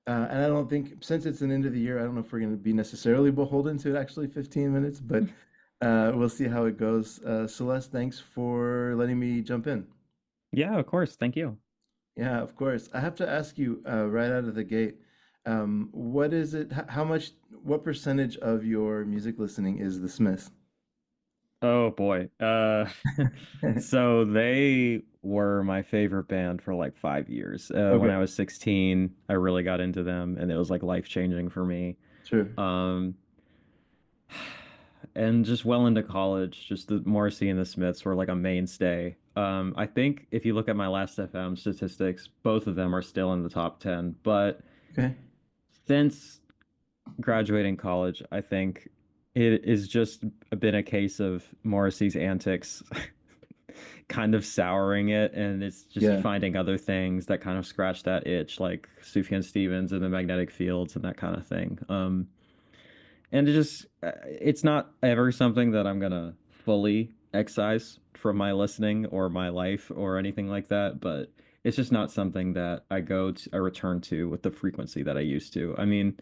And I don't think, since it's an end of the year, I don't know if we're going to be necessarily beholden to actually 15 minutes, but we'll see how it goes. Celeste, thanks for letting me jump in. Yeah, of course. Thank you. Yeah, of course. I have to ask you right out of the gate, what is it, how much, what percentage of your music listening is The Smiths? Oh boy. So they were my favorite band for like 5 years. When Okay, I was 16, I really got into them and it was like life-changing for me. sure. Um, and just well into college, just the Morrissey and the Smiths were like a mainstay. I think if you look at my last FM statistics, both of them are still in the top 10. But Okay. since graduating college, I think it is just been a case of Morrissey's antics kind of souring it, and it's just Yeah. finding other things that kind of scratch that itch, like Sufjan Stevens and the magnetic fields and that kind of thing. And it just it's not ever something that I'm gonna fully excise from my listening or my life or anything like that, but it's just not something that I return to with the frequency that I used to. I mean,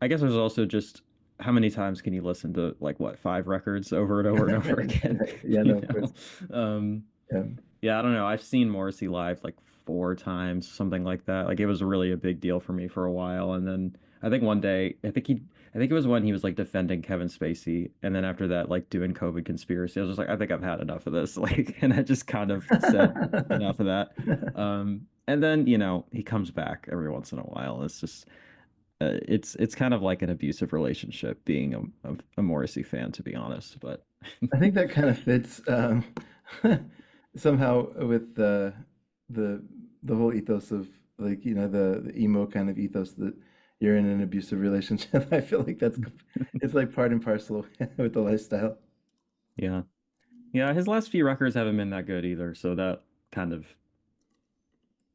I guess there's also just how many times can you listen to like what, five records over and over and over Right, again? right. Yeah, no, You of course. know? Um, Yeah. yeah, I don't know. I've seen Morrissey live like four times, something like that. Like it was really a big deal for me for a while. And then I think one day, I think it was when he was like defending Kevin Spacey. And then after that, like doing COVID conspiracy, I was just like, I think I've had enough of this. Like, and I just kind of said enough of that. And then, he comes back every once in a while. It's just, it's kind of like an abusive relationship being a Morrissey fan, to be honest. But I think that kind of fits somehow with the the whole ethos of like the emo kind of ethos that you're in an abusive relationship. I feel like it's like part and parcel with the lifestyle. yeah. Yeah, his last few records haven't been that good either, so that kind of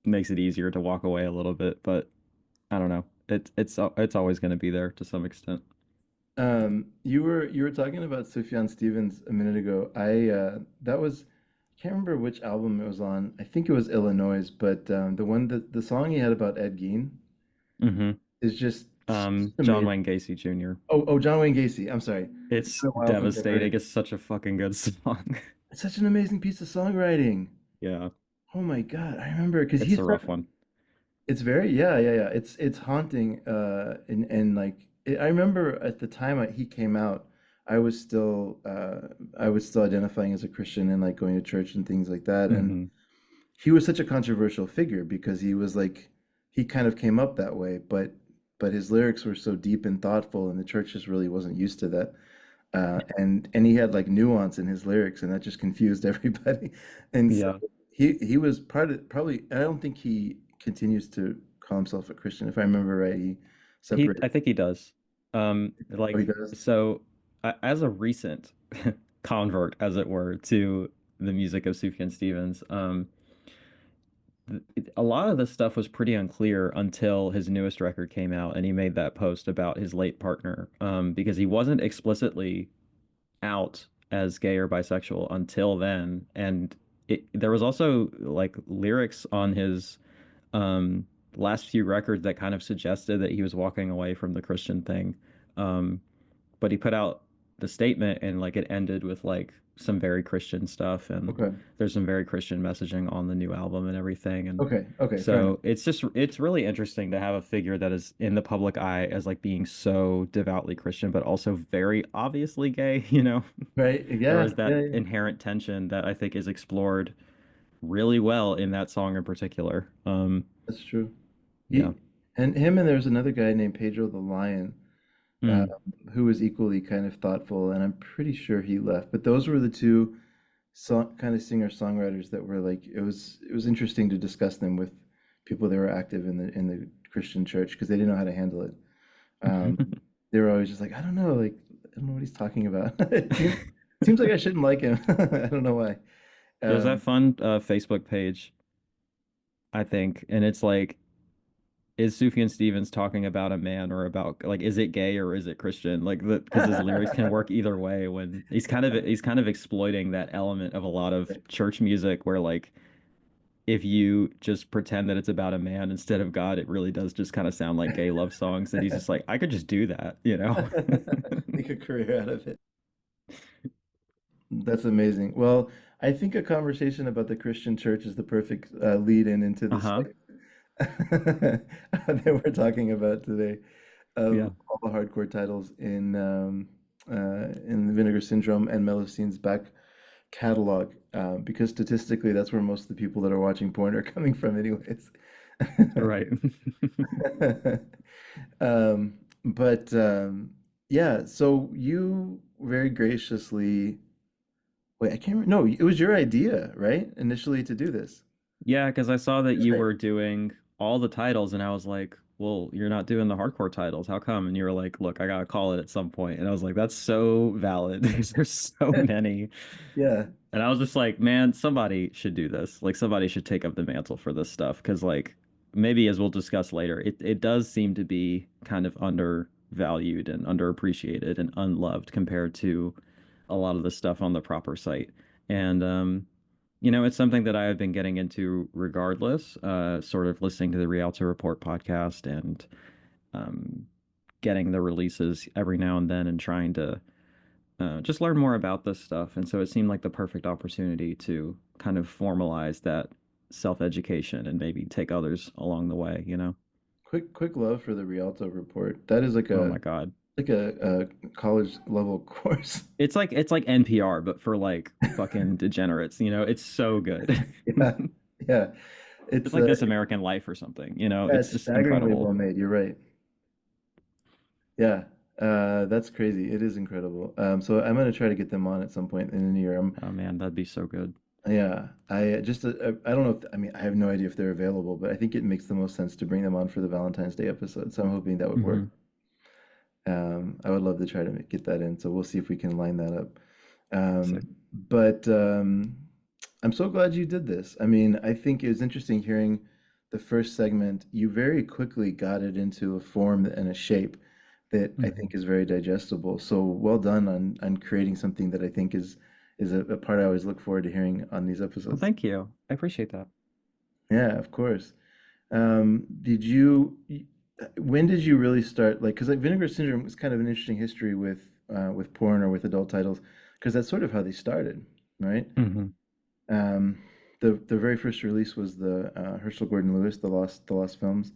makes it easier to walk away a little bit, but I don't know. It's always going to be there to some extent. You were talking about Sufjan Stevens a minute ago. I can't remember which album it was on. I think it was Illinois, but the song he had about Ed Gein Hmm. is just John amazing. Wayne Gacy Jr. Oh, John Wayne Gacy. I'm sorry. It's It's been a while since I've heard devastating. it. It's such a fucking good song. It's such an amazing piece of songwriting. Yeah, Oh my God, I remember because it's he's a such. rough one. It's very yeah. It's haunting. And like I remember at the time he came out, I was still identifying as a Christian and like going to church and things like that. And Hmm. he was such a controversial figure because he was like he kind of came up that way, but his lyrics were so deep and thoughtful, and the church just really wasn't used to that. And he had like nuance in his lyrics, and that just confused everybody. And so Yeah, he was part of probably. I don't think he continues to call himself a Christian, if I remember right. He separated. I think he does. Oh, he Like does. so, as a recent convert, as it were, to the music of Sufjan Stevens, a lot of this stuff was pretty unclear until his newest record came out and he made that post about his late partner, because he wasn't explicitly out as gay or bisexual until then. And there was also like lyrics on his um, last few records that kind of suggested that he was walking away from the Christian thing. Um, but he put out the statement and like it ended with like some very Christian stuff, and Okay. there's some very Christian messaging on the new album and everything. And Okay. Okay. Fair enough. so it's really interesting to have a figure that is in the public eye as like being so devoutly Christian but also very obviously gay, you know. Right. There Yeah. is that Yeah. Yeah. inherent tension that I think is explored really well in that song in particular. That's true. Yeah. He And him and there's another guy named Pedro the Lion, um, Mm. who was equally kind of thoughtful, and I'm pretty sure he left. But those were the two kind of singer-songwriters that were like it was interesting to discuss them with people that were active in the Christian church because they didn't know how to handle it. Um, they were always just like, I don't know, like I don't know what he's talking about. It seems like I shouldn't like him. I don't know why. There's that Um, fun Facebook page, I think, and it's like, is Sufjan Stevens talking about a man or about like, is it gay or is it Christian? Like the because his lyrics can work either way when he's kind of exploiting that element of a lot of church music where like if you just pretend that it's about a man instead of God, it really does just kind of sound like gay love songs. And he's just like, I could just do that, you know? make a career out of it. That's amazing. Well, I think a conversation about the Christian church is the perfect lead in into the Uh-huh. segment that we're talking about today of Yeah. all the hardcore titles in the Vinegar Syndrome and Melusines back catalog, because statistically that's where most of the people that are watching porn are coming from, anyways. Right. Um, but yeah, so you very graciously, wait, I can't remember. No, it was your idea, right? Initially to do this. Yeah, because I saw that That's you right. were doing all the titles, and I was like, well, you're not doing the hardcore titles. How come? And you were like, look, I gotta call it at some point. And I was like, that's so valid. There's so many. Yeah, And I was just like, man, somebody should do this. Like somebody should take up the mantle for this stuff. Because like maybe as we'll discuss later, it does seem to be kind of undervalued and underappreciated and unloved compared to a lot of the stuff on the proper site. And it's something that I have been getting into regardless, sort of listening to the Rialto Report podcast and um getting the releases every now and then and trying to just learn more about this stuff. And so it seemed like the perfect opportunity to kind of formalize that self-education and maybe take others along the way, you know? quick love for the Rialto report. That is Oh my God. a college level course. It's like NPR, but for like fucking degenerates, you know? It's so good. Yeah, yeah. It's It's like This American Life or something, you know? yeah, It's it's just staggeringly well incredible. made. You're right. Yeah, that's crazy. It is incredible. So I'm gonna try to get them on at some point in the new year. Oh man, that'd be so good. Yeah, I don't know if I mean I have no idea if they're available, but I think it makes the most sense to bring them on for the Valentine's Day episode. So I'm hoping that would work. Hmm. I would love to try to get that in. So we'll see if we can line that up. Sick. But I'm so glad you did this. I mean, I think it was interesting hearing the first segment. You very quickly got it into a form and a shape that I Hmm. think is very digestible. So well done on creating something that I think is a part I always look forward to hearing on these Well, episodes. thank you. I appreciate that. Yeah, of course. When did you really start, like, because like Vinegar Syndrome is kind of an interesting history with porn or with adult titles, because that's sort of how they started, right? Hmm. Um, the very first release was the Herschel Gordon Lewis, the Lost Films.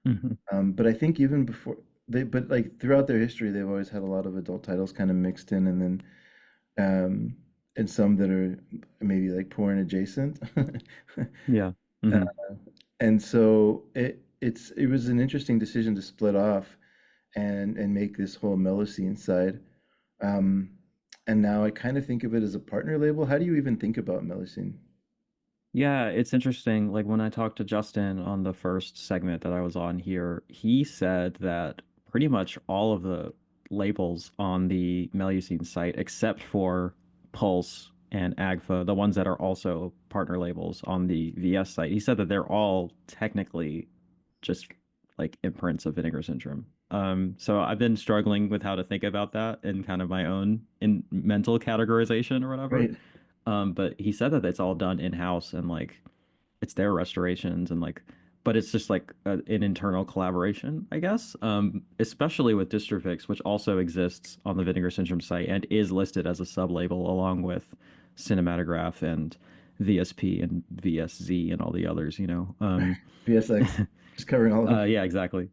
Hmm. But I think even before but like throughout their history, they've always had a lot of adult titles kind of mixed in, and then um, and some that are maybe like porn adjacent. Yeah. Hmm. And so it was an interesting decision to split off and make this whole Melosine side. Um, and now I kind of think of it as a partner label. How do you even think about Melosine? Yeah, it's interesting. Like when I talked to Justin on the first segment that I was on here, he said that pretty much all of the labels on the Melusine site, except for Pulse and Agfa, the ones that are also partner labels on the VS site, he said that they're all technically just like imprints of Vinegar Syndrome. So I've been struggling with how to think about that in kind of my own in mental categorization or whatever. Right. But he said that it's all done in-house and like it's their restorations and like, but it's just like an internal collaboration, I guess. Especially with Dystrophics, which also exists on the Vinegar Syndrome site and is listed as a sub-label along with Cinematograph and VSP and VSZ and all the others, you know. VSX, just covering all of them. Yeah, exactly.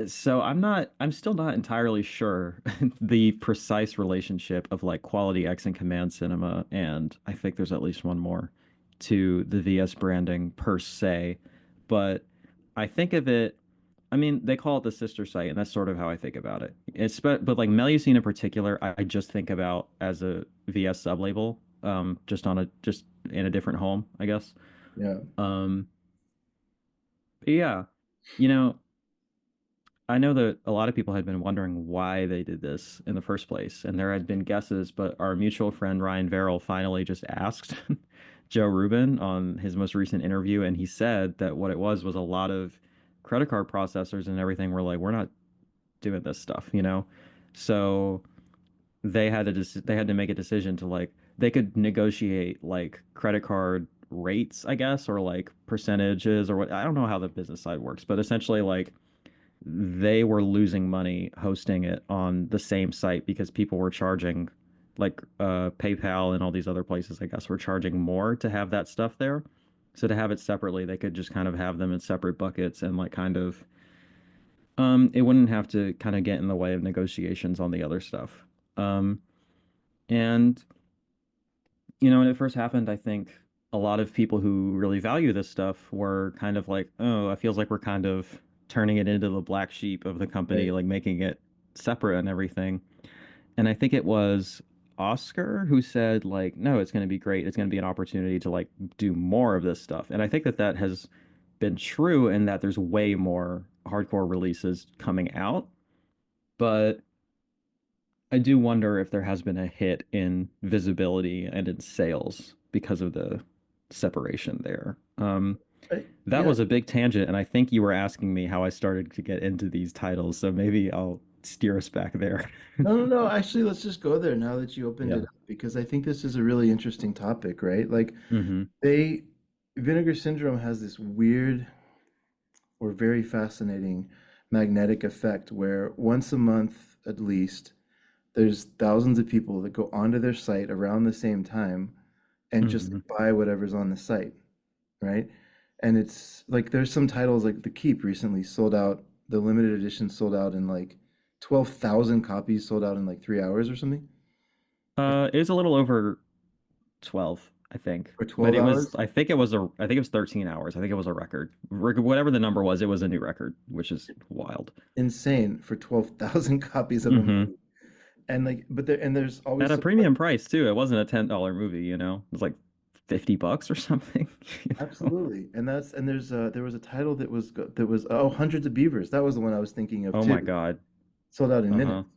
So I'm still not entirely sure the precise relationship of like Quality X and Command Cinema, and I think there's at least one more to the VS branding per se. but I think of it. I mean, they call it the sister site, and that's sort of how I think about it. But like Melusine in particular, I just think about as a VS sublabel, just in a different home, I guess. Yeah. Um, but yeah, you know, I know that a lot of people had been wondering why they did this in the first place, and there had been guesses, but our mutual friend Ryan Verrill finally just asked Joe Rubin on his most recent interview, and he said that what it was a lot of credit card processors and everything were like, we're not doing this stuff, you know? So they had to make a decision to like they could negotiate like credit card rates, I guess, or like percentages or what. I don't know how the business side works, but essentially like they were losing money hosting it on the same site because people were charging like PayPal and all these other places, I guess, were charging more to have that stuff there. So to have it separately, they could just kind of have them in separate buckets and like kind of it wouldn't have to kind of get in the way of negotiations on the other stuff. Um and when it first happened, I think a lot of people who really value this stuff were kind of like, oh, it feels like we're kind of turning it into the black sheep of the company, Right. like making it separate and everything. And I think it was Oscar who said, like, no, it's going to be great. It's going to be an opportunity to like do more of this stuff. And I think that that has been true and that there's way more hardcore releases coming out. But I do wonder if there has been a hit in visibility and in sales because of the separation there. That Yeah. was a big tangent, and I think you were asking me how I started to get into these titles, so maybe I'll steer us back there. No, no, no. Actually, let's just go there now that you opened it Yeah. up because I think this is a really interesting topic, right? Like Hmm. they vinegar syndrome has this weird or very fascinating magnetic effect where once a month at least there's thousands of people that go onto their site around the same time and just Hmm. buy whatever's on the site, right? And it's like there's some titles like The Keep recently sold out, the limited edition sold out in like 12,000 copies sold out in like 3 hours or something, It was a little over 12, I think. or But 12 hours. I think it was 13 hours. I think it was a record. Whatever the number was, it was a new record, which is wild. Insane for 12,000 copies of a Hmm. movie. And like, but there's At always a some, like, premium price too. It wasn't a $10 movie, you know? It was like $50 or something, you know? absolutely. And there was a title that was Hundreds of Beavers. That was the one I was thinking of Oh too. my God. Sold out in Uh-huh. minutes.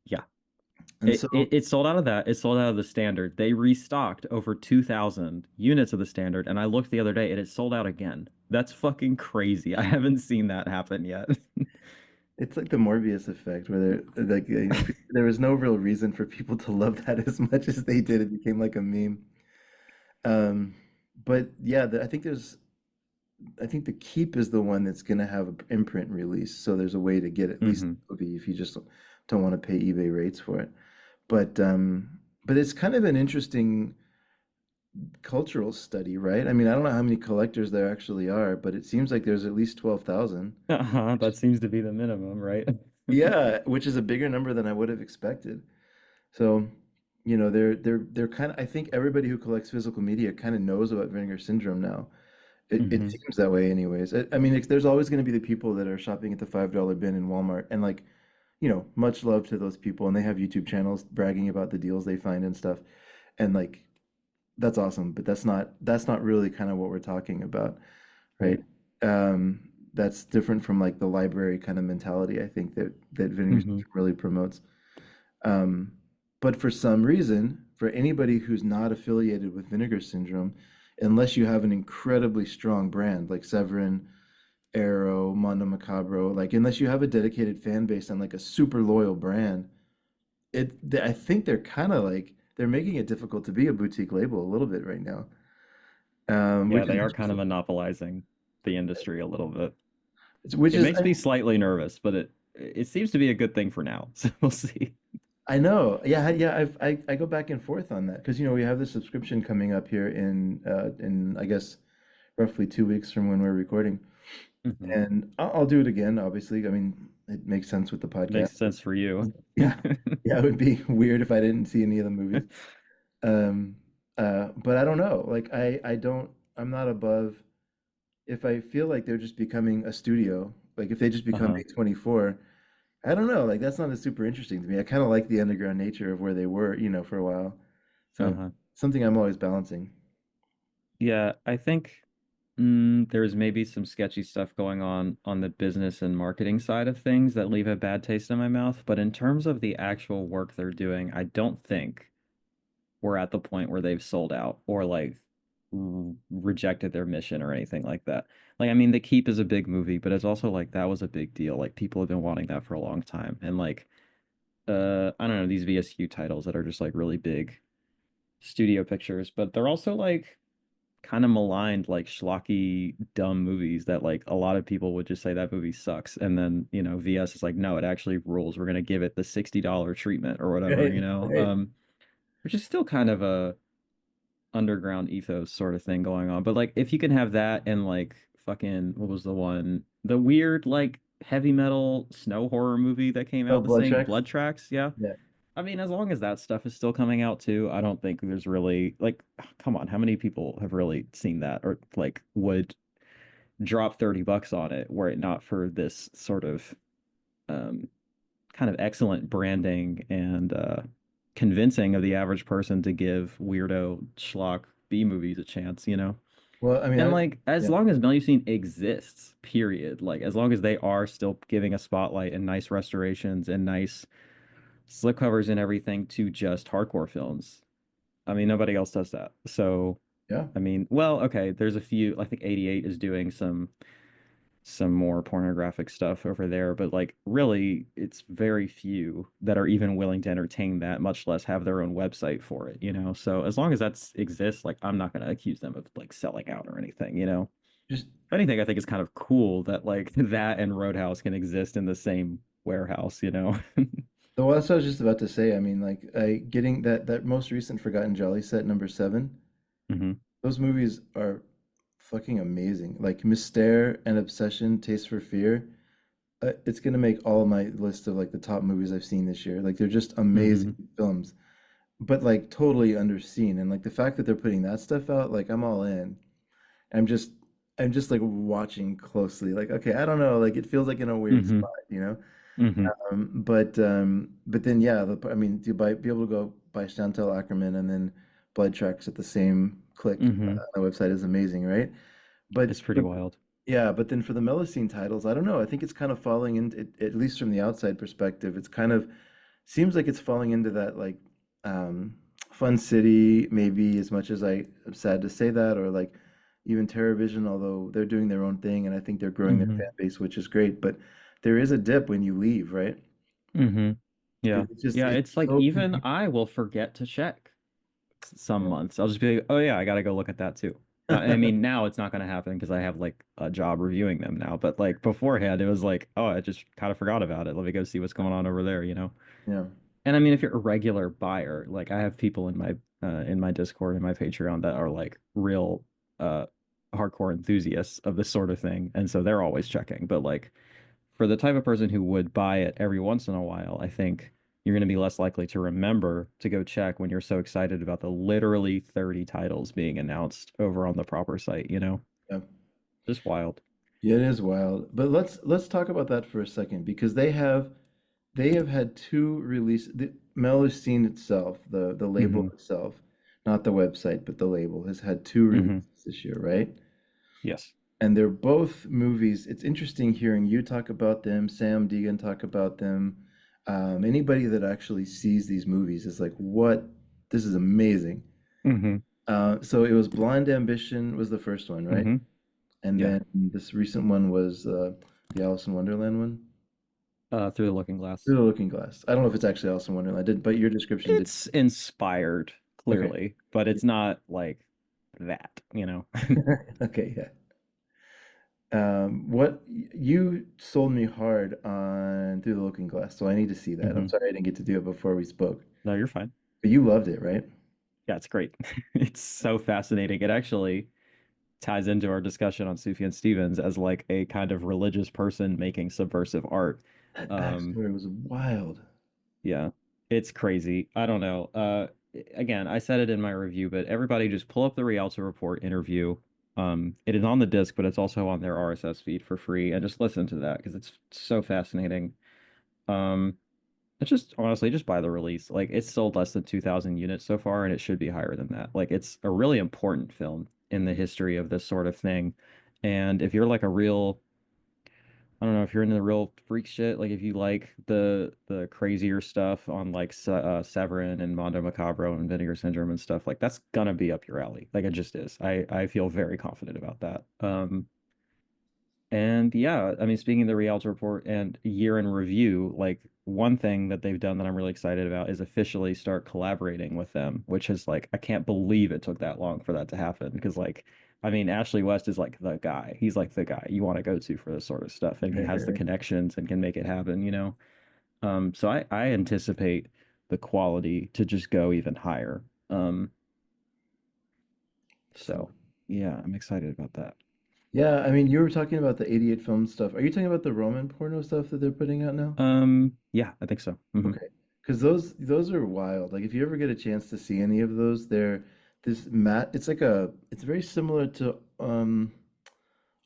Yeah. And so It sold out of that. It sold out of the standard. They restocked over 2,000 units of the standard, and I looked the other day and it sold out again. That's fucking crazy. I haven't seen that happen yet. it's like the Morbius effect where like there was no real reason for people to love that as much as they did. It became like a meme. Um, but yeah, I think the Keep is the one that's going to have an imprint release. So there's a way to get at least Hmm. the movie if you just don't want to pay eBay rates for it. But but it's kind of an interesting cultural study, right? I mean, I don't know how many collectors there actually are, but it seems like there's at least 12,000. Uh-huh. That seems to be the minimum, right? Yeah, which is a bigger number than I would have expected. So, they're kind of I think everybody who collects physical media kind of knows about Vinegar Syndrome now. It Hmm. seems that way anyways. I mean, there's always going to be the people that are shopping at the $5 bin in Walmart and like, much love to those people and they have YouTube channels bragging about the deals they find and stuff. And like that's awesome, but that's not really kind of what we're talking about, right? Right. That's different from like the library kind of mentality I think that Vinegar Hmm. Syndrome really promotes. Um, but for some reason, for anybody who's not affiliated with Vinegar Syndrome, unless you have an incredibly strong brand like Severin, Arrow, Mondo Macabro, like unless you have a dedicated fan base and like a super loyal brand, I think they're kind of like they're making it difficult to be a boutique label a little bit right now, Yeah, which is they are kind of interesting. monopolizing the industry a little bit. Which It is makes me slightly nervous, but it seems to be a good thing for now. So we'll see. I know, yeah, yeah. I go back and forth on that because we have the subscription coming up here in I guess roughly 2 weeks from when we're recording, Hmm. and I'll do it again. Obviously, I mean it makes sense with the podcast. Makes sense for you. Yeah, yeah, it would be weird if I didn't see any of the movies. Um, but I don't know. Like I'm not above if I feel like they're just becoming a studio, like if they just become Uh-huh. A24, I don't know, like that's not as super interesting to me. I kind of like the underground nature of where they were, for a while. So Uh-huh. something I'm always balancing. Yeah, I think there's maybe some sketchy stuff going on the business and marketing side of things that leave a bad taste in my mouth. But in terms of the actual work they're doing, I don't think we're at the point where they've sold out or like rejected their mission or anything like that. Like, I mean, The Keep is a big movie, but it's also like that was a big deal. Like, people have been wanting that for a long time. And like, I don't know, these VSU titles that are just like really big studio pictures, but they're also like kind of maligned, like schlocky, dumb movies that like a lot of people would just say that movie sucks. And then, VS is like, no, it actually rules. We're gonna give it the $60 treatment or whatever, Right, right. which is still kind of a underground ethos sort of thing going on. But like if you can have that and like fucking what was the one? The weird like heavy metal snow horror movie that came Oh, out the Blood same Tracks? Blood Tracks, yeah. Yeah. I mean, as long as that stuff is still coming out too, I don't think there's really like, come on, how many people have really seen that or like would drop $30 on it were it not for this sort of um, kind of excellent branding and convincing of the average person to give weirdo schlock B movies a chance? Well, I mean, And like, as yeah, long as Melusine exists, period, like as long as they are still giving a spotlight and nice restorations and nice slipcovers and everything to just hardcore films. I mean, nobody else does that. So, yeah. I mean, well, okay, there's a few. I think 88 is doing some more pornographic stuff over there, but like really it's very few that are even willing to entertain that, much less have their own website for it. So as long as that exists, like I'm not going to accuse them of like selling out or anything. Just If anything, I think it's kind of cool that like that and Roadhouse can exist in the same warehouse. well, that's what I was just about to say. I mean, like, getting that most recent Forgotten Jolly set number 7. Hmm. Those movies are fucking amazing. Like Mystère and Obsession, Taste for Fear. It's gonna make all of my list of like the top movies I've seen this year. Like they're just amazing Hmm. films, but like totally underseen. And like the fact that they're putting that stuff out, like I'm all in. I'm just I'm just like watching closely. Like, okay, I don't know, like it feels like in a weird Hmm. spot, you know? Hmm. But then yeah, I mean, be able to go buy Chantal Ackerman and then Blood Tracks at the same click Hmm. on the website is amazing, right? But It's pretty but wild. yeah, but then for the Melosine titles, I don't know. I think it's kind of falling in, at least from the outside perspective, it's kind of seems like it's falling into that like um, Fun City, maybe as much as I'm sad to say that, or like even TerraVision, although they're doing their own thing and I think they're growing their fan Hmm. base, which is great. But there is a dip when you leave, right? Hmm. Yeah. It's just Yeah, it's it's like so even convenient. I will forget to check some months. I'll just be like, oh yeah, I gotta go look at that too. I mean, now it's not gonna happen because I have like a job reviewing them now. But like beforehand, it was like, oh, I just kind of forgot about it. Let me go see what's going on over there. Yeah. And I mean, if you're a regular buyer, like I have people in my Discord and my Patreon that are like real uh hardcore enthusiasts of this sort of thing, and so they're always checking. But like for the type of person who would buy it every once in a while, I think you're going to be less likely to remember to go check when you're so excited about the literally 30 titles being announced over on the proper site. Yeah. Just wild. Yeah, it is wild. But let's talk about that for a second because they have had two release the Melocene itself, the label Hmm. itself, not the website, but the label has had two Hmm. releases this year, right? Yes. And they're both movies. It's interesting hearing you talk about them, Sam Deegan talk about them. Anybody that actually sees these movies is like, what? This is amazing. Hmm. So it was Blind Ambition was the first one, right? Hmm. And Yeah. then this recent one was the Alice in Wonderland one. Through the Looking Glass. Through the Looking Glass. I don't know if it's actually Alice in Wonderland, but your description did. It's inspired, Okay. clearly, but it's not like that. Okay, yeah. What you sold me hard on Through the Looking Glass, so I need to see that. I'm Hmm. sorry I didn't get to do it before we spoke, No, you're fine. but you loved it, right? Yeah, it's great. It's so fascinating. It actually ties into our discussion on Sufjan Stevens as like a kind of religious person making subversive art. That Um, backstory was wild. yeah, it's crazy. I don't know. Again, I said it in my review, but everybody just pull up the Rialto Report interview. It is on the disc, but it's also on their RSS feed for free. And just listen to that because it's so fascinating. Um, it's just honestly just buy the release. Like it's sold less than 2,000 units so far, and it should be higher than that. Like it's a really important film in the history of this sort of thing. And if you're like a real, I don't know, if you're into the real freak shit, like if you like the crazier stuff on like Severin and Mondo Macabro and Vinegar Syndrome and stuff, like that's gonna be up your alley. Like it just is. I feel very confident about that. And yeah, I mean, speaking of the Rialto report and year in review, like one thing that they've done that I'm really excited about is officially start collaborating with them, which is like, I can't believe it took that long for that to happen. Because like, I mean, Ashley West is like the guy. He's like the guy you want to go to for this sort of stuff. And he Right, has right, the right. connections and can make it happen, you know? So I anticipate the quality to just go even higher. So yeah, I'm excited about that. Yeah, I mean, you were talking about the 88 film stuff. Are you talking about the Roman porno stuff that they're putting out now? Yeah, I think so. Okay. Because those are wild. Like if you ever get a chance to see any of those, they're this mat it's like a it's very similar to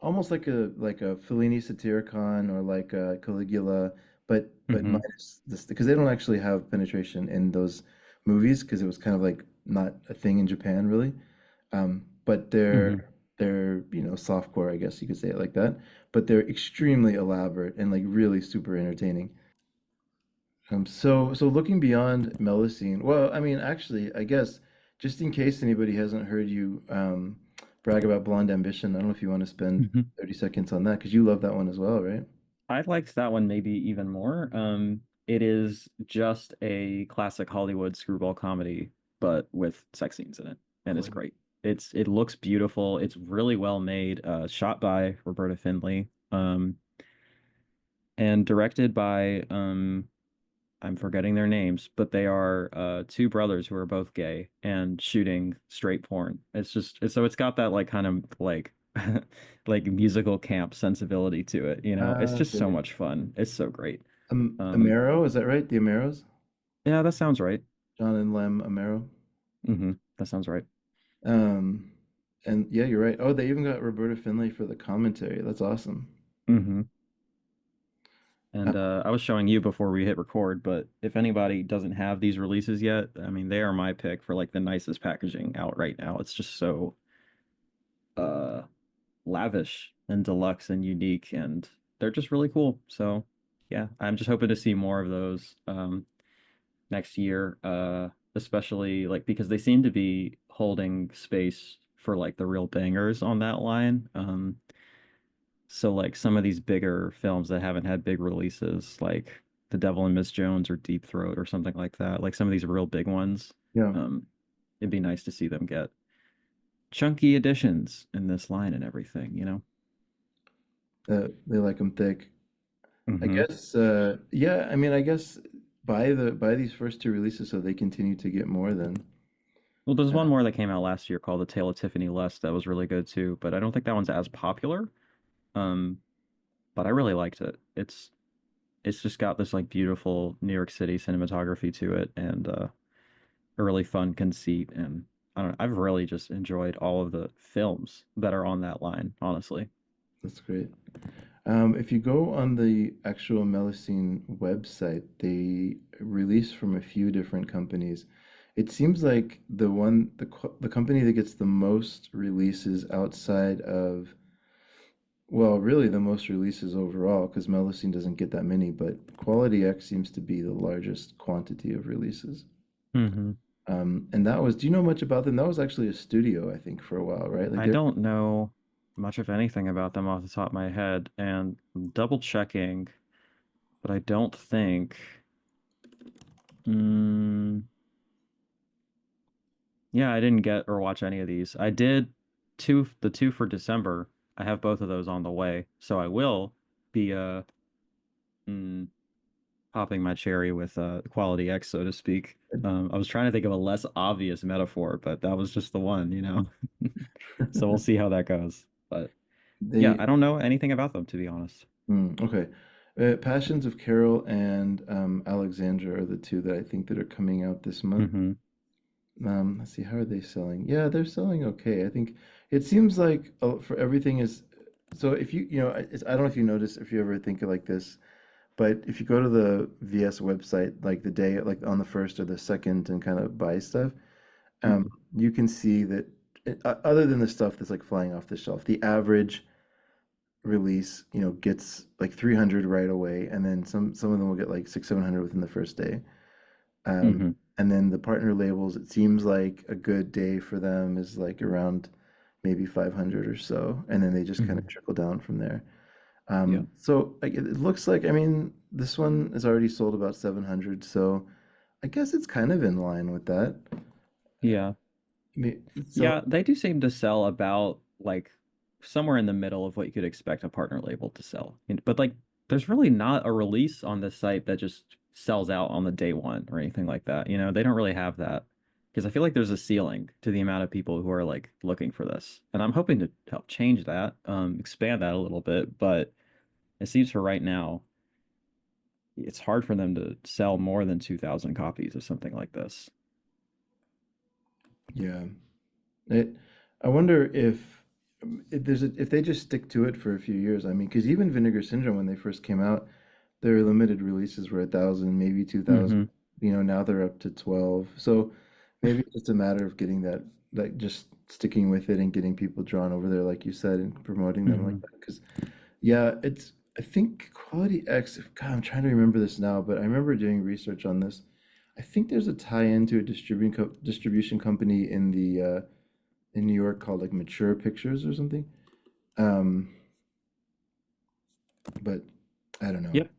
almost like a Fellini Satyricon or like a Caligula, but Hmm. minus this because they don't actually have penetration in those movies because it was kind of like not a thing in Japan really. But Hmm. they're softcore, I guess you could say it like that. But they're extremely elaborate and like really super entertaining. So looking beyond Melusine, well, I mean, actually, I guess just in case anybody hasn't heard you brag about Blonde Ambition, I don't know if you want to spend Hmm. 30 seconds on that because you love that one as well, right? I liked that one maybe even more. It is just a classic Hollywood screwball comedy, but with sex scenes in it, and it's Great. great. It looks beautiful. It's really well made. Shot by Roberta Findlay, and directed by I'm forgetting their names, but they are two brothers who are both gay and shooting straight porn. So it's got that like kind of like like musical camp sensibility to it, you know. It's Ah, just so okay. much fun. It's so great. Um Amaro, is that right? The Amaros? yeah, that sounds right. John and Lem Amaro. That sounds right. Um, and yeah, you're right. Oh, they even got Roberta Findlay for the commentary. That's awesome. Hmm. Uh, And I was showing you before we hit record, but if anybody doesn't have these releases yet, I mean, they are my pick for like the nicest packaging out right now. It's just so uh lavish and deluxe and unique, and they're just really cool. So yeah, I'm just hoping to see more of those next year, especially like because they seem to be holding space for like the real bangers on that line. So like some of these bigger films that haven't had big releases, like The Devil and Miss Jones or Deep Throat or something like that, like some of these real big ones, yeah, um, it'd be nice to see them get chunky additions in this line and everything, you know? they like them thick. I Hmm. guess, yeah, I mean, I guess buy these first two releases so they continue to get more then. Well, there's Uh, one more that came out last year called The Tale of Tiffany Lust that was really good too, but I don't think that one's as popular. Um, but I really liked it. It's just got this like beautiful New York City cinematography to it and a really fun conceit, and I don't know, I've really just enjoyed all of the films that are on that line, honestly. that's great. If you go on the actual Melusine website, they release from a few different companies. It seems like the company that gets the most releases outside of, well, really the most releases overall, because Melusine doesn't get that many, but Quality X seems to be the largest quantity of releases. Hmm. And that was, do you know much about them? That was actually a studio, I think, for a while, right? Like I they're don't know much of anything about them off the top of my head, and I'm double checking, but I don't think. Mm, yeah, I didn't get or watch any of these. I did the two for December. I have both of those on the way, so I will be mm, popping my cherry with Quality X, so to speak. I was trying to think of a less obvious metaphor, but that was just the one, you know. So we'll see how that goes. But yeah, they I don't know anything about them to be honest. okay. Passions of Carol and Alexandra are the two that I think that are coming out this month. Hmm. Let's see, how are they selling? Yeah, they're selling okay. I think it seems like for everything is so if I don't know if you notice if you ever think of like this, but if you go to the VS website like the day like on the first or the second and kind of buy stuff, um, Mhm. you can see that other than the stuff that's like flying off the shelf, the average release, gets like 300 right away, and then some of them will get like 6, 700 within the first day. Mhm. And then the partner labels, it seems like a good day for them is like around maybe 500 or so, and then they just kind of Mhm. trickle down from there. Yeah. So like, it looks like, I mean, this one is already sold about 700, so I guess it's kind of in line with that. Yeah. So Yeah, they do seem to sell about like somewhere in the middle of what you could expect a partner label to sell. But like there's really not a release on this site that just sells out on the day one or anything like that. They don't really have that because I feel like there's a ceiling to the amount of people who are like looking for this. And I'm hoping to help change that, expand that a little bit, but it seems for right now it's hard for them to sell more than 2,000 copies of something like this. yeah, it, I wonder if they just stick to it for a few years. I mean, because even Vinegar Syndrome, when they first came out, their limited releases were 1,000, maybe 2,000. Hmm. Now they're up to 12. So maybe it's just a matter of getting that just sticking with it and getting people drawn over there, like you said, and promoting them like Hmm. that. Because yeah, I think Quality X. God, I'm trying to remember this now, but I remember doing research on this. I think there's a tie-in to a distribution company in New York called like Mature Pictures or something. Um, but I don't know. Yep.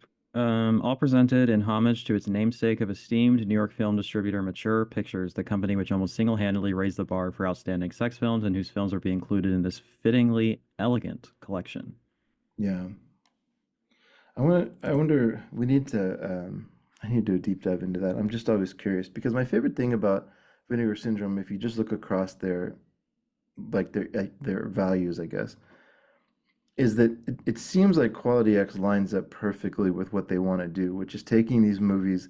All presented in homage to its namesake of esteemed New York film distributor Mature Pictures, the company which almost single-handedly raised the bar for outstanding sex films and whose films will be included in this fittingly elegant collection. Yeah. I wonder, I need to do a deep dive into that. I'm just always curious because my favorite thing about Vinegar Syndrome, if you just look across their values, I guess, is that it seems like Quality X lines up perfectly with what they want to do, which is taking these movies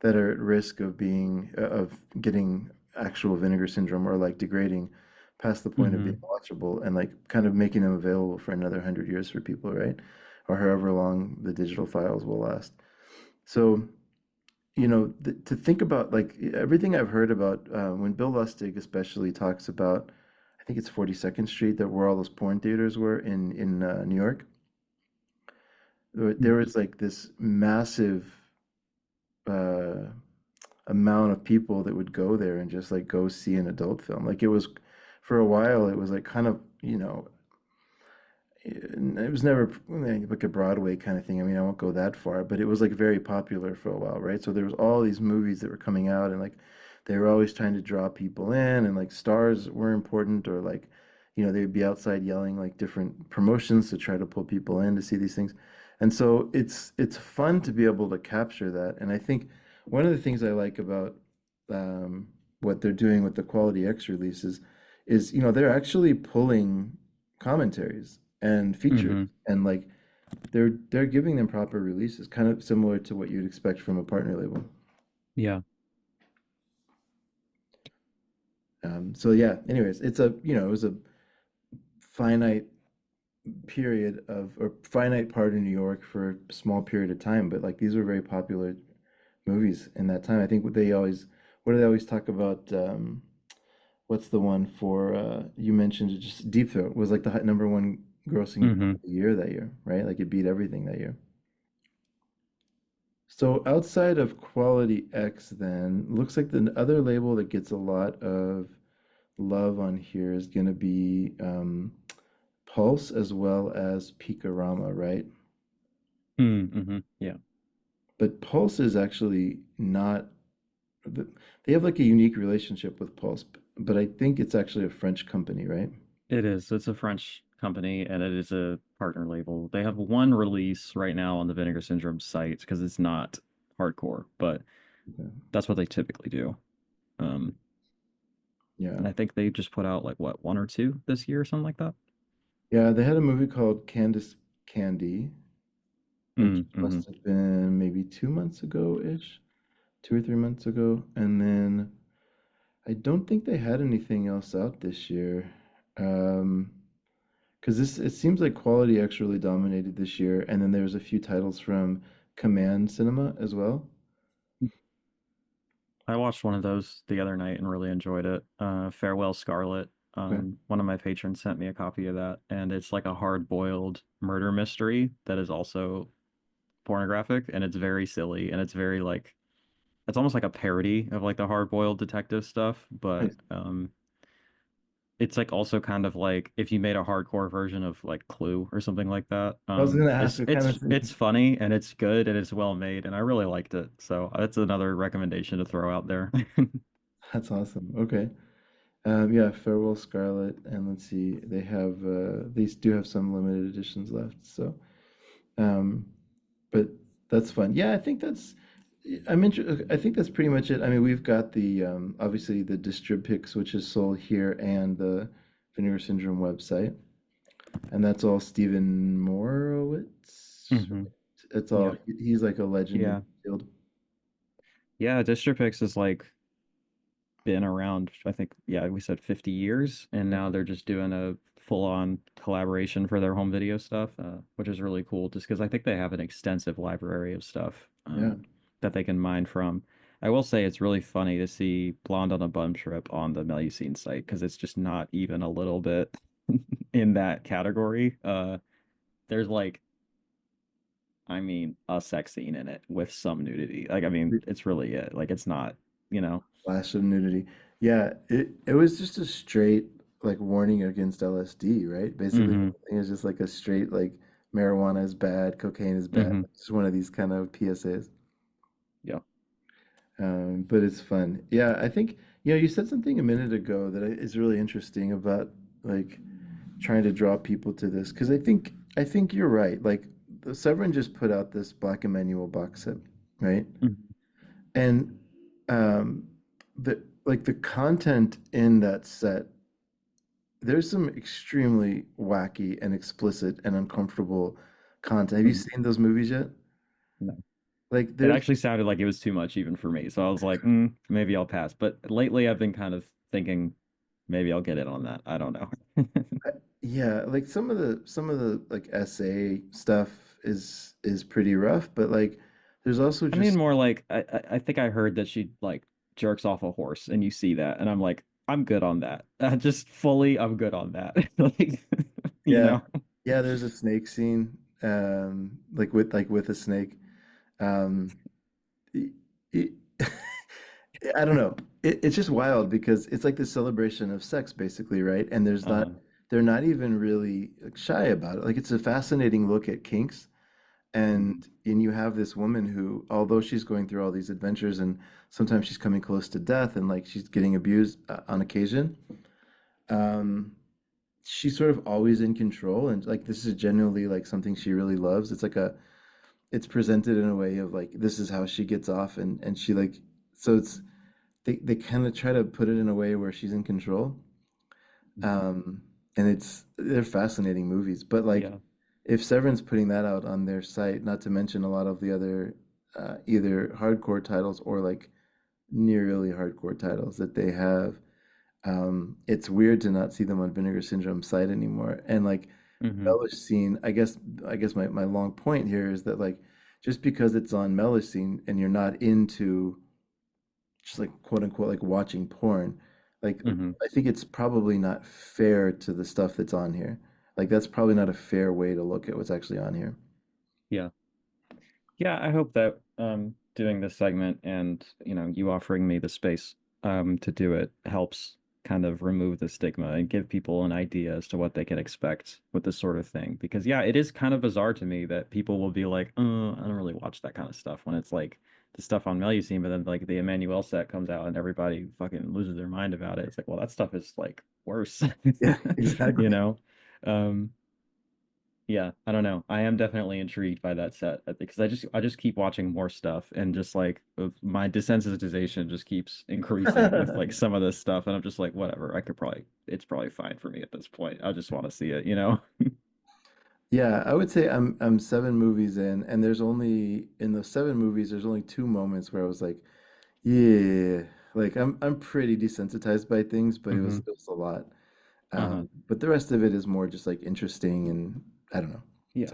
that are at risk of getting actual Vinegar Syndrome or like degrading past the point of being Hmm. watchable and like kind of making them available for another 100 years for people, right? Or however long the digital files will last. So, to think about like everything I've heard about when Bill Lustig especially talks about, I think it's 42nd Street, that where all those porn theaters were in New York. There was like this massive uh, amount of people that would go there and just like go see an adult film. Like it was, for a while, it was like kind of, it was never like a Broadway kind of thing. I mean, I won't go that far, but it was like very popular for a while, right? So there was all these movies that were coming out, and like they were always trying to draw people in, and like stars were important, or like, they'd be outside yelling like different promotions to try to pull people in to see these things. And so it's fun to be able to capture that. And I think one of the things I like about what they're doing with the Quality X releases is, they're actually pulling commentaries and features, Hmm. and like they're giving them proper releases, kind of similar to what you'd expect from a partner label. Yeah. So yeah, anyways, it was a finite period of or finite part in New York for a small period of time, but like these were very popular movies in that time. I think what do they always talk about? What's the one for you mentioned it, just Deep Throat was like the number one grossing film Hmm. of the year that year, right? Like it beat everything that year. So outside of Quality X, then looks like the other label that gets a lot of love on here is going to be Pulse as well as Picorama, right? Hmm. Yeah. But Pulse is actually not. They have like a unique relationship with Pulse, but I think it's actually a French company, right? It is. It's a French company and it is a partner label. They have one release right now on the Vinegar Syndrome site because it's not hardcore, but Okay. that's what they typically do. Um, Yeah. and I think they just put out like what, one or two this year or something like that. Yeah, they had a movie called Candice Candy, which Mm-hmm. must have been maybe 2 months ago-ish, 2 or 3 months ago. And then I don't think they had anything else out this year. Um, because this it seems like Quality X really dominated this year, and then there's a few titles from Command Cinema as well. I watched one of those the other night and really enjoyed it. Farewell Scarlet. Okay. One of my patrons sent me a copy of that, and it's like a hard-boiled murder mystery that is also pornographic, and it's very silly, and it's very like it's almost like a parody of like the hard-boiled detective stuff, but Nice. it's like also kind of like if you made a hardcore version of like Clue or something like that. I was gonna ask what kind of It's funny and it's good and it's well made and I really liked it. So that's another recommendation to throw out there. that's awesome. Okay. Yeah, Farewell Scarlet, and let's see, they do have some limited editions left. So, um, but that's fun. Yeah, I think I think that's pretty much it. I mean, we've got the obviously the Distrib Picks, which is sold here, and the Vinegar Syndrome website, and that's all Stephen Morowitz. hmm It's all Yeah. he's like a legend in Yeah. the field. Yeah, Distripix has like been around, I think, yeah, we said 50 years, and now they're just doing a full-on collaboration for their home video stuff, which is really cool, just because I think they have an extensive library of stuff Yeah. that they can mine from. I will say it's really funny to see Blonde on a Bum Trip on the Melusine site, because it's just not even a little bit in that category. There's like, I mean, a sex scene in it with some nudity. Like, I mean, it's really it. Like, it's not, you know. Flash of nudity. Yeah, it was just a straight like warning against LSD, right? Basically, hmm it was just like a straight like marijuana is bad, cocaine is bad. hmm Just one of these kind of PSAs. Yeah. But it's fun. Yeah, I think you said something a minute ago that is really interesting about like trying to draw people to this because I think you're right. Like the Severin just put out this Black Emmanuel box set, right? Mhm. And um, the content in that set, there's some extremely wacky and explicit and uncomfortable content. Have you Mhm. seen those movies yet? No. Like It there's actually sounded like it was too much even for me. So I was like, maybe I'll pass. But lately I've been kind of thinking maybe I'll get in on that. I don't know. yeah, like some of the like essay stuff is pretty rough, but like there's also I mean, just more like I think I heard that she like jerks off a horse and you see that and I'm like, I'm good on that. Just fully, I'm good on that. Like, you yeah, know? yeah, there's a snake scene like with a snake. Um y- y- I don't know. It's just wild because it's like the celebration of sex, basically, right? And Uh-huh. they're not even really like, shy about it. Like it's a fascinating look at kinks, Mhm. and you have this woman who, although she's going through all these adventures, and sometimes she's coming close to death, and like she's getting abused on occasion, um, she's sort of always in control, and like this is genuinely like something she really loves. It's presented in a way of like this is how she gets off, and she like so it's they kind of try to put it in a way where she's in control. Mhm. Um, and they're fascinating movies. But like Yeah. if Severin's putting that out on their site, not to mention a lot of the other either hardcore titles or like nearly hardcore titles that they have, it's weird to not see them on Vinegar Syndrome site anymore. And like hmm Mellish Scene, I guess my long point here is that like just because it's on Mellish Scene and you're not into just like quote unquote like watching porn, like hmm I think it's probably not fair to the stuff that's on here. Like that's probably not a fair way to look at what's actually on here. Yeah. Yeah, I hope that doing this segment and you offering me the space to do it helps kind of remove the stigma and give people an idea as to what they can expect with this sort of thing. Because yeah, it is kind of bizarre to me that people will be like, I don't really watch that kind of stuff when it's like the stuff on Melusine, but then like the Emmanuel set comes out and everybody fucking loses their mind about it. It's like, well, that stuff is like worse, Yeah, you exactly. know? Um, yeah, I don't know. I am definitely intrigued by that set because I just keep watching more stuff and just like my desensitization just keeps increasing with like some of this stuff and I'm just like whatever. It's probably fine for me at this point. I just want to see it, you know? Yeah, I would say I'm 7 movies in, and there's only in those 7 movies, there's only 2 moments where I was like, yeah, like I'm pretty desensitized by things, but Mm-hmm. it was a lot. Uh-huh. But the rest of it is more just like interesting and I don't know. Yeah.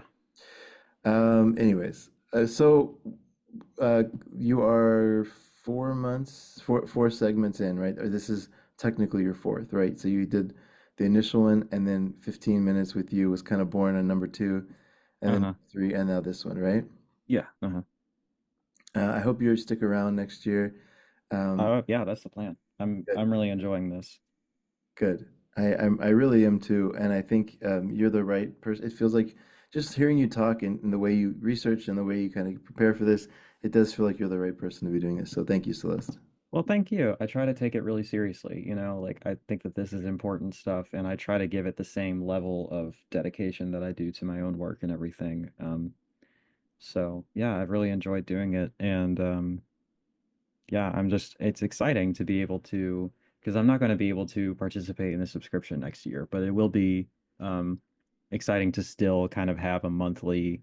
Anyways, uh, you are 4 months, four segments in, right? Or this is technically your fourth, right? So you did the initial one, and then 15 minutes with you was kind of born on number two, and then Uh-huh. three, and now this one, right? Yeah. Uh-huh. I hope you stick around next year. Um, Yeah, that's the plan. good, I'm really enjoying this. good. I really am too, and I think you're the right person. It feels like just hearing you talk and the way you research and the way you kind of prepare for this, it does feel like you're the right person to be doing this. So thank you, Celeste. Well, thank you. I try to take it really seriously, like I think that this is important stuff and I try to give it the same level of dedication that I do to my own work and everything. So yeah, I've really enjoyed doing it and yeah, it's exciting to be able to, because I'm not going to be able to participate in the subscription next year, but it will be um, exciting to still kind of have a monthly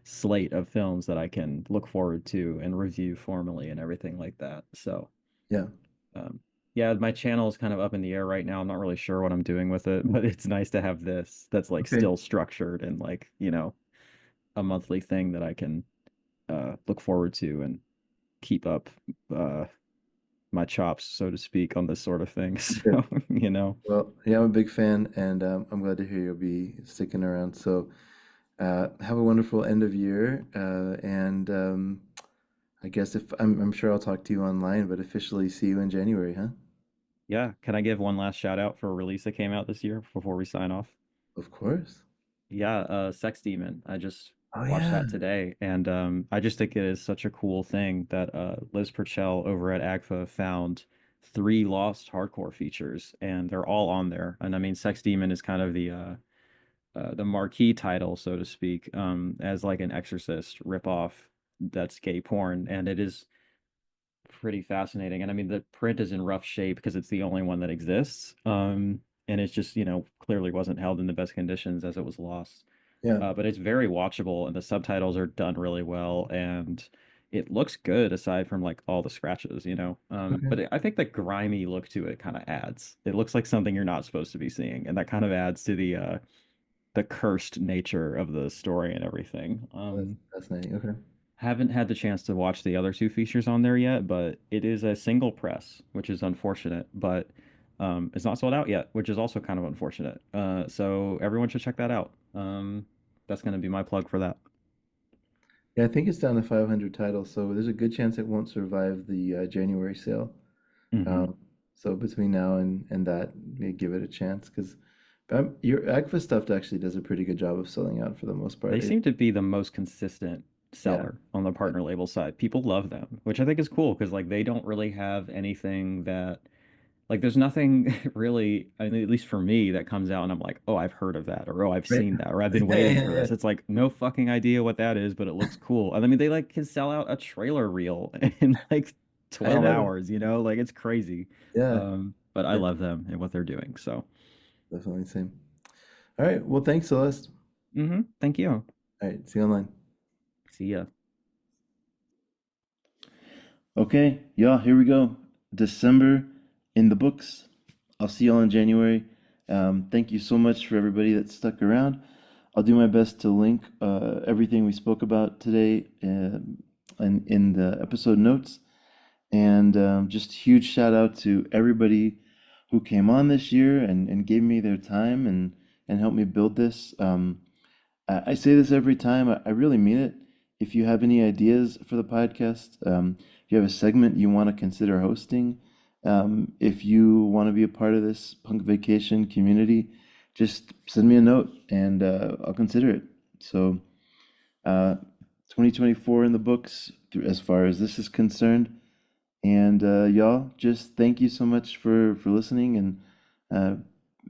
slate of films that I can look forward to and review formally and everything like that. So, Yeah. um, yeah, my channel is kind of up in the air right now. I'm not really sure what I'm doing with it, but it's nice to have this that's like Okay. still structured and like, a monthly thing that I can look forward to and keep up uh, my chops, so to speak, on this sort of thing. Good. So, Well, yeah, I'm a big fan, and I'm glad to hear you'll be sticking around. So, have a wonderful end of year, and I guess if I'm sure I'll talk to you online, but officially see you in January, huh? yeah. Can I give one last shout out for a release that came out this year before we sign off? Of course. Yeah, Sex Demon. I just Oh watched yeah. that today, and I just think it is such a cool thing that Liz Purcell over at AGFA found three lost hardcore features, and they're all on there. And I mean, Sex Demon is kind of the marquee title, so to speak, as like an Exorcist ripoff that's gay porn, and it is pretty fascinating. And I mean, the print is in rough shape because it's the only one that exists. And it's just, clearly wasn't held in the best conditions as it was lost. Yeah. But it's very watchable and the subtitles are done really well and it looks good aside from like all the scratches, Okay. But I think the grimy look to it kind of adds. It looks like something you're not supposed to be seeing, and that kind of adds to the cursed nature of the story and everything. Oh, that's fascinating. Okay. Haven't had the chance to watch the other two features on there yet, but it is a single press, which is unfortunate, but it's not sold out yet, which is also kind of unfortunate. So everyone should check that out. That's going to be my plug for that. Yeah, I think it's down to 500 titles, so there's a good chance it won't survive the January sale. Hmm. Um, so between now and that, maybe give it a chance because your Agfa stuff actually does a pretty good job of selling out for the most part. They seem to be the most consistent Yeah, seller on the partner label side. People love them, which I think is cool because like they don't really have anything that like there's nothing really, I mean, at least for me, that comes out and I'm like, oh, I've heard of that, or oh, I've right. seen that, or I've been Yeah, waiting yeah, for yeah. this. It's like no fucking idea what that is, but it looks cool. And I mean, they like can sell out a trailer reel in like I 12 know. hours, like it's crazy. Yeah, But I yeah, love them and what they're doing. So, definitely same. All right. Well, thanks, Celeste. thank you. All right. See you online. See ya. Okay, y'all, here we go. December in the books. I'll see y'all in January. Thank you so much for everybody that stuck around. I'll do my best to link everything we spoke about today in the episode notes. And just huge shout out to everybody who came on this year and gave me their time and helped me build this. I say this every time. I really mean it. If you have any ideas for the podcast, if you have a segment you want to consider hosting, if you want to be a part of this Punk Vacation community, just send me a note and I'll consider it. So, 2024 in the books as far as this is concerned. And y'all, just thank you so much for listening uh,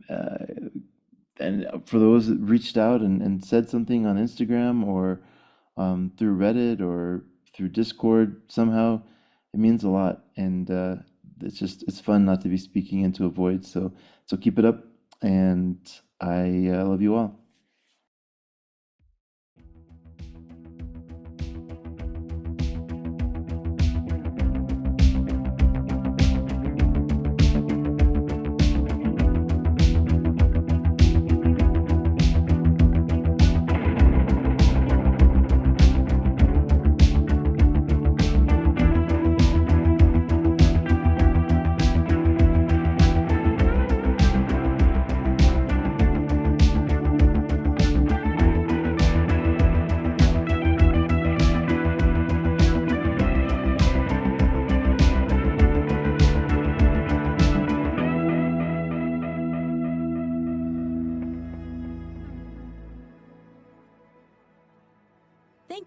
uh, and for those that reached out and said something on Instagram or through Reddit or through Discord somehow, it means a lot. And it's fun not to be speaking into a void. So keep it up, and I love you all.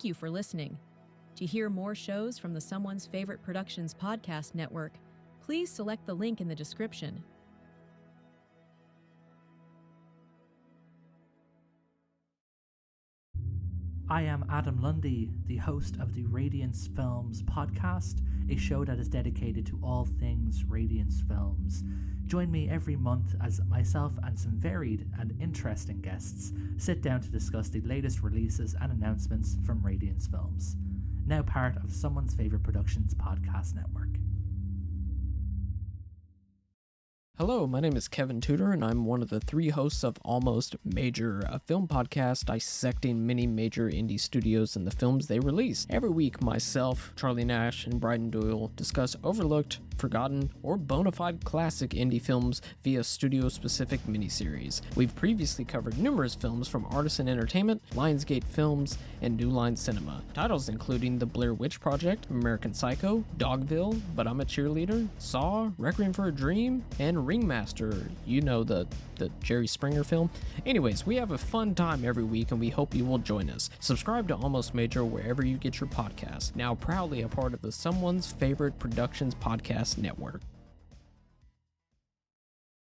Thank you for listening. To hear more shows from the Someone's Favorite Productions podcast network, please select the link in the description. I am Adam Lundy, the host of the Radiance Films podcast, a show that is dedicated to all things Radiance Films. Join me every month as myself and some varied and interesting guests sit down to discuss the latest releases and announcements from Radiance Films, now part of Someone's Favorite Productions podcast network. Hello, my name is Kevin Tudor, and I'm one of the 3 hosts of Almost Major, a film podcast dissecting many major indie studios and the films they release. Every week, myself, Charlie Nash, and Bryden Doyle discuss overlooked, forgotten, or bona fide classic indie films via studio-specific miniseries. We've previously covered numerous films from Artisan Entertainment, Lionsgate Films, and New Line Cinema. Titles including The Blair Witch Project, American Psycho, Dogville, But I'm a Cheerleader, Saw, Requiem for a Dream, and Ringmaster, you know, the Jerry Springer film. Anyways, we have a fun time every week and we hope you will join us. Subscribe to Almost Major wherever you get your podcasts. Now proudly a part of the Someone's Favorite Productions podcast network.